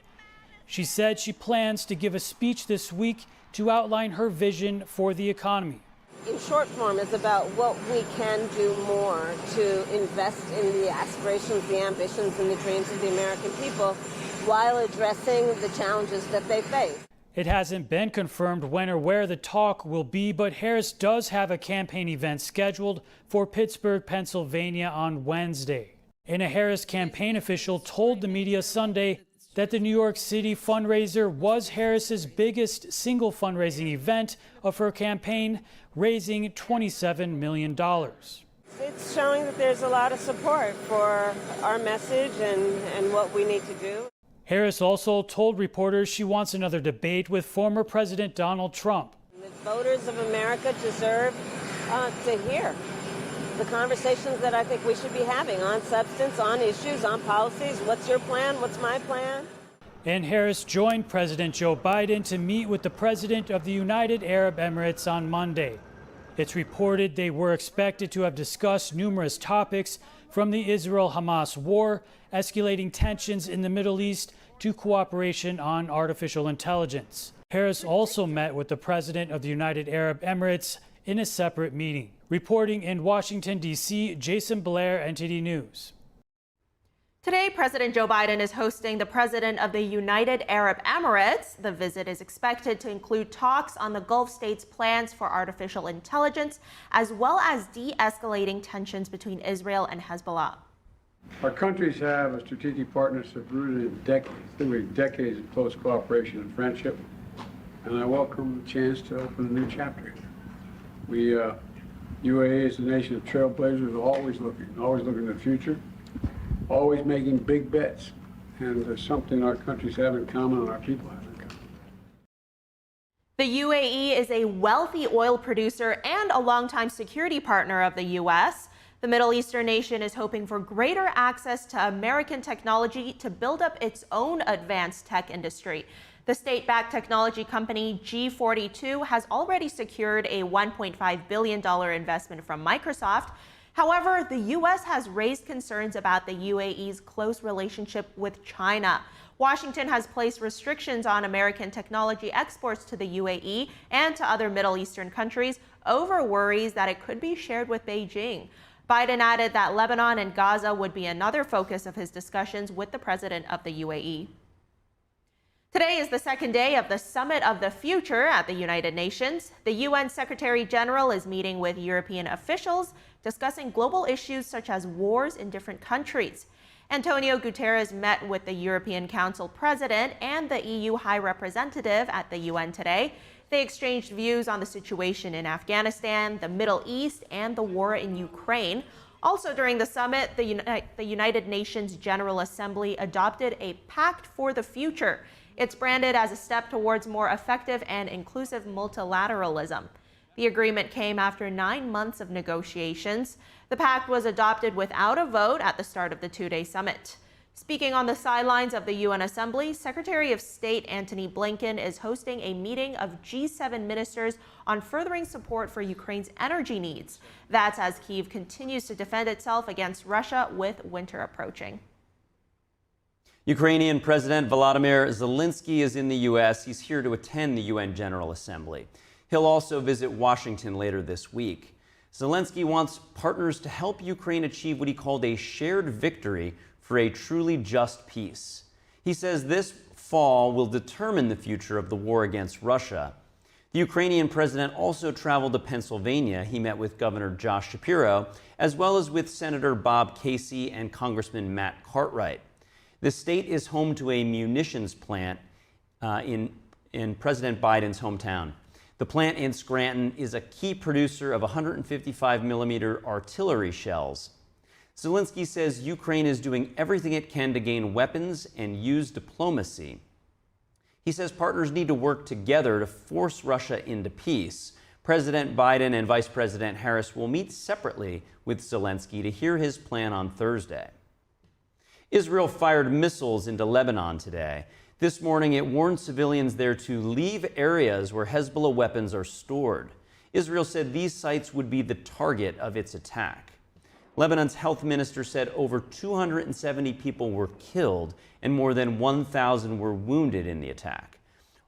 She said she plans to give a speech this week to outline her vision for the economy. In short form, is about what we can do more to invest in the aspirations, the ambitions, and the dreams of the American people while addressing the challenges that they face. It hasn't been confirmed when or where the talk will be, but Harris does have a campaign event scheduled for Pittsburgh, Pennsylvania on Wednesday. And a Harris campaign official told the media Sunday that the New York City fundraiser was Harris's biggest single fundraising event of her campaign, raising $27 million. It's showing that there's a lot of support for our message and what we need to do. Harris also told reporters she wants another debate with former President Donald Trump. The voters of America deserve to hear the conversations that I think we should be having on substance, on issues, on policies. What's your plan? What's my plan? And Harris joined President Joe Biden to meet with the president of the United Arab Emirates on Monday. It's reported they were expected to have discussed numerous topics, from the Israel-Hamas war, escalating tensions in the Middle East, to cooperation on artificial intelligence. Harris also met with the president of the United Arab Emirates in a separate meeting. Reporting in Washington, D.C., Jason Blair, NTD News. Today, President Joe Biden is hosting the president of the United Arab Emirates. The visit is expected to include talks on the Gulf states' plans for artificial intelligence, as well as de-escalating tensions between Israel and Hezbollah. Our countries have a strategic partnership rooted in decades of close cooperation and friendship, and I welcome the chance to open a new chapter. UAE is a nation of trailblazers, always looking to the future, always making big bets, and there's something our countries have in common and our people have in common. The UAE is a wealthy oil producer and a longtime security partner of the U.S. The Middle Eastern nation is hoping for greater access to American technology to build up its own advanced tech industry. The state-backed technology company G42 has already secured a $1.5 billion investment from Microsoft. However, the U.S. has raised concerns about the UAE's close relationship with China. Washington has placed restrictions on American technology exports to the UAE and to other Middle Eastern countries over worries that it could be shared with Beijing. Biden added that Lebanon and Gaza would be another focus of his discussions with the president of the UAE. Today is the second day of the Summit of the Future at the United Nations. The UN Secretary General is meeting with European officials, discussing global issues such as wars in different countries. Antonio Guterres met with the European Council President and the EU High Representative at the UN today. They exchanged views on the situation in Afghanistan, the Middle East, and the war in Ukraine. Also during the summit, the United Nations General Assembly adopted a Pact for the Future. It's branded as a step towards more effective and inclusive multilateralism. The agreement came after 9 months of negotiations. The pact was adopted without a vote at the start of the two-day summit. Speaking on the sidelines of the UN Assembly, Secretary of State Antony Blinken is hosting a meeting of G7 ministers on furthering support for Ukraine's energy needs. That's as Kyiv continues to defend itself against Russia with winter approaching. Ukrainian President Volodymyr Zelensky is in the U.S. He's here to attend the UN General Assembly. He'll also visit Washington later this week. Zelensky wants partners to help Ukraine achieve what he called a shared victory for a truly just peace. He says this fall will determine the future of the war against Russia. The Ukrainian president also traveled to Pennsylvania. He met with Governor Josh Shapiro, as well as with Senator Bob Casey and Congressman Matt Cartwright. The state is home to a munitions plant in President Biden's hometown. The plant in Scranton is a key producer of 155mm artillery shells. Zelensky says Ukraine is doing everything it can to gain weapons and use diplomacy. He says partners need to work together to force Russia into peace. President Biden and Vice President Harris will meet separately with Zelensky to hear his plan on Thursday. Israel fired missiles into Lebanon today. This morning, it warned civilians there to leave areas where Hezbollah weapons are stored. Israel said these sites would be the target of its attack. Lebanon's health minister said over 270 people were killed and more than 1,000 were wounded in the attack.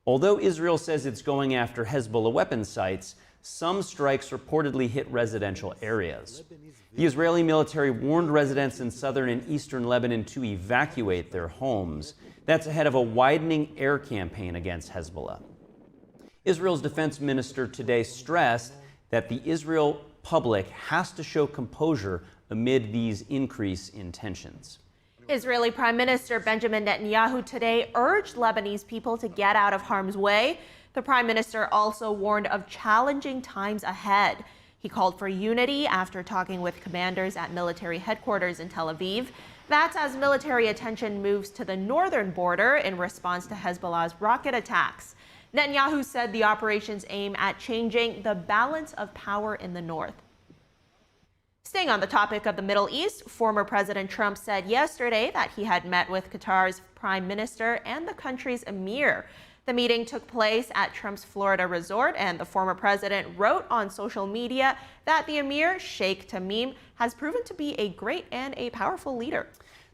Although Israel says it's going after Hezbollah weapon sites, some strikes reportedly hit residential areas. The Israeli military warned residents in southern and eastern Lebanon to evacuate their homes. That's ahead of a widening air campaign against Hezbollah. Israel's defense minister today stressed that the Israel public has to show composure amid these increase in tensions. Israeli Prime Minister Benjamin Netanyahu today urged Lebanese people to get out of harm's way. The Prime Minister also warned of challenging times ahead. He called for unity after talking with commanders at military headquarters in Tel Aviv. That's as military attention moves to the northern border in response to Hezbollah's rocket attacks. Netanyahu said the operations aim at changing the balance of power in the north. Staying on the topic of the Middle East, former President Trump said yesterday that he had met with Qatar's prime minister and the country's emir. The meeting took place at Trump's Florida resort, and the former president wrote on social media that the emir, Sheikh Tamim, has proven to be a great and a powerful leader.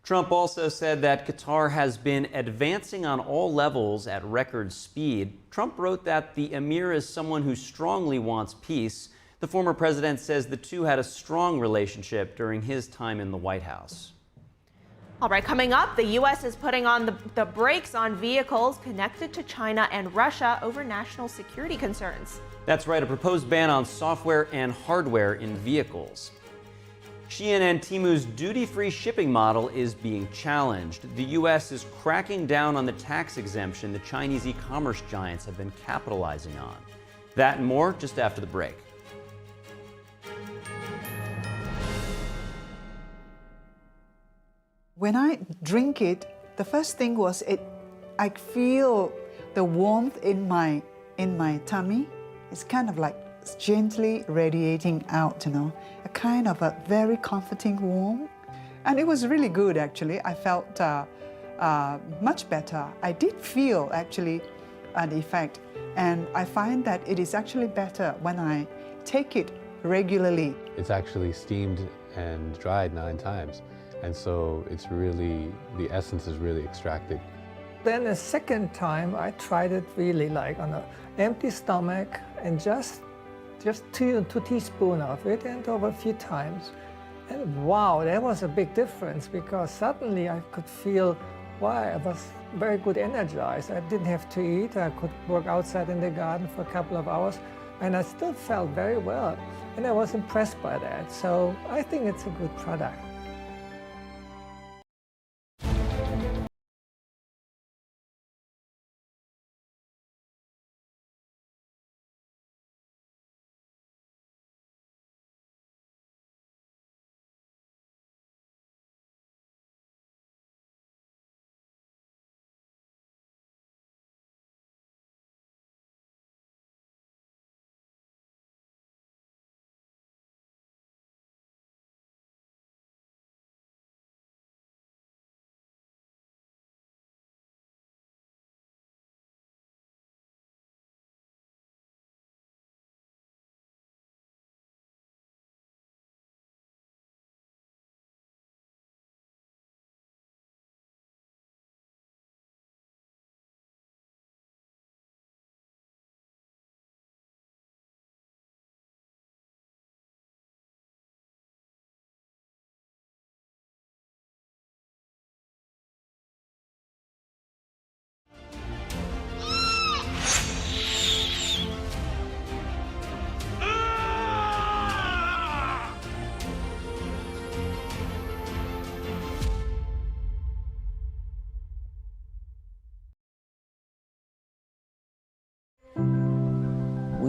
Trump also said that Qatar has been advancing on all levels at record speed. Trump wrote that the emir is someone who strongly wants peace. The former president says the two had a strong relationship during his time in the White House. All right, coming up, the U.S. is putting on the brakes on vehicles connected to China and Russia over national security concerns. That's right, a proposed ban on software and hardware in vehicles. Shein and Temu's duty-free shipping model is being challenged. The U.S. is cracking down on the tax exemption the Chinese e-commerce giants have been capitalizing on. That and more just after the break. When I drink it, the first thing was I feel the warmth in my tummy. It's kind of like gently radiating out, a kind of a very comforting warmth. And it was really good, actually. I felt much better. I did feel, actually, an effect. And I find that it is actually better when I take it regularly. It's actually steamed and dried 9 times. And so it's really, the essence is really extracted. Then the second time I tried it really like on an empty stomach and just 2 teaspoons of it, and over a few times. And wow, that was a big difference, because suddenly I could feel, wow, I was very good energized. I didn't have to eat. I could work outside in the garden for a couple of hours, and I still felt very well. And I was impressed by that. So I think it's a good product.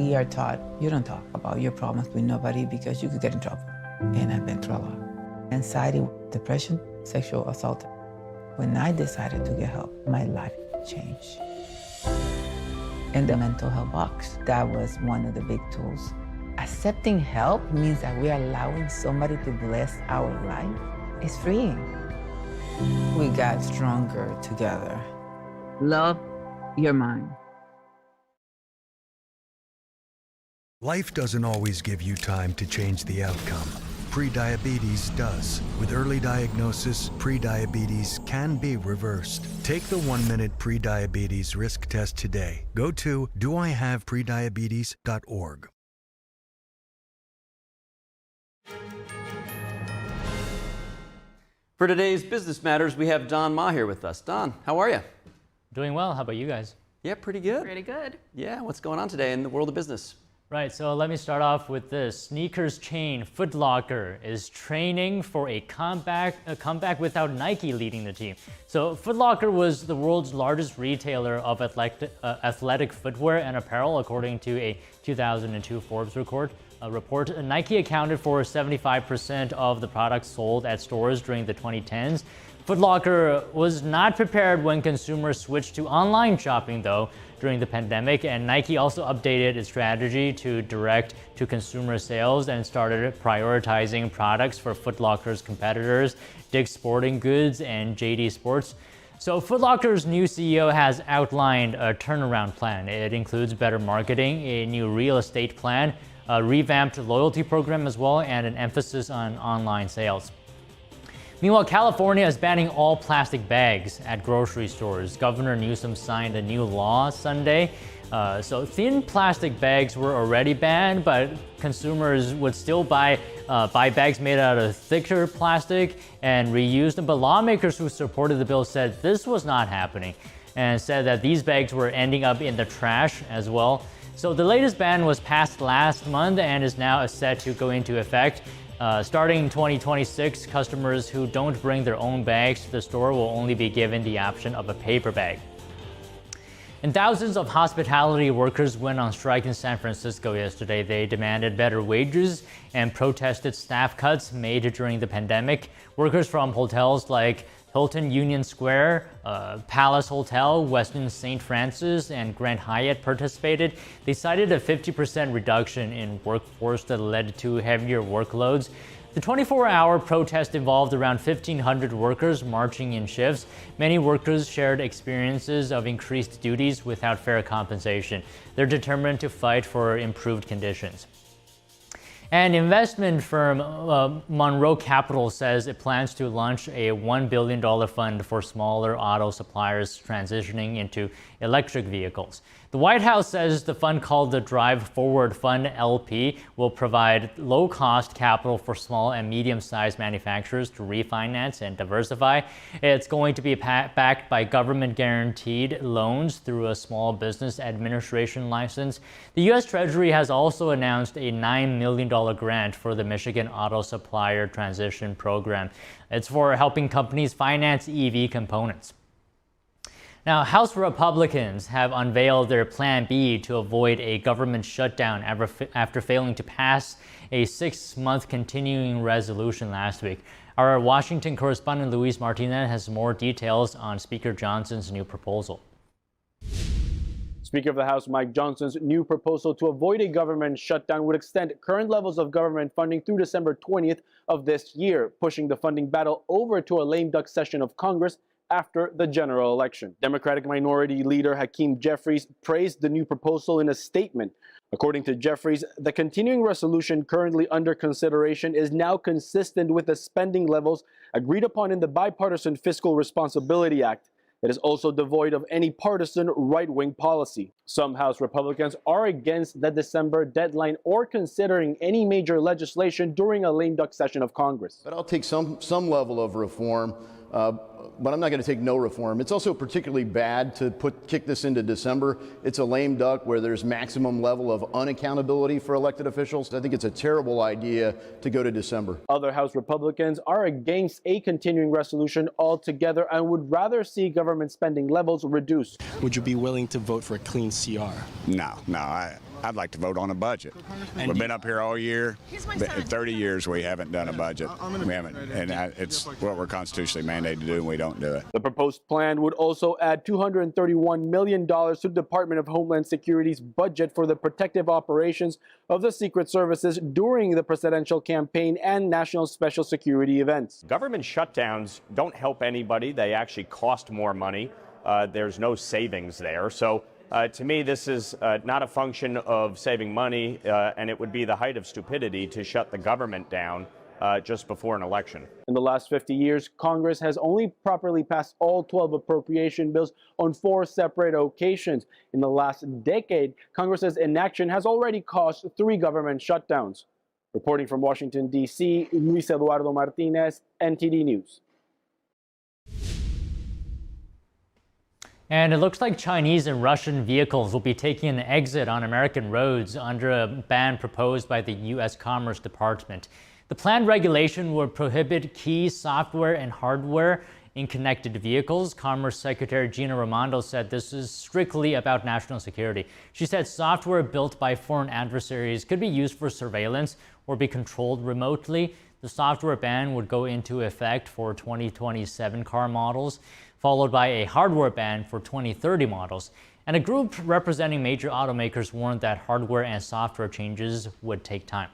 we are taught, you don't talk about your problems with nobody because you could get in trouble. And I've been through a lot. Anxiety, depression, sexual assault. When I decided to get help, my life changed. And the mental health box, that was one of the big tools. Accepting help means that we are allowing somebody to bless our life. It's freeing. We got stronger together. Love your mind. Life doesn't always give you time to change the outcome. Prediabetes does. With early diagnosis, prediabetes can be reversed. Take the 1-minute prediabetes risk test today. Go to doihaveprediabetes.org. For today's Business Matters, we have Don Ma here with us. Don, how are you? Doing well. How about you guys? Yeah, pretty good. Pretty good. Yeah, what's going on today in the world of business? Right, so let me start off with this. Sneakers chain Foot Locker is training for a comeback without Nike leading the team. So Foot Locker was the world's largest retailer of athletic footwear and apparel, according to a 2002 Forbes report. Nike accounted for 75% of the products sold at stores during the 2010s. Foot Locker was not prepared when consumers switched to online shopping, though, during the pandemic, and Nike also updated its strategy to direct-to-consumer sales and started prioritizing products for Foot Locker's competitors, Dick's Sporting Goods and JD Sports. So Foot Locker's new CEO has outlined a turnaround plan. It includes better marketing, a new real estate plan, a revamped loyalty program as well, and an emphasis on online sales. Meanwhile, California is banning all plastic bags at grocery stores. Governor Newsom signed a new law Sunday. So thin plastic bags were already banned, but consumers would still buy bags made out of thicker plastic and reuse them. But lawmakers who supported the bill said this was not happening and said that these bags were ending up in the trash as well. So the latest ban was passed last month and is now set to go into effect. Starting in 2026, customers who don't bring their own bags to the store will only be given the option of a paper bag. And thousands of hospitality workers went on strike in San Francisco yesterday. They demanded better wages and protested staff cuts made during the pandemic. Workers from hotels like Hilton Union Square, Palace Hotel, Westin St. Francis, and Grand Hyatt participated. They cited a 50% reduction in workforce that led to heavier workloads. The 24-hour protest involved around 1,500 workers marching in shifts. Many workers shared experiences of increased duties without fair compensation. They're determined to fight for improved conditions. And investment firm Monroe Capital says it plans to launch a $1 billion fund for smaller auto suppliers transitioning into electric vehicles. The White House says the fund, called the Drive Forward Fund LP, will provide low-cost capital for small and medium-sized manufacturers to refinance and diversify. It's going to be backed by government-guaranteed loans through a Small Business Administration license. The U.S. Treasury has also announced a $9 million grant for the Michigan Auto Supplier Transition Program. It's for helping companies finance EV components. Now, House Republicans have unveiled their Plan B to avoid a government shutdown after failing to pass a 6-month continuing resolution last week. Our Washington correspondent Luis Martinez has more details on Speaker Johnson's new proposal. Speaker of the House Mike Johnson's new proposal to avoid a government shutdown would extend current levels of government funding through December 20th of this year, pushing the funding battle over to a lame duck session of Congress after the general election. Democratic Minority Leader Hakeem Jeffries praised the new proposal in a statement. According to Jeffries, the continuing resolution currently under consideration is now consistent with the spending levels agreed upon in the Bipartisan Fiscal Responsibility Act. It is also devoid of any partisan right-wing policy. Some House Republicans are against the December deadline or considering any major legislation during a lame duck session of Congress. But I'll take some level of reform, but I'm not going to take no reform. It's also particularly bad to kick this into December. It's a lame duck where there's maximum level of unaccountability for elected officials. I think it's a terrible idea to go to December. Other House Republicans are against a continuing resolution altogether and would rather see government spending levels reduced. Would you be willing to vote for a clean CR? No, I'd like to vote on a budget. We've been up here all year. 30 years we haven't done a budget. We haven't, and it's what we're constitutionally mandated to do, and we don't do it. The proposed plan would also add $231 million to the Department of Homeland Security's budget for the protective operations of the Secret Services during the presidential campaign and national special security events. Government shutdowns don't help anybody. They actually cost more money. There's no savings there. So to me, this is not a function of saving money, and it would be the height of stupidity to shut the government down just before an election. In the last 50 years, Congress has only properly passed all 12 appropriation bills on 4 separate occasions. In the last decade, Congress's inaction has already caused 3 government shutdowns. Reporting from Washington, D.C., Luis Eduardo Martinez, NTD News. And it looks like Chinese and Russian vehicles will be taking an exit on American roads under a ban proposed by the U.S. Commerce Department. The planned regulation would prohibit key software and hardware in connected vehicles. Commerce Secretary Gina Raimondo said this is strictly about national security. She said software built by foreign adversaries could be used for surveillance or be controlled remotely. The software ban would go into effect for 2027 car models, followed by a hardware ban for 2030 models. And a group representing major automakers warned that hardware and software changes would take time.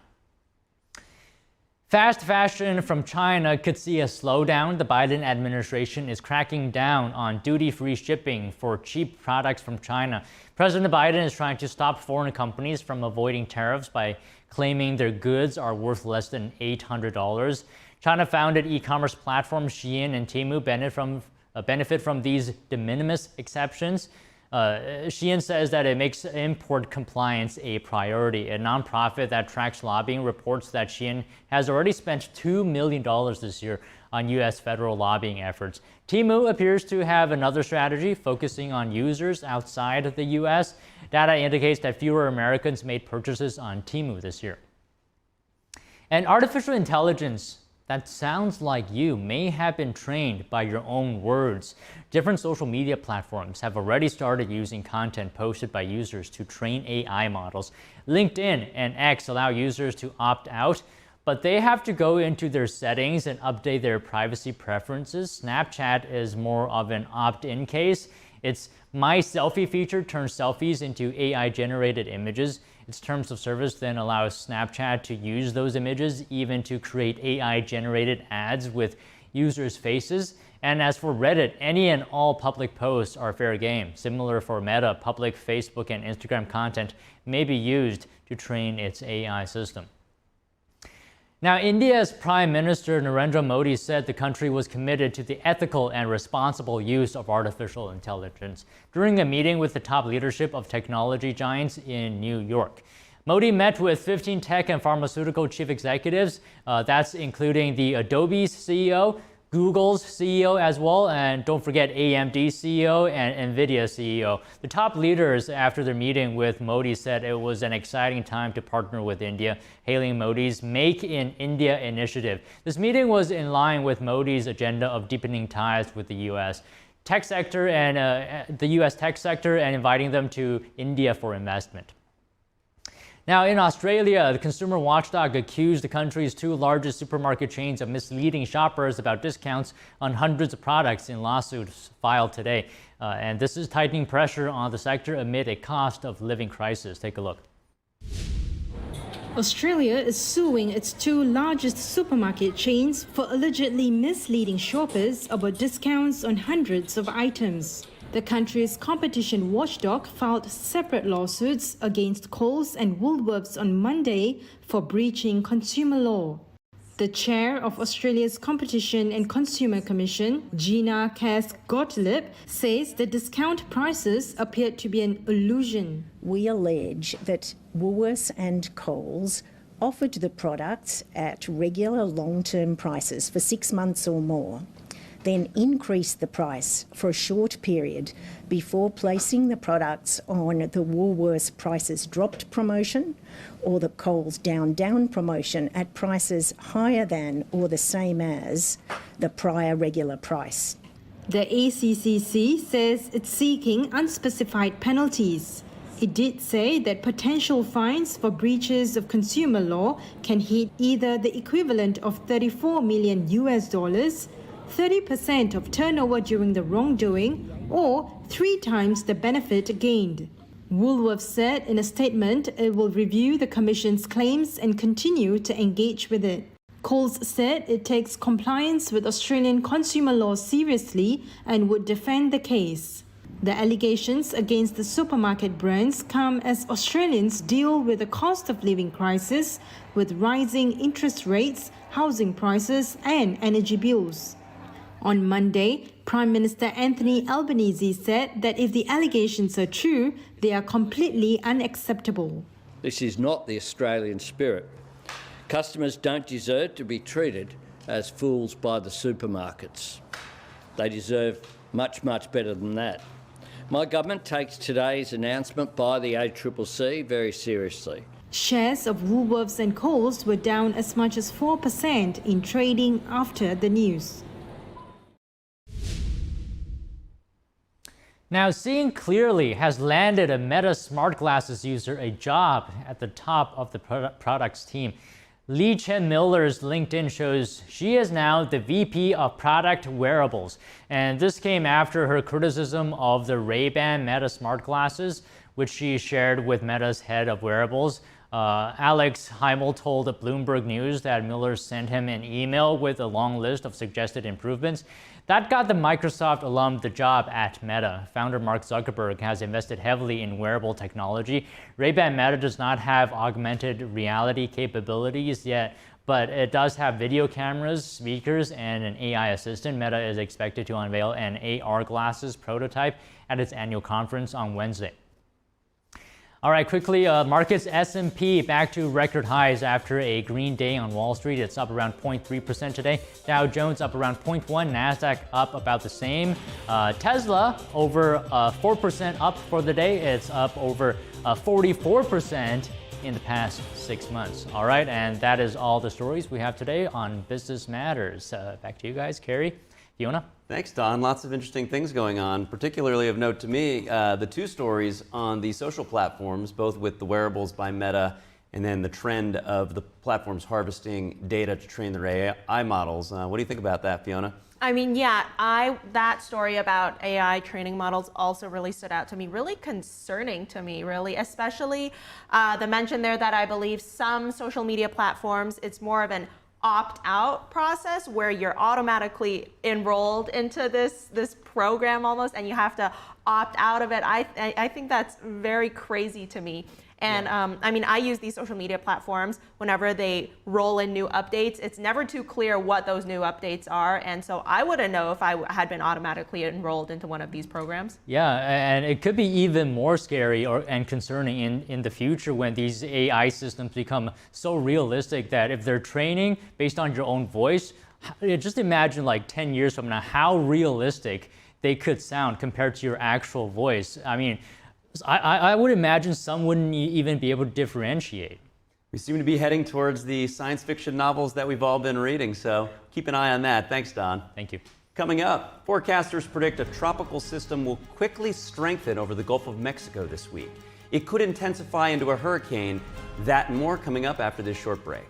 Fast fashion from China could see a slowdown. The Biden administration is cracking down on duty-free shipping for cheap products from China. President Biden is trying to stop foreign companies from avoiding tariffs by claiming their goods are worth less than $800. China-founded e-commerce platforms Shein and Temu benefit from these de minimis exceptions. Shein says that it makes import compliance a priority. A nonprofit that tracks lobbying reports that Shein has already spent $2 million this year on U.S. federal lobbying efforts. Temu appears to have another strategy, focusing on users outside of the U.S. Data indicates that fewer Americans made purchases on Temu this year. And artificial intelligence that sounds like you may have been trained by your own words. Different social media platforms have already started using content posted by users to train AI models. LinkedIn and X allow users to opt out, but they have to go into their settings and update their privacy preferences. Snapchat is more of an opt-in case. Its My Selfie feature turns selfies into AI-generated images. Its terms of service then allows Snapchat to use those images, even to create AI-generated ads with users' faces. And as for Reddit, any and all public posts are fair game. Similar for Meta, public Facebook and Instagram content may be used to train its AI system. Now, India's Prime Minister Narendra Modi said the country was committed to the ethical and responsible use of artificial intelligence during a meeting with the top leadership of technology giants in New York. Modi met with 15 tech and pharmaceutical chief executives. That's including the Adobe's CEO, Google's CEO as well, and don't forget AMD's CEO and NVIDIA's CEO. The top leaders after their meeting with Modi said it was an exciting time to partner with India, hailing Modi's Make in India initiative. This meeting was in line with Modi's agenda of deepening ties with the U.S. tech sector and the U.S. tech sector and inviting them to India for investment. Now, in Australia, the consumer watchdog accused the country's 2 largest supermarket chains of misleading shoppers about discounts on hundreds of products in lawsuits filed today. And this is tightening pressure on the sector amid a cost of living crisis. Take a look. Australia is suing its 2 largest supermarket chains for allegedly misleading shoppers about discounts on hundreds of items. The country's competition watchdog filed separate lawsuits against Coles and Woolworths on Monday for breaching consumer law. The chair of Australia's Competition and Consumer Commission, Gina Cass-Gottlieb, says the discount prices appeared to be an illusion. We allege that Woolworths and Coles offered the products at regular long-term prices for 6 months or more, then increased the price for a short period before placing the products on the Woolworths Prices Dropped promotion or the Coles Down promotion at prices higher than or the same as the prior regular price. The ACCC says it's seeking unspecified penalties. It did say that potential fines for breaches of consumer law can hit either the equivalent of 34 million US dollars, 30% of turnover during the wrongdoing, or 3 times the benefit gained. Woolworths said in a statement it will review the Commission's claims and continue to engage with it. Coles said it takes compliance with Australian consumer law seriously and would defend the case. The allegations against the supermarket brands come as Australians deal with the cost of living crisis with rising interest rates, housing prices and energy bills. On Monday, Prime Minister Anthony Albanese said that if the allegations are true, they are completely unacceptable. This is not the Australian spirit. Customers don't deserve to be treated as fools by the supermarkets. They deserve much, much better than that. My government takes today's announcement by the ACCC very seriously. Shares of Woolworths and Coles were down as much as 4% in trading after the news. Now, seeing clearly has landed a Meta smart glasses user a job at the top of the products team. Lee Chen Miller's LinkedIn shows she is now the VP of Product Wearables. And this came after her criticism of the Ray-Ban Meta smart glasses, which she shared with Meta's head of wearables. Alex Heimel told Bloomberg News that Miller sent him an email with a long list of suggested improvements. That got the Microsoft alum the job at Meta. Founder Mark Zuckerberg has invested heavily in wearable technology. Ray-Ban Meta does not have augmented reality capabilities yet, but it does have video cameras, speakers, and an AI assistant. Meta is expected to unveil an AR glasses prototype at its annual conference on Wednesday. All right, quickly, markets S&P back to record highs after a green day on Wall Street. It's up around 0.3% today. Dow Jones up around 0.1%. NASDAQ up about the same. Tesla over 4% up for the day. It's up over 44% in the past 6 months. All right, and that is all the stories we have today on Business Matters. Back to you guys, Carrie, Fiona. Thanks, Don. Lots of interesting things going on. Particularly of note to me, the 2 stories on the social platforms, both with the wearables by Meta and then the trend of the platforms harvesting data to train their AI models. What do you think about that, Fiona? I mean, yeah, that story about AI training models also really stood out to me, really concerning to me, really, especially the mention there that I believe some social media platforms, it's more of an opt-out process where you're automatically enrolled into this program almost, and you have to opt out of it. I think that's very crazy to me. And I mean, I use these social media platforms whenever they roll in new updates. It's never too clear what those new updates are. And so I wouldn't know if I had been automatically enrolled into one of these programs. Yeah, and it could be even more scary and concerning in the future when these AI systems become so realistic that if they're training based on your own voice, just imagine like 10 years from now how realistic they could sound compared to your actual voice. I mean, I would imagine some wouldn't even be able to differentiate. We seem to be heading towards the science fiction novels that we've all been reading, so keep an eye on that. Thanks, Don. Thank you. Coming up, forecasters predict a tropical system will quickly strengthen over the Gulf of Mexico this week. It could intensify into a hurricane. That and more coming up after this short break.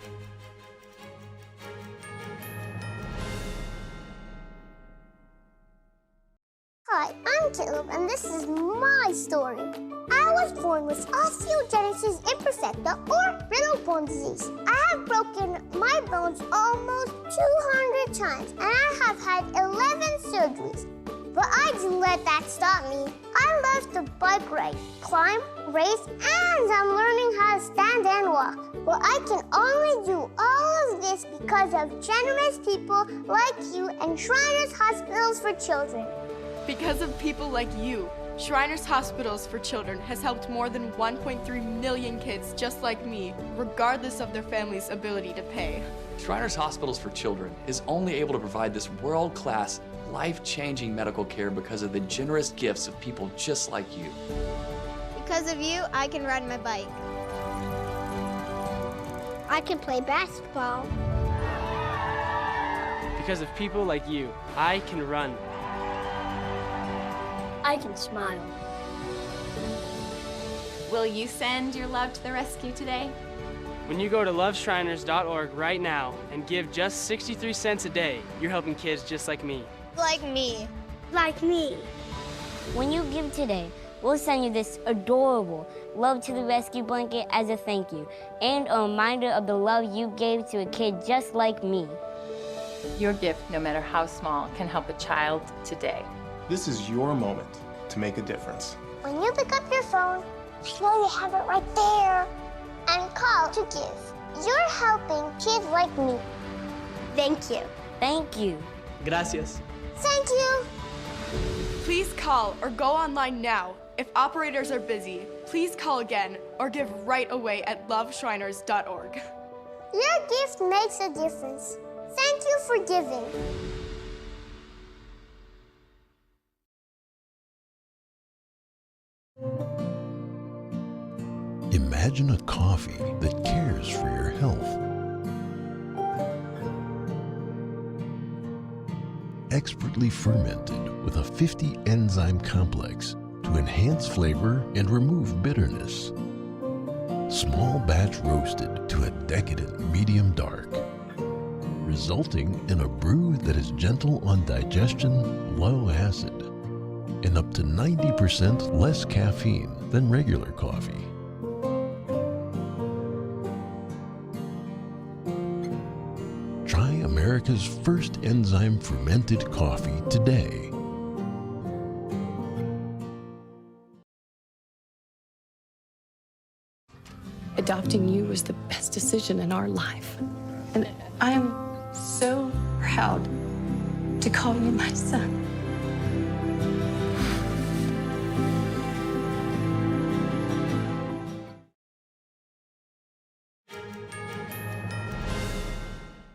Hi, I'm Caleb, and this is my story. I was born with osteogenesis imperfecta, or brittle bone disease. I have broken my bones almost 200 times, and I have had 11 surgeries. But I didn't let that stop me. I love to bike ride, climb, race, and I'm learning how to stand and walk. But I can only do all of this because of generous people like you and Shriners Hospitals for Children. Because of people like you, Shriners Hospitals for Children has helped more than 1.3 million kids just like me, regardless of their family's ability to pay. Shriners Hospitals for Children is only able to provide this world-class, life-changing medical care because of the generous gifts of people just like you. Because of you, I can ride my bike. I can play basketball. Because of people like you, I can run. I can smile. Will you send your love to the rescue today? When you go to loveshriners.org right now and give just 63 cents a day, you're helping kids just like me. Like me. Like me. When you give today, we'll send you this adorable Love to the Rescue blanket as a thank you and a reminder of the love you gave to a kid just like me. Your gift, no matter how small, can help a child today. This is your moment to make a difference. When you pick up your phone, I know you have it right there, and call to give. You're helping kids like me. Thank you. Thank you. Gracias. Thank you. Please call or go online now. If operators are busy, please call again or give right away at loveshriners.org. Your gift makes a difference. Thank you for giving. Imagine a coffee that cares for your health. Expertly fermented with a 50 enzyme complex to enhance flavor and remove bitterness. Small batch roasted to a decadent medium dark, resulting in a brew that is gentle on digestion, low acid, and up to 90% less caffeine than regular coffee. Try America's first enzyme fermented coffee today. Adopting you was the best decision in our life. And I'm so proud to call you my son.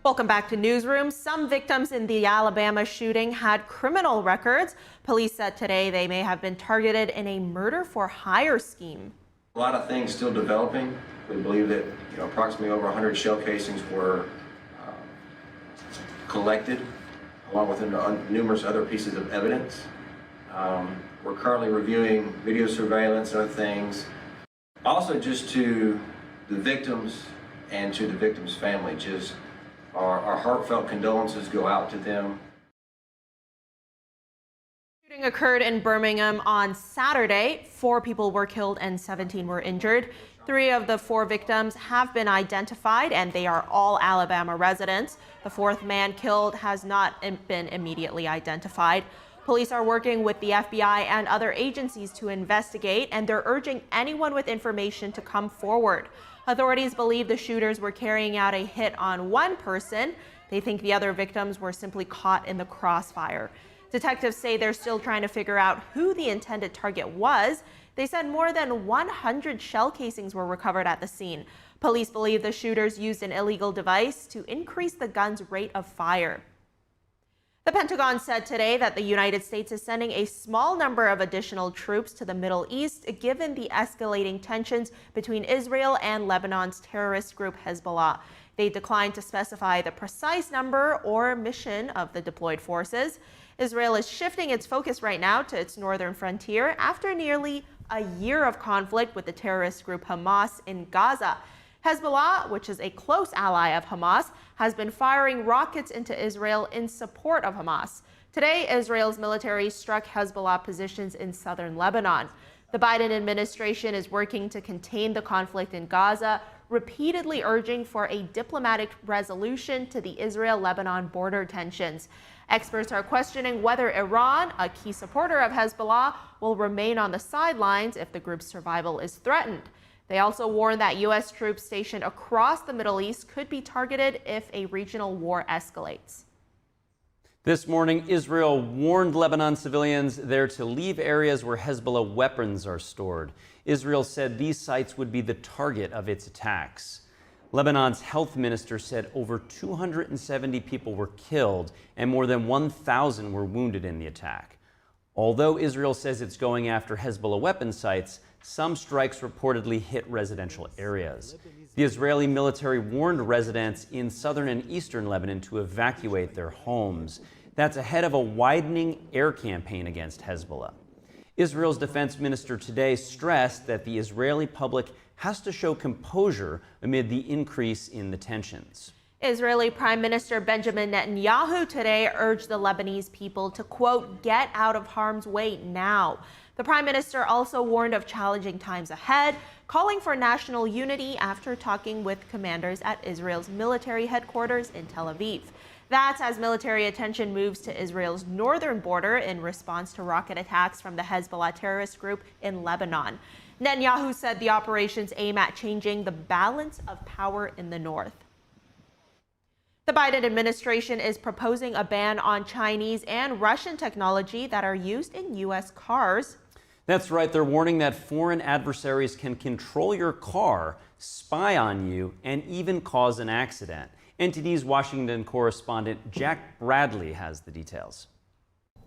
Welcome back to Newsroom. Some victims in the Alabama shooting had criminal records. Police said today they may have been targeted in a murder-for-hire scheme. A lot of things still developing. We believe that approximately over 100 shell casings were collected, along with numerous other pieces of evidence. We're currently reviewing video surveillance and other things. Also, just to the victims and to the victims' family, just our heartfelt condolences go out to them. Shooting occurred in Birmingham on Saturday. 4 people were killed and 17 were injured. 3 of the 4 victims have been identified, and they are all Alabama residents. The 4th man killed has not been immediately identified. Police are working with the FBI and other agencies to investigate, and they're urging anyone with information to come forward. Authorities believe the shooters were carrying out a hit on one person. They think the other victims were simply caught in the crossfire. Detectives say they're still trying to figure out who the intended target was. They said more than 100 shell casings were recovered at the scene. Police believe the shooters used an illegal device to increase the gun's rate of fire. The Pentagon said today that the United States is sending a small number of additional troops to the Middle East, given the escalating tensions between Israel and Lebanon's terrorist group Hezbollah. They declined to specify the precise number or mission of the deployed forces. Israel is shifting its focus right now to its northern frontier after nearly a year of conflict with the terrorist group Hamas in Gaza. Hezbollah, which is a close ally of Hamas, has been firing rockets into Israel in support of Hamas. Today, Israel's military struck Hezbollah positions in southern Lebanon. The Biden administration is working to contain the conflict in Gaza, repeatedly urging for a diplomatic resolution to the Israel-Lebanon border tensions. Experts are questioning whether Iran, a key supporter of Hezbollah, will remain on the sidelines if the group's survival is threatened. They also warn that U.S. troops stationed across the Middle East could be targeted if a regional war escalates. This morning, Israel warned Lebanon civilians there to leave areas where Hezbollah weapons are stored. Israel said these sites would be the target of its attacks. Lebanon's health minister said over 270 people were killed and more than 1,000 were wounded in the attack. Although Israel says it's going after Hezbollah weapon sites, some strikes reportedly hit residential areas. The Israeli military warned residents in southern and eastern Lebanon to evacuate their homes. That's ahead of a widening air campaign against Hezbollah. Israel's defense minister today stressed that the Israeli public has to show composure amid the increase in the tensions. Israeli Prime Minister Benjamin Netanyahu today urged the Lebanese people to, quote, get out of harm's way now. The Prime Minister also warned of challenging times ahead, calling for national unity after talking with commanders at Israel's military headquarters in Tel Aviv. That's as military attention moves to Israel's northern border in response to rocket attacks from the Hezbollah terrorist group in Lebanon. Netanyahu said the operations aim at changing the balance of power in the north. The Biden administration is proposing a ban on Chinese and Russian technology that are used in U.S. cars. That's right. They're warning that foreign adversaries can control your car, spy on you, and even cause an accident. NTD's Washington correspondent Jack Bradley has the details.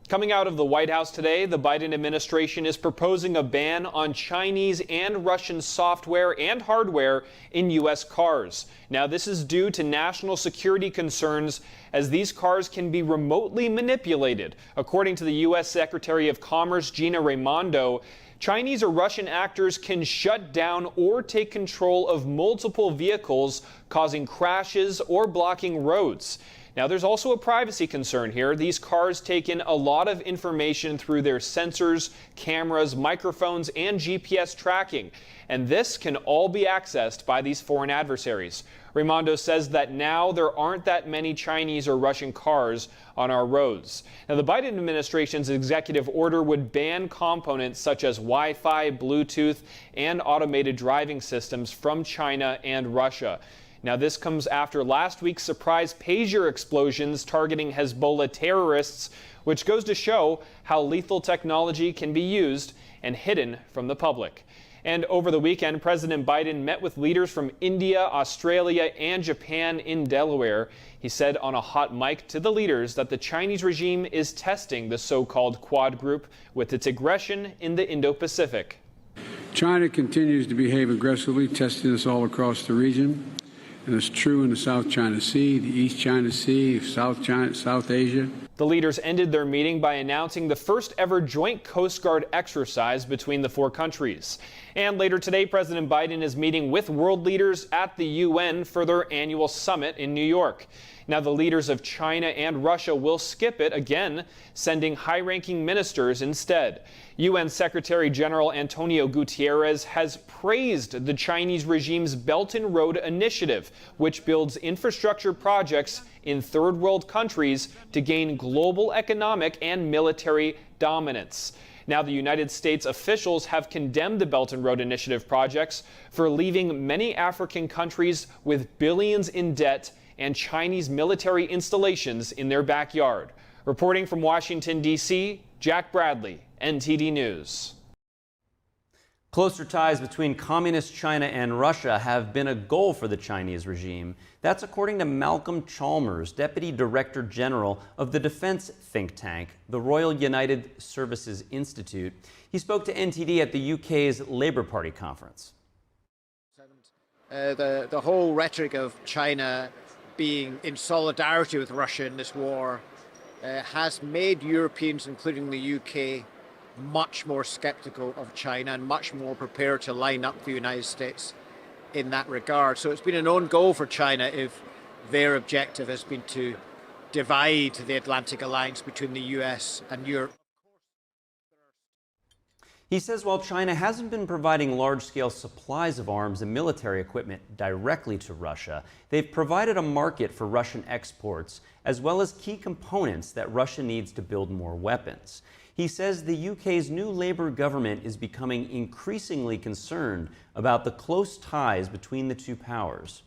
Coming out of the White House today, the Biden administration is proposing a ban on Chinese and Russian software and hardware in U.S. cars. Now, this is due to national security concerns, as these cars can be remotely manipulated. According to the U.S. Secretary of Commerce, Gina Raimondo, Chinese or Russian actors can shut down or take control of multiple vehicles, causing crashes or blocking roads. Now, there's also a privacy concern here. These cars take in a lot of information through their sensors, cameras, microphones, and GPS tracking. And this can all be accessed by these foreign adversaries. Raimondo says that now there aren't that many Chinese or Russian cars on our roads. Now, the Biden administration's executive order would ban components such as Wi-Fi, Bluetooth, and automated driving systems from China and Russia. Now, this comes after last week's surprise pager explosions targeting Hezbollah terrorists, which goes to show how lethal technology can be used and hidden from the public. And over the weekend, President Biden met with leaders from India, Australia, and Japan in Delaware. He said on a hot mic to the leaders that the Chinese regime is testing the so-called Quad group with its aggression in the Indo-Pacific. China continues to behave aggressively, testing us all across the region. And it's true in the South China Sea, the East China Sea, South Asia. The leaders ended their meeting by announcing the first ever joint Coast Guard exercise between the four countries. And later today, President Biden is meeting with world leaders at the UN for their annual summit in New York. Now, the leaders of China and Russia will skip it again, sending high-ranking ministers instead. UN Secretary General Antonio Guterres has praised the Chinese regime's Belt and Road Initiative, which builds infrastructure projects in third world countries to gain global economic and military dominance. Now, the United States officials have condemned the Belt and Road Initiative projects for leaving many African countries with billions in debt and Chinese military installations in their backyard. Reporting from Washington, D.C., Jack Bradley, NTD News. Closer ties between communist China and Russia have been a goal for the Chinese regime. That's according to Malcolm Chalmers, Deputy Director General of the defense think tank, the Royal United Services Institute. He spoke to NTD at the UK's Labour Party conference. The whole rhetoric of China being in solidarity with Russia in this war has made Europeans, including the UK, much more skeptical of China and much more prepared to line up for the United States in that regard. So it's been an own goal for China if their objective has been to divide the Atlantic alliance between the US and Europe. He says while China hasn't been providing large-scale supplies of arms and military equipment directly to Russia, they've provided a market for Russian exports, as well as key components that Russia needs to build more weapons. He says the UK's new Labour government is becoming increasingly concerned about the close ties between the two powers.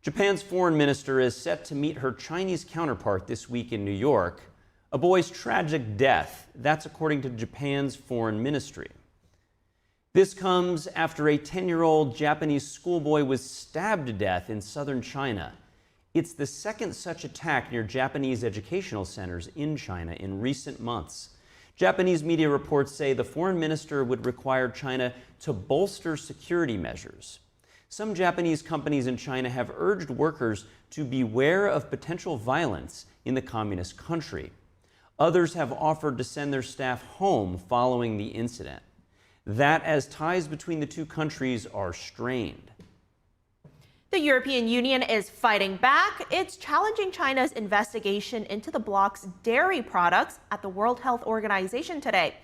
Japan's foreign minister is set to meet her Chinese counterpart this week in New York. A boy's tragic death, that's according to Japan's foreign ministry. This comes after a 10-year-old Japanese schoolboy was stabbed to death in southern China. It's the second such attack near Japanese educational centers in China in recent months. Japanese media reports say the foreign minister would require China to bolster security measures. Some Japanese companies in China have urged workers to beware of potential violence in the communist country. Others have offered to send their staff home following the incident. That as ties between the two countries are strained. The European Union is fighting back. It's challenging China's investigation into the bloc's dairy products at the World Health Organization today.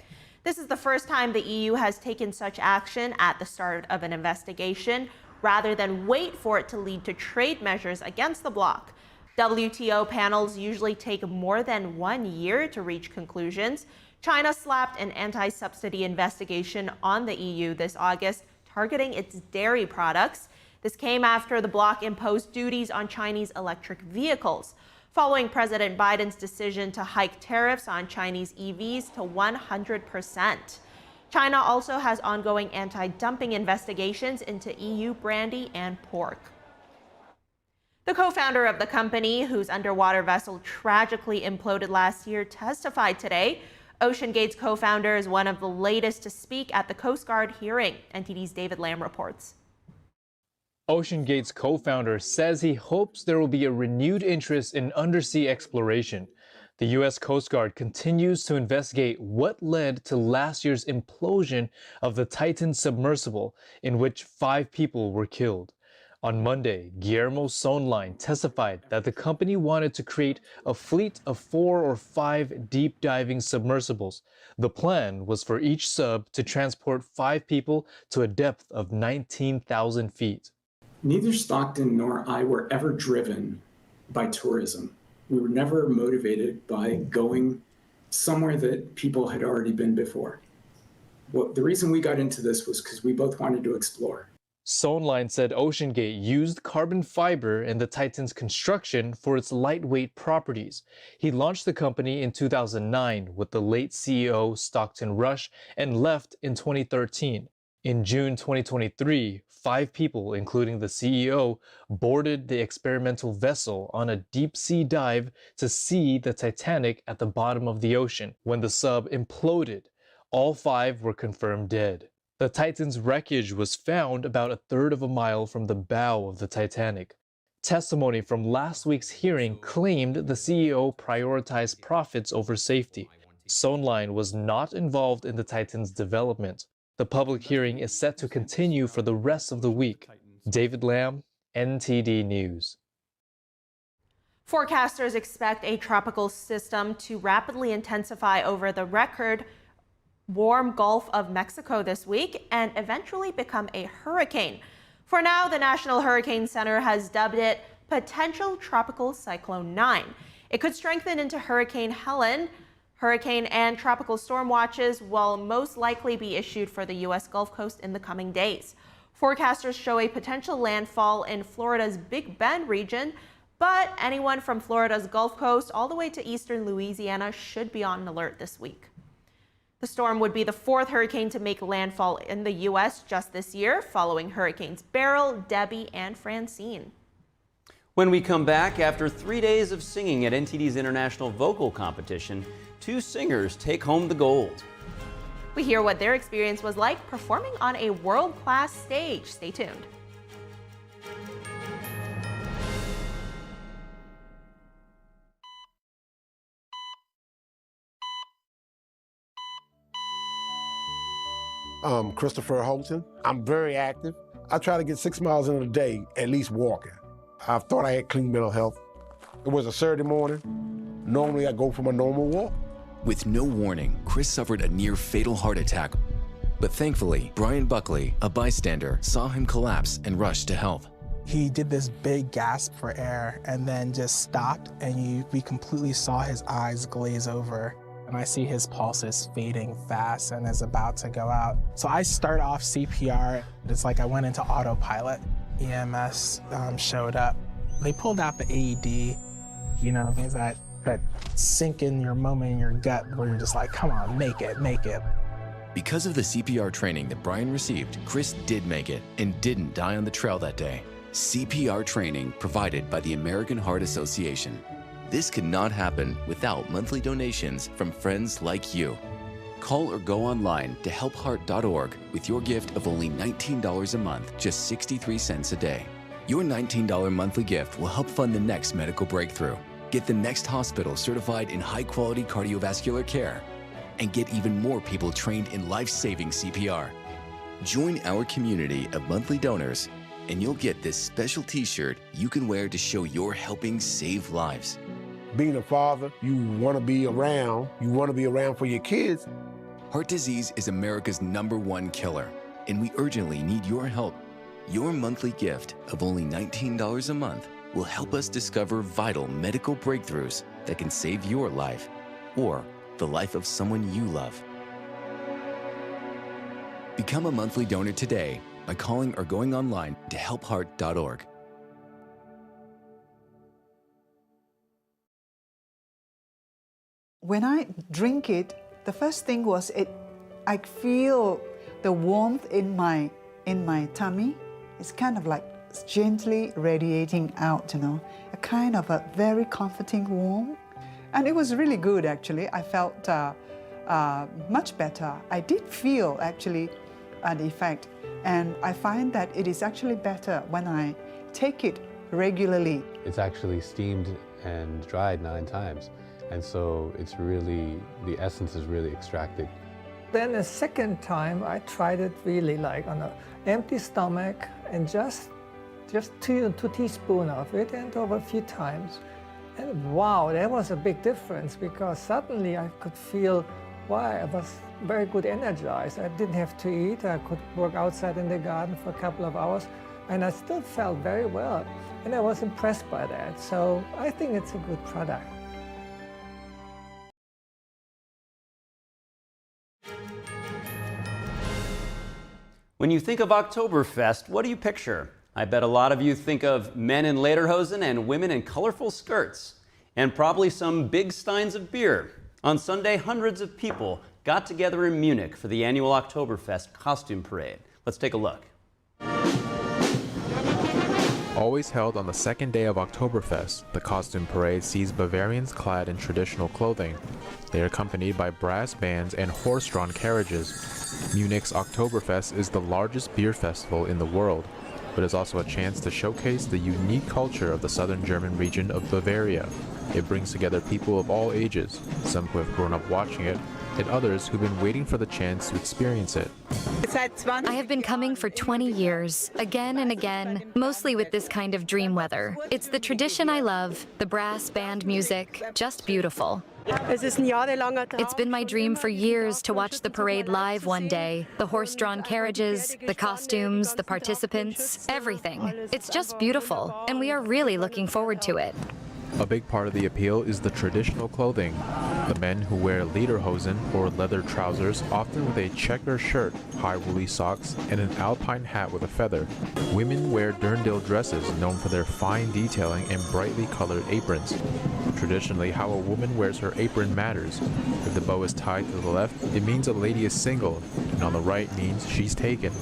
This is the first time the EU has taken such action at the start of an investigation, rather than wait for it to lead to trade measures against the bloc. WTO panels usually take more than 1 year to reach conclusions. China slapped an anti-subsidy investigation on the EU this August, targeting its dairy products. This came after the bloc imposed duties on Chinese electric vehicles, following President Biden's decision to hike tariffs on Chinese EVs to 100%. China also has ongoing anti-dumping investigations into EU brandy and pork. The co-founder of the company, whose underwater vessel tragically imploded last year, testified today. OceanGate's co-founder is one of the latest to speak at the Coast Guard hearing. NTD's David Lamb reports. OceanGate's co-founder says he hopes there will be a renewed interest in undersea exploration. The U.S. Coast Guard continues to investigate what led to last year's implosion of the Titan submersible, in which 5 people were killed. On Monday, Guillermo Sonline testified that the company wanted to create a fleet of 4 or 5 deep-diving submersibles. The plan was for each sub to transport 5 people to a depth of 19,000 feet. Neither Stockton nor I were ever driven by tourism. We were never motivated by going somewhere that people had already been before. Well, the reason we got into this was because we both wanted to explore. Sonline said OceanGate used carbon fiber in the Titan's construction for its lightweight properties. He launched the company in 2009 with the late CEO Stockton Rush and left in 2013. In June 2023, 5 people, including the CEO, boarded the experimental vessel on a deep-sea dive to see the Titanic at the bottom of the ocean. When the sub imploded, all 5 were confirmed dead. The Titan's wreckage was found about 1/3 of a mile from the bow of the Titanic. Testimony from last week's hearing claimed the CEO prioritized profits over safety. Sonline was not involved in the Titan's development. The public hearing is set to continue for the rest of the week. David Lamb, NTD News. Forecasters expect a tropical system to rapidly intensify over the record warm Gulf of Mexico this week and eventually become a hurricane. For now, the National Hurricane Center has dubbed it Potential Tropical Cyclone 9. It could strengthen into Hurricane Helen. Hurricane and tropical storm watches will most likely be issued for the U.S. Gulf Coast in the coming days. Forecasters show a potential landfall in Florida's Big Bend region, but anyone from Florida's Gulf Coast all the way to eastern Louisiana should be on alert this week. The storm would be the 4th hurricane to make landfall in the U.S. just this year, following Hurricanes Beryl, Debbie, and Francine. When we come back, after 3 days of singing at NTD's International Vocal Competition, 2 singers take home the gold. We hear what their experience was like performing on a world-class stage. Stay tuned. Christopher Holton. I'm very active. I try to get 6 miles in a day, at least walking. I thought I had clean mental health. It was a Saturday morning. Normally I go for my normal walk. With no warning, Chris suffered a near-fatal heart attack. But thankfully, Brian Buckley, a bystander, saw him collapse and rushed to help. He did this big gasp for air and then just stopped, and we completely saw his eyes glaze over. And I see his pulse is fading fast and is about to go out. So I start off CPR. It's like I went into autopilot. EMS showed up. They pulled out the AED, things that sink in your moment in your gut where you're just like, come on, make it. Because of the CPR training that Brian received, Chris did make it and didn't die on the trail that day. CPR training provided by the American Heart Association. This could not happen without monthly donations from friends like you. Call or go online to helpheart.org with your gift of only $19 a month, just 63 cents a day. Your $19 monthly gift will help fund the next medical breakthrough. get the next hospital certified in high-quality cardiovascular care, and get even more people trained in life-saving CPR. Join our community of monthly donors, and you'll get this special t-shirt you can wear to show you're helping save lives. Being a father, you want to be around. You want to be around for your kids. Heart disease is America's #1 killer, and we urgently need your help. Your monthly gift of only $19 a month will help us discover vital medical breakthroughs that can save your life or the life of someone you love. Become a monthly donor today by calling or going online to helpheart.org. When I drink it, the first thing was I feel the warmth in my tummy. It's kind of like gently radiating out, a kind of a very comforting warmth. And it was really good, actually. I felt much better. I did feel, actually, an effect. And I find that it is actually better when I take it regularly. It's actually steamed and dried 9 times. And so it's really, the essence is really extracted. Then a second time, I tried it really like on an empty stomach and just 2 teaspoons of it, and over a few times. And wow, there was a big difference, because suddenly I could feel, wow, I was very good energized. I didn't have to eat. I could work outside in the garden for a couple of hours, and I still felt very well. And I was impressed by that. So I think it's a good product. When you think of Oktoberfest, what do you picture? I bet a lot of you think of men in lederhosen and women in colorful skirts, and probably some big steins of beer. On Sunday, hundreds of people got together in Munich for the annual Oktoberfest costume parade. Let's take a look. Always held on the second day of Oktoberfest, the costume parade sees Bavarians clad in traditional clothing. They are accompanied by brass bands and horse-drawn carriages. Munich's Oktoberfest is the largest beer festival in the world, but is also a chance to showcase the unique culture of the southern German region of Bavaria. It brings together people of all ages, some who have grown up watching it, and others who've been waiting for the chance to experience it. I have been coming for 20 years, again and again, mostly with this kind of dream weather. It's the tradition I love, the brass band music, just beautiful. It's been my dream for years to watch the parade live one day. The horse-drawn carriages, the costumes, the participants, everything. It's just beautiful, and we are really looking forward to it. A big part of the appeal is the traditional clothing. The men who wear lederhosen or leather trousers, often with a checker shirt, high woolly socks, and an alpine hat with a feather. Women wear Dirndl dresses known for their fine detailing and brightly colored aprons. Traditionally, how a woman wears her apron matters. If the bow is tied to the left, it means a lady is single, and on the right means she's taken.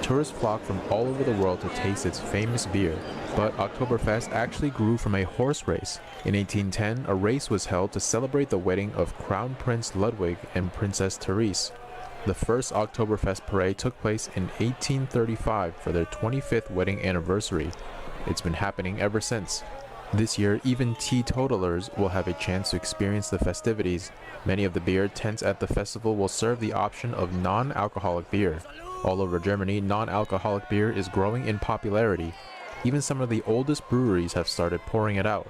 Tourists flock from all over the world to taste its famous beer. But Oktoberfest actually grew from a horse race. In 1810, a race was held to celebrate the wedding of Crown Prince Ludwig and Princess Therese. The first Oktoberfest parade took place in 1835 for their 25th wedding anniversary. It's been happening ever since. This year, even teetotalers will have a chance to experience the festivities. Many of the beer tents at the festival will serve the option of non-alcoholic beer. All over Germany, non-alcoholic beer is growing in popularity. Even some of the oldest breweries have started pouring it out.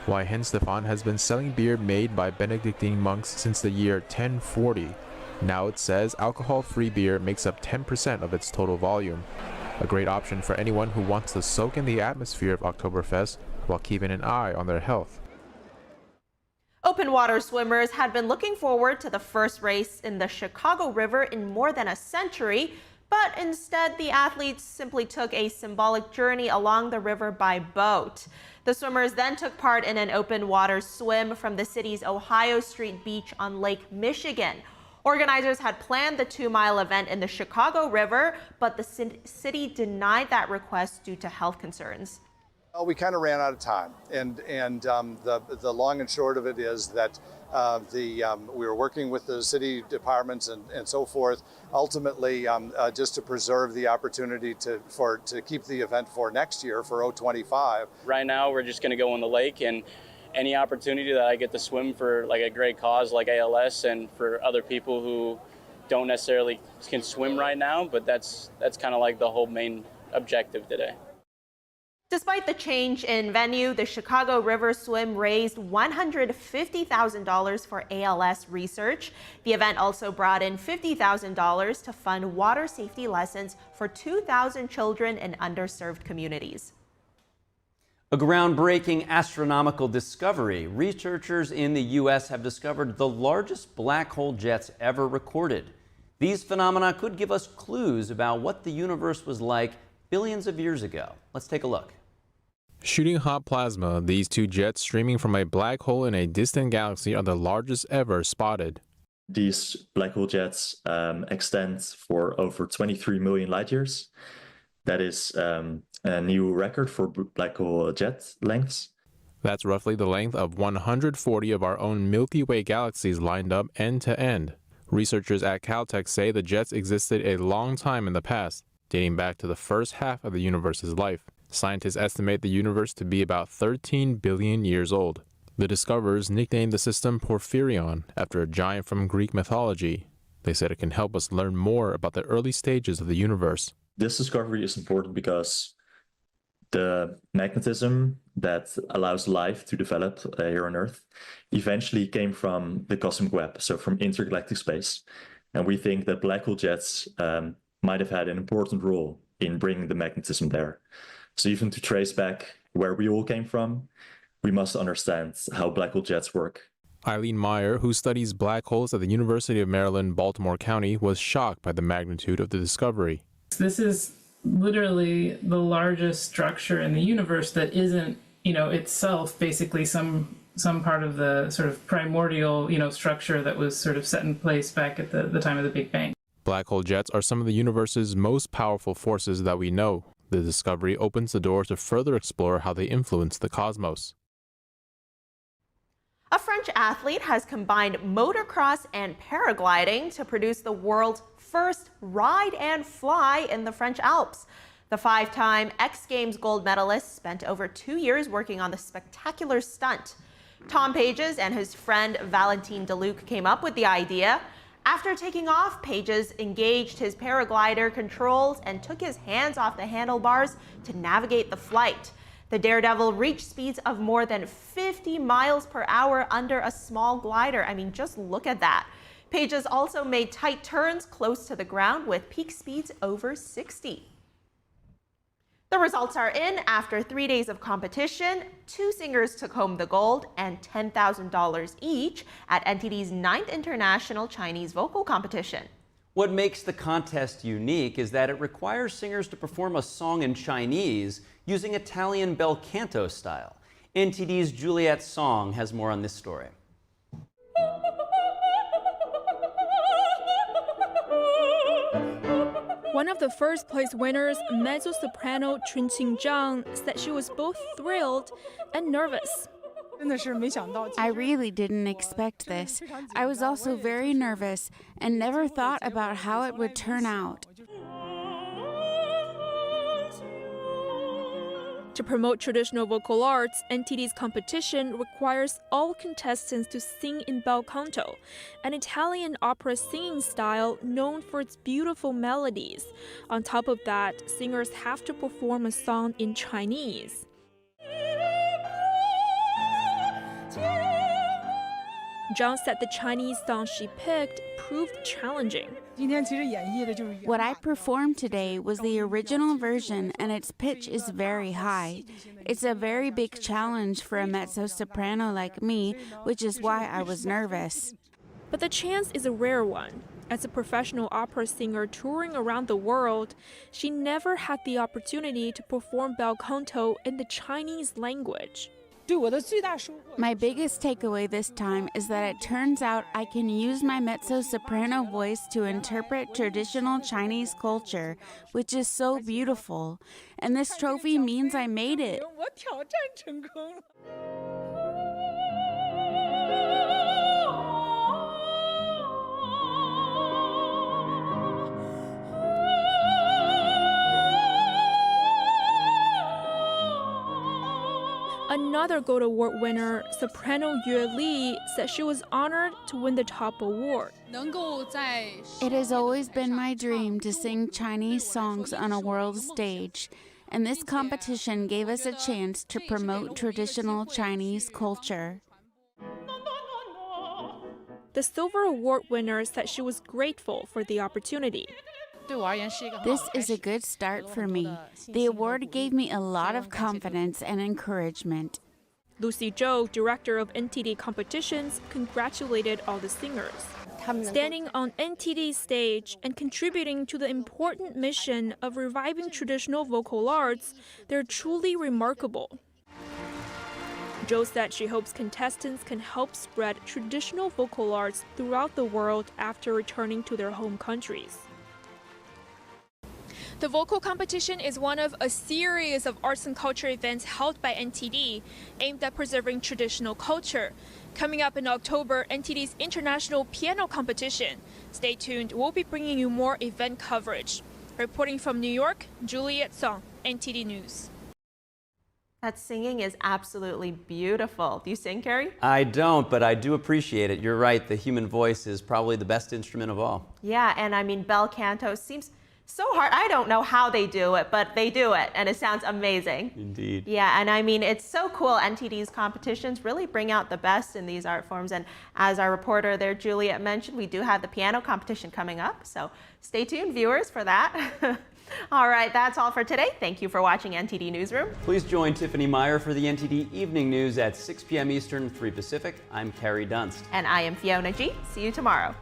Weihenstephan has been selling beer made by Benedictine monks since the year 1040. Now it says alcohol-free beer makes up 10% of its total volume. A great option for anyone who wants to soak in the atmosphere of Oktoberfest while keeping an eye on their health. Open water swimmers had been looking forward to the first race in the Chicago River in more than a century, but instead the athletes simply took a symbolic journey along the river by boat. The swimmers then took part in an open water swim from the city's Ohio Street Beach on Lake Michigan. Organizers had planned the 2-mile event in the Chicago River, but the city denied that request due to health concerns. Well, we kind of ran out of time, and the long and short of it is that we were working with the city departments and so forth, ultimately just to preserve the opportunity to keep the event for next year, for 025. Right now, we're just going to go in the lake and any opportunity that I get to swim for like a great cause like ALS and for other people who don't necessarily can swim right now, but that's kind of like the whole main objective today. Despite the change in venue, the Chicago River Swim raised $150,000 for ALS research. The event also brought in $50,000 to fund water safety lessons for 2,000 children in underserved communities. A groundbreaking astronomical discovery. Researchers in the U.S. have discovered the largest black hole jets ever recorded. These phenomena could give us clues about what the universe was like billions of years ago. Let's take a look. Shooting hot plasma, these two jets streaming from a black hole in a distant galaxy are the largest ever spotted. These black hole jets extend for over 23 million light years. That is a new record for black hole jet lengths. That's roughly the length of 140 of our own Milky Way galaxies lined up end to end. Researchers at Caltech say the jets existed a long time in the past, dating back to the first half of the universe's life. Scientists estimate the universe to be about 13 billion years old. The discoverers nicknamed the system Porphyrion after a giant from Greek mythology. They said it can help us learn more about the early stages of the universe. This discovery is important because the magnetism that allows life to develop here on Earth eventually came from the cosmic web, so from intergalactic space. And we think that black hole jets might have had an important role in bringing the magnetism there. So even to trace back where we all came from, we must understand how black hole jets work. Eileen Meyer, who studies black holes at the University of Maryland, Baltimore County, was shocked by the magnitude of the discovery. This is literally the largest structure in the universe that isn't, itself basically some part of the sort of primordial, structure that was sort of set in place back at the time of the Big Bang. Black hole jets are some of the universe's most powerful forces that we know. The discovery opens the door to further explore how they influence the cosmos. A French athlete has combined motocross and paragliding to produce the world's first ride and fly in the French Alps. The five-time X Games gold medalist spent over 2 years working on the spectacular stunt. Tom Pages and his friend Valentine Deluc came up with the idea. After taking off, Pages engaged his paraglider controls and took his hands off the handlebars to navigate the flight. The Daredevil reached speeds of more than 50 miles per hour under a small glider. I mean, just look at that. Pages also made tight turns close to the ground with peak speeds over 60. The results are in. After 3 days of competition, 2 singers took home the gold and $10,000 each at NTD's 9th International Chinese Vocal Competition. What makes the contest unique is that it requires singers to perform a song in Chinese using Italian bel canto style. NTD's Juliette Song has more on this story. One of the first place winners, mezzo-soprano Chun Qing-zhang, said she was both thrilled and nervous. I really didn't expect this. I was also very nervous and never thought about how it would turn out. To promote traditional vocal arts, NTD's competition requires all contestants to sing in bel canto, an Italian opera singing style known for its beautiful melodies. On top of that, singers have to perform a song in Chinese. Zhang said the Chinese song she picked proved challenging. What I performed today was the original version, and its pitch is very high. It's a very big challenge for a mezzo-soprano like me, which is why I was nervous. But the chance is a rare one. As a professional opera singer touring around the world, she never had the opportunity to perform bel canto in the Chinese language. My biggest takeaway this time is that it turns out I can use my mezzo-soprano voice to interpret traditional Chinese culture, which is so beautiful. And this trophy means I made it. A Another Gold Award winner, soprano Yue Li, said she was honored to win the top award. It has always been my dream to sing Chinese songs on a world stage, and this competition gave us a chance to promote traditional Chinese culture. The Silver Award winner said she was grateful for the opportunity. This is a good start for me. The award gave me a lot of confidence and encouragement. Lucy Zhou, director of NTD competitions, congratulated all the singers. Standing on NTD's stage and contributing to the important mission of reviving traditional vocal arts, they're truly remarkable. Zhou said she hopes contestants can help spread traditional vocal arts throughout the world after returning to their home countries. The vocal competition is one of a series of arts and culture events held by NTD aimed at preserving traditional culture. Coming up in October, NTD's International Piano Competition. Stay tuned, we'll be bringing you more event coverage. Reporting from New York, Juliet Song, NTD News. That singing is absolutely beautiful. Do you sing, Carrie? I don't, but I do appreciate it. You're right, the human voice is probably the best instrument of all. Yeah, and I mean, bel canto seems so hard. I don't know how they do it, but they do it, and it sounds amazing. Indeed. Yeah, and I mean, it's so cool. NTD's competitions really bring out the best in these art forms. And as our reporter there, Juliet, mentioned, we do have the piano competition coming up. So stay tuned, viewers, for that. All right, that's all for today. Thank you for watching NTD Newsroom. Please join Tiffany Meyer for the NTD Evening News at 6 p.m. Eastern, 3 Pacific. I'm Carrie Dunst. And I am Fiona G. See you tomorrow.